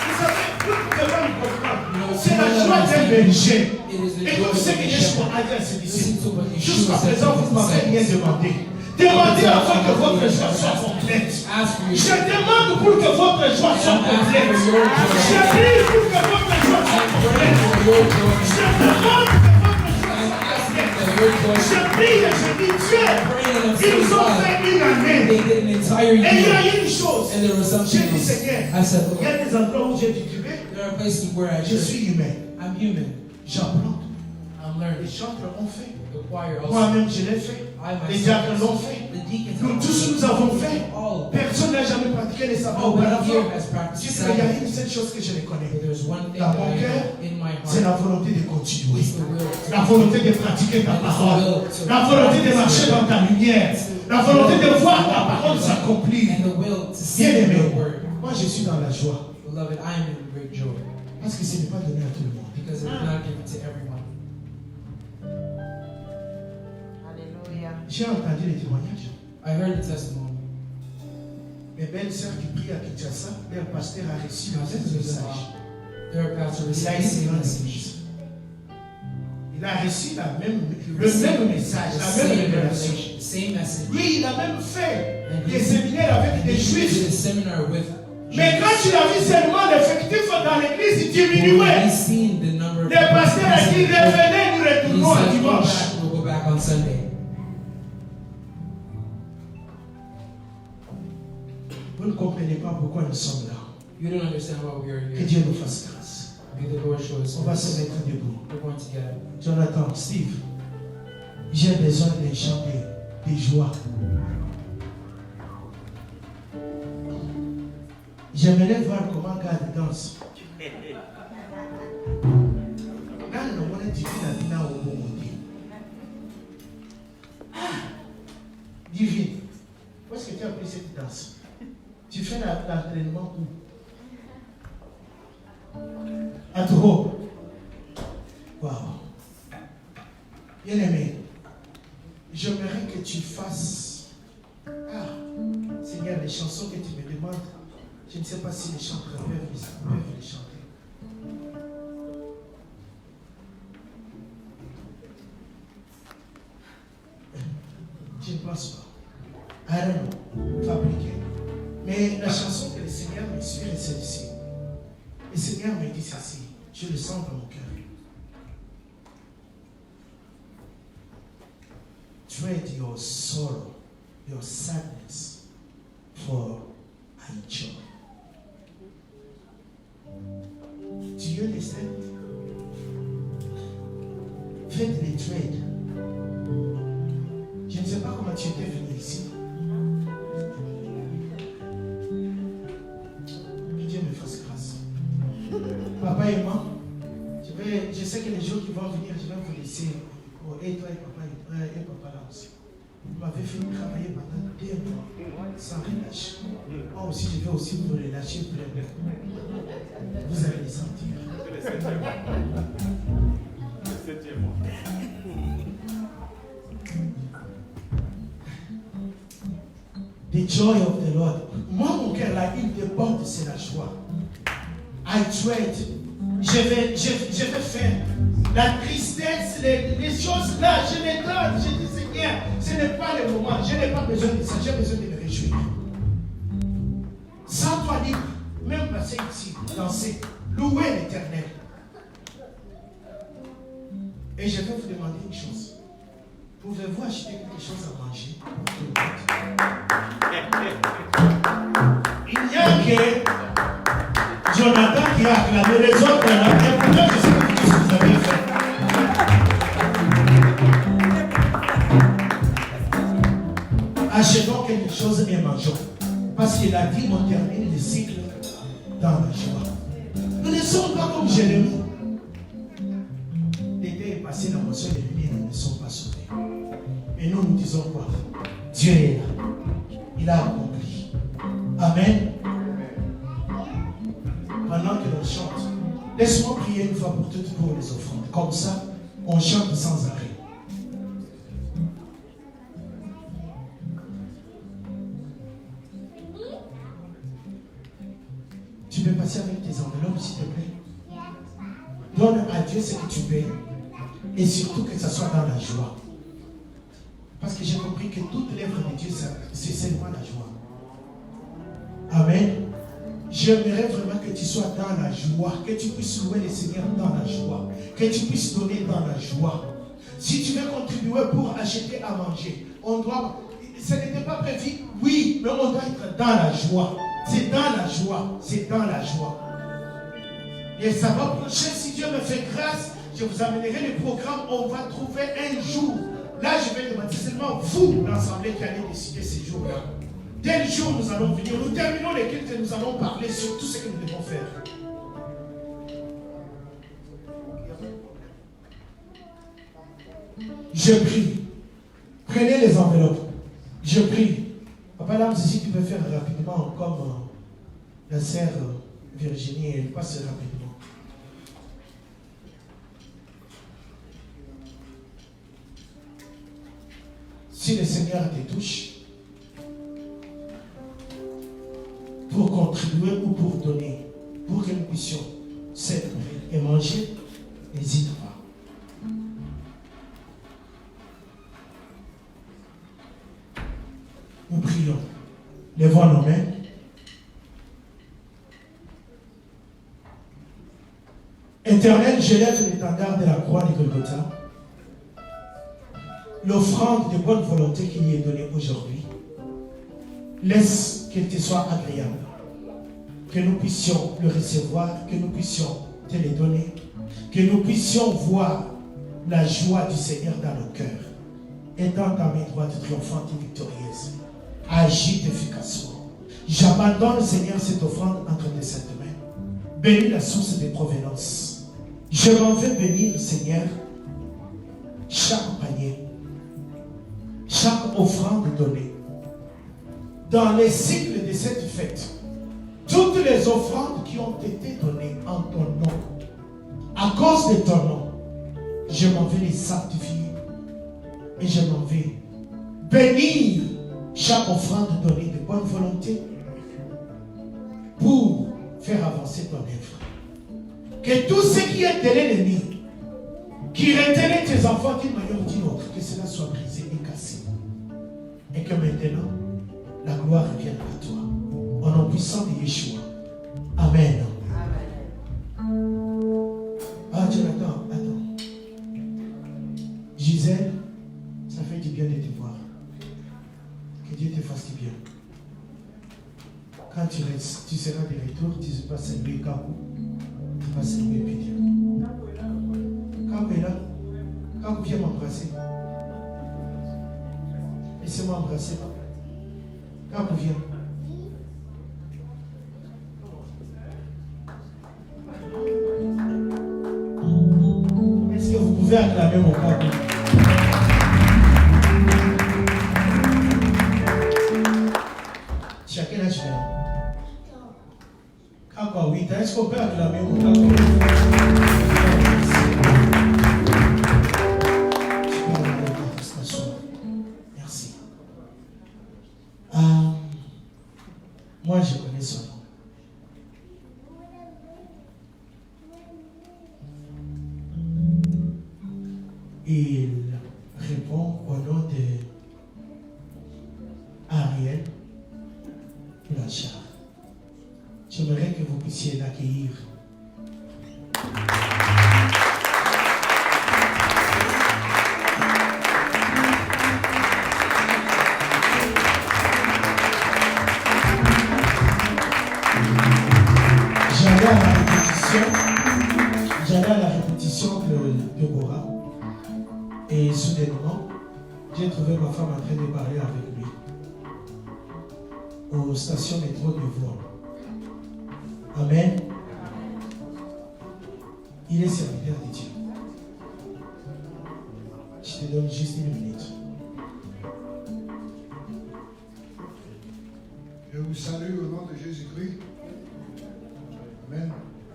Vous savez, vous devez me comprendre. You know, C'est la people joie don't d'un understand. berger. It is the Et joy comme of ce the que Yeshua shepherd. a dit à ses Listen disciples. to what Yeshua Jusqu'à said présent, to vous his m'avez rien disciples. demandé. Demandez afin que votre joie soit complète. Ask for your Je demande pour que votre joie soit complète. Je prie pour que votre joie soit complète. Je demande que votre joie soit complète. Je prie et je dis Dieu, ils ont fait une année. They did an entire Et il y a year. une chose. And there was J'ai something dit else. Seigneur, I said, il y Lord, a des endroits où j'ai titubé. there are places where I Je just, suis humain. I'm human. J'apprends. I'm Les learning. chantres ont fait. The choir also. Moi-même, je l'ai fait. I Les diacres myself. l'ont fait. The deacons. Nous tous, nous avons fait. All. Personne n'a jamais pratiqué les sabbats Nobody auparavant. here has practiced Dieu, il y a Sabbath. une seule chose que je les connais. But there's one thing Dans that mon I cœur, know in my c'est heart. la volonté de continuer. It's the will to La volonté de pratiquer ta parole. La volonté de marcher dans ta lumière. La volonté de voir ta parole s'accomplir. and the will to see Bien aimé, your word. moi je suis dans la joie. Beloved, I am in great joy Parce que ce n'est pas donné à tout le monde. because it is not given to everyone. Alléluia. J'ai entendu les témoignages. I heard the testimony. Mes belles sœurs qui prient à Kinshasa, leur pasteur a reçu My le même sisters in message. law, their pastor Il received a the été same dans message. l'église. Il a reçu le même message, The la same même révélation. revelation, the same message. Oui, il a même fait And des he séminaires avec and des he did juifs. a seminar with Mais quand Jews. il a vu seulement l'effectif dans l'église, il When diminuait. he's seen the number of Les pasteurs a dit, revenez, nous he retournons à said, go dimanche. back, we'll go back on Sunday. Vous ne comprenez pas pourquoi nous sommes là. You don't understand why we are Que here. Dieu nous fasse grâce. May the Lord show us On va se mercy. mettre debout. We're going to get it. Jonathan, Steve, j'ai besoin d'un chant de joie. J'aimerais voir comment God danse. Là, nous avons dit la vie là au bon côté. Divine, où est-ce que tu as pris cette danse? Tu fais l'entraînement où? À Toho. Waouh. Bien-aimé, j'aimerais que tu fasses. Ah, Seigneur, les chansons que tu me demandes, je ne sais pas si les chanteurs peuvent les chanter. Je ne pense pas. I don't know. Fabriquer. Mais la chanson que le Seigneur m'inspire est celle-ci. Le Seigneur me dit ceci. Je le sens dans mon cœur. Trade your sorrow, your sadness for a joy. Do you understand? Faites les trades. Je ne sais pas comment tu étais venu ici. Que Dieu me fasse grâce. Papa et moi, je sais que les jours qui vont venir, je vais vous laisser. Oh, et toi et papa là aussi. Vous m'avez fait travailler pendant 2 mois sans relâche. Moi aussi, je vais aussi vous relâcher pleinement. Vous allez les sentir. C'est le 7e mois. Le 7e mois. The joy of the Lord. Moi, mon cœur, là, il déborde, c'est la joie. I trade. Je vais faire. La tristesse, les choses là, je les donne. Je dis, Seigneur, ce n'est pas le moment. Je n'ai pas besoin de ça. J'ai besoin de me réjouir. Sans toi libre, même passer ici, danser, louer l'Éternel. Et je vais vous demander une chose. Pouvez-vous acheter quelque chose à manger pour tout le monde? Il n'y a que Jonathan qui a acclamé les autres là. Et pourtant, je sais que tout ce que vous avez fait. Achetons quelque chose et mangeons. Parce qu'il a dit, on termine le cycle dans la joie. Nous ne sommes pas comme Jérémie. L'été est passé, la moisson est venue, nous ne sommes pas sauvés. Et nous nous disons quoi? Dieu est là. Il a accompli. Amen. Pendant que l'on chante, laisse-moi prier une fois pour toutes pour les offrandes. Comme ça, on chante sans arrêt. Tu peux passer avec tes enveloppes, s'il te plaît. Donne à Dieu ce que tu payes. Et surtout que ça soit dans la joie. Parce que j'ai compris que toute l'œuvre de Dieu, c'est seulement la joie. Amen. J'aimerais vraiment que tu sois dans la joie, que tu puisses louer le Seigneur dans la joie, que tu puisses donner dans la joie. Si tu veux contribuer pour acheter à manger, ce n'était pas prévu, oui, mais on doit être dans la joie. C'est dans la joie, c'est dans la joie. Et ça va prochain, si Dieu me fait grâce, je vous amènerai le programme, on va trouver un jour. Là, je vais demander, c'est seulement vous, l'Assemblée, qui allez décider ces jours-là. Tel jour, nous allons venir. Nous terminons les cultes et nous allons parler sur tout ce que nous devons faire. Je prie. Prenez les enveloppes. Je prie. Papa Lams, si tu peux faire rapidement comme la sœur Virginie, elle passe rapidement. Si le Seigneur te touche, pour contribuer ou pour donner, pour que nous puissions célébrer et manger, n'hésite pas. Nous prions. Levons nos mains. Éternel, je lève l'étendard de la croix de Golgotha. L'offrande de bonne volonté qui lui est donnée aujourd'hui. Laisse qu'elle te soit agréable. Que nous puissions le recevoir, que nous puissions te le donner, que nous puissions voir la joie du Seigneur dans nos cœurs. Et dans ta main droite triomphante et victorieuse, agite efficacement. J'abandonne, Seigneur, cette offrande entre tes saintes mains. Bénis la source de provenance. Je m'en vais bénir, Seigneur, chaque panier, chaque offrande donnée. Dans les cycles de cette fête, toutes les offrandes qui ont été données en ton nom, à cause de ton nom, je m'en vais les sanctifier et je m'en vais bénir chaque offrande donnée de bonne volonté pour faire avancer ton œuvre. Que tout ce qui est de l'ennemi, qui retenait tes enfants d'une manière ou d'une autre, que cela soit brisé et cassé. Et que maintenant, la gloire revienne à toi. Au nom puissant de Yeshua. Amen. Ah, Jonathan, attends. Gisèle, ça fait du bien de te voir. Que Dieu te fasse du bien. Quand tu seras de retour, tu vas saluer Kabou. Tu vas saluer Pédia. Kabou est là. Kabou, viens m'embrasser. Laissez-moi embrasser. Kabou, viens. Est-ce que vous pouvez acclamer mon Kabou? Chacun a chacun. Kabou, oui, est-ce qu'on peut acclamer mon Kabou? Merci. Moi, je connais son nom. Il répond au nom de Ariel Blanchard. J'aimerais que vous puissiez l'accueillir. J'allais à la répétition de Bora et soudainement, j'ai trouvé ma femme en train de parler avec lui aux stations métro de Voie. Amen. Il est serviteur de Dieu. Je te donne juste une minute. Je vous salue au nom de Jésus-Christ. Amen.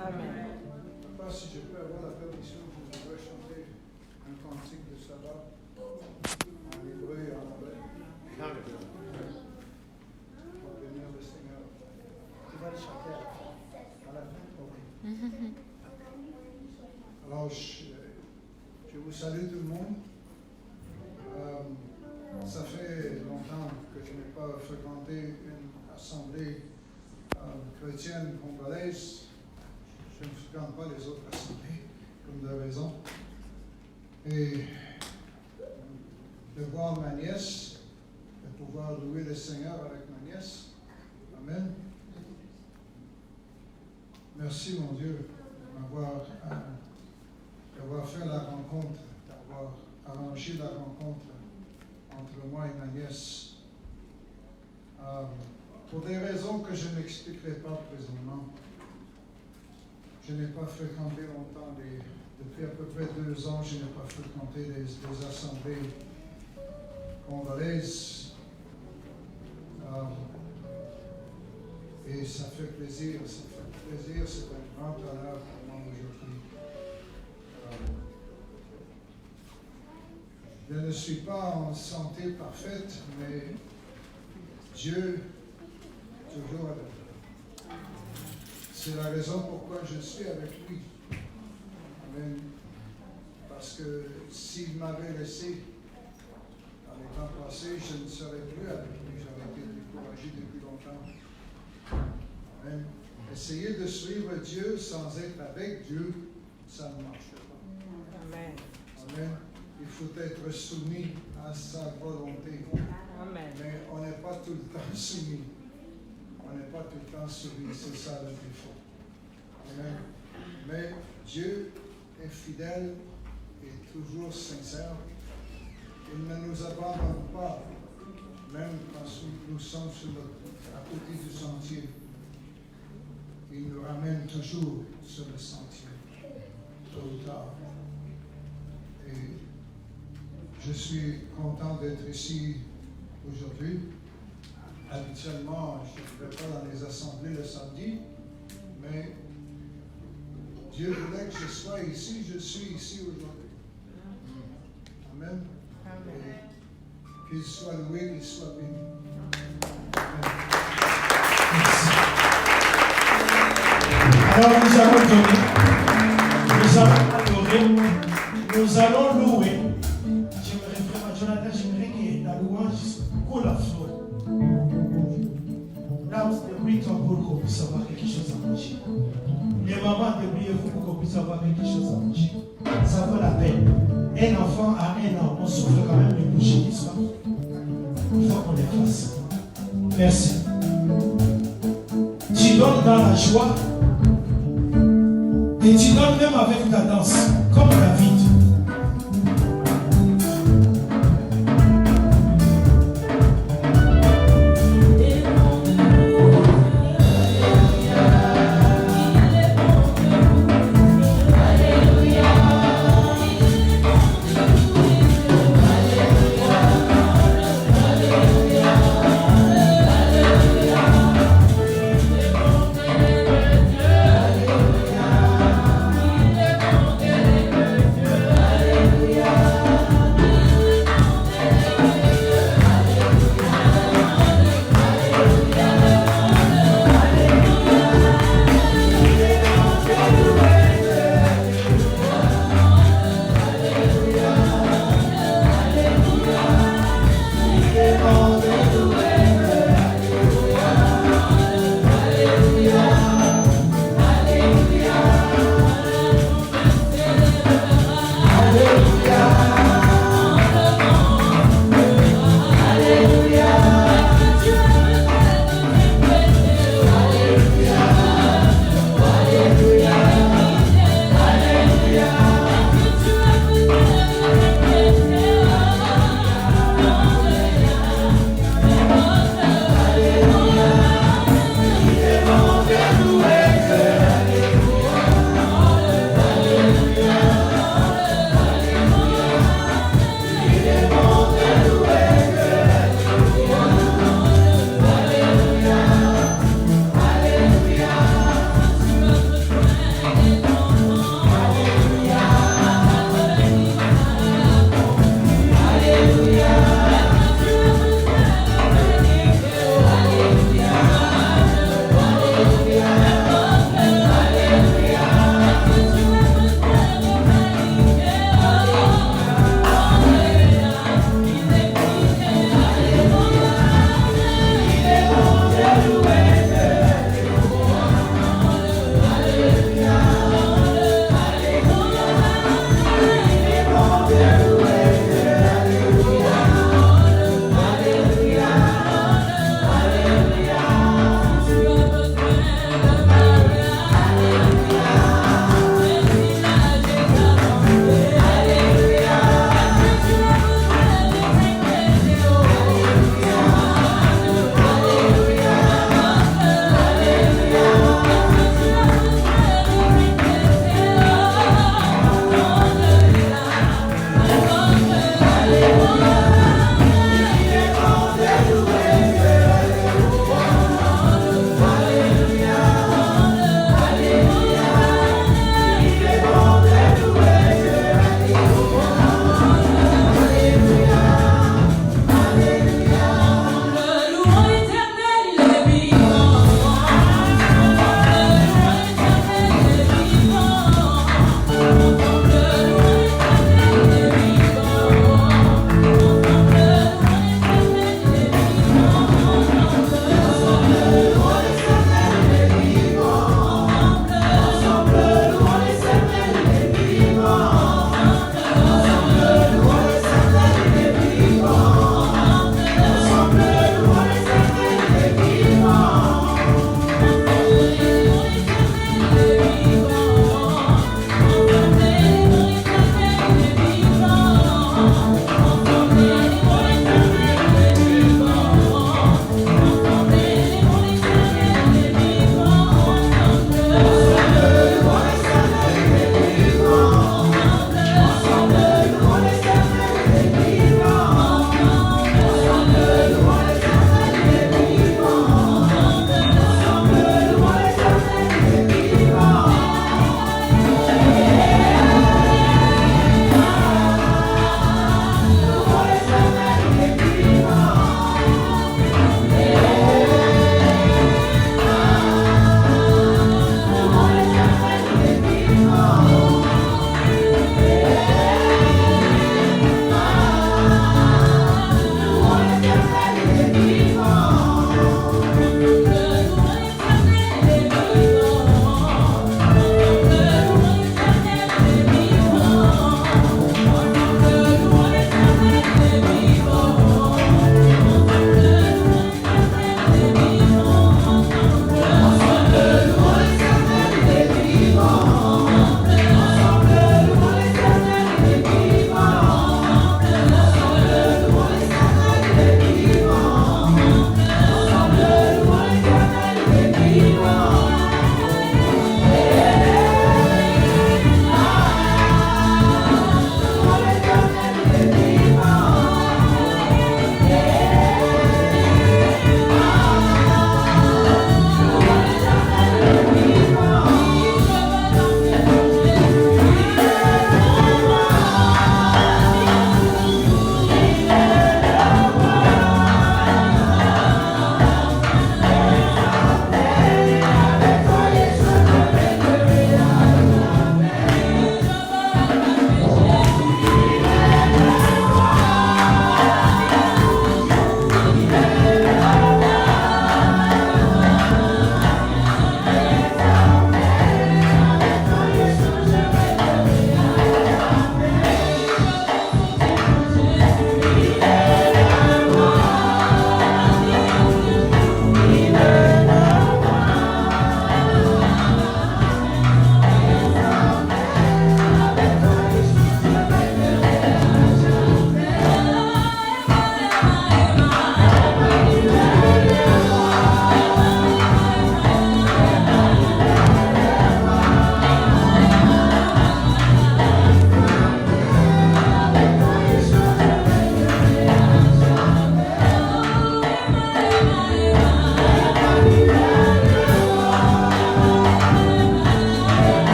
Amen. Je ne sais pas si je peux avoir la permission, je voudrais chanter un cantique de sabbat en hébreu et en anglais. Pour bénir le Seigneur. Tu vas le chanter à la fin. Ok. Alors, je vous vous salue tout le monde. Ça fait longtemps que je n'ai pas fréquenté une assemblée chrétienne congolaise. Je ne fréquente pas les autres assemblées, comme de raison. Et de voir ma nièce, de pouvoir louer le Seigneur avec ma nièce. Amen. Merci, mon Dieu, d'avoir fait la rencontre, d'avoir arrangé la rencontre entre moi et ma nièce. Pour des raisons que je n'expliquerai pas présentement, je n'ai pas fréquenté longtemps, depuis à peu près 2 ans, je n'ai pas fréquenté des assemblées congolaises. Et ça fait plaisir, c'est un grand honneur pour moi aujourd'hui. Je ne suis pas en santé parfaite, mais Dieu toujours avec moi. C'est la raison pourquoi je suis avec lui. Amen. Parce que s'il m'avait laissé dans les temps passés, je ne serais plus avec lui. J'aurais été découragé depuis longtemps. Amen. Essayer de suivre Dieu sans être avec Dieu, ça ne marche pas. Amen. Amen. Il faut être soumis à sa volonté. Amen. Mais on n'est pas tout le temps soumis. On n'est pas tout le temps soumis. C'est ça le défaut. Amen. Mais Dieu est fidèle et toujours sincère. Il ne nous abandonne pas, même quand nous sommes à côté du sentier. Il nous ramène toujours sur le sentier, tôt ou tard. Et je suis content d'être ici aujourd'hui. Habituellement, je ne vais pas dans les assemblées le samedi, mais Dieu voulait que je sois ici, je suis ici aujourd'hui. Amen. Et qu'il soit loué, qu'il soit béni. Amen. Alors nous allons donner, nous allons adorer, nous allons louer. J'aimerais vraiment, Jonathan, j'aimerais que la louange coule à flot. Là, débrouille-toi pour qu'on puisse avoir quelque chose à manger. Les mamans, débrouillez-vous pour qu'on puisse avoir quelque chose à manger. Ça vaut la peine. Un enfant à 1 an, on souffre quand même de boucher, n'est-ce pas? Il faut qu'on les fasse. Merci. Tu donnes dans la joie. Et tu donnes même avec ta danse, comme David. Yeah.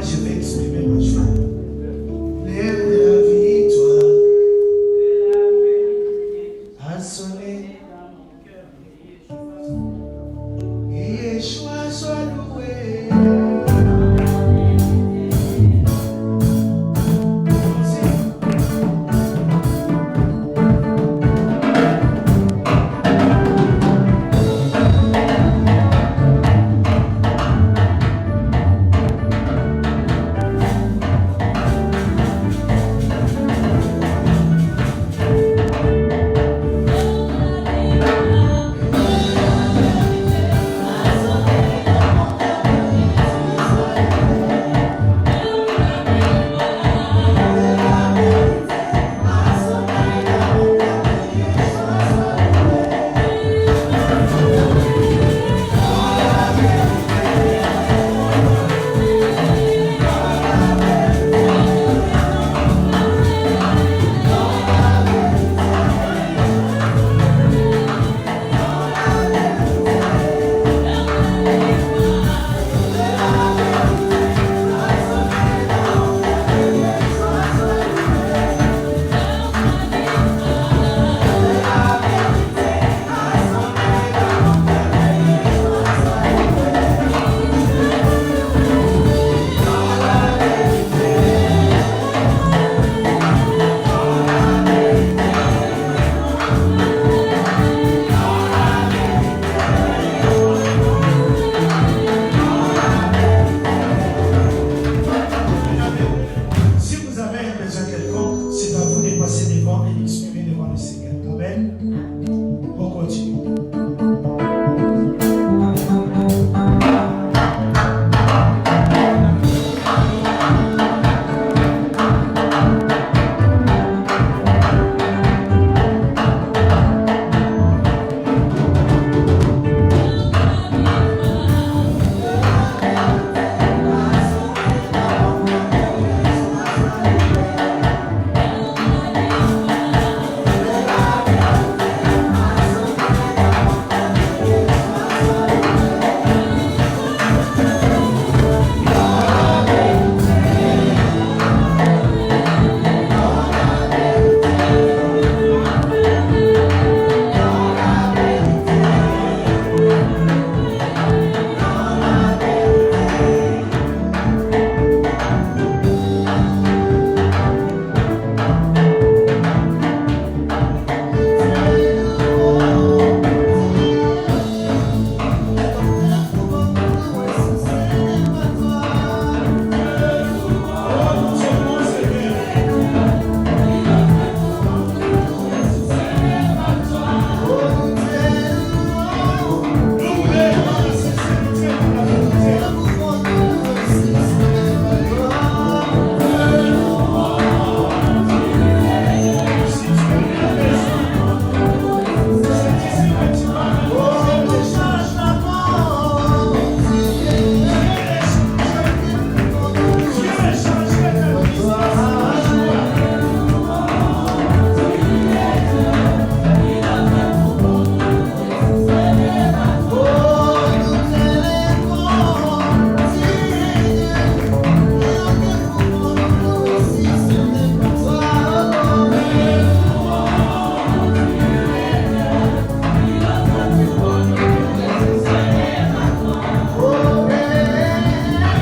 je vais exprimer ma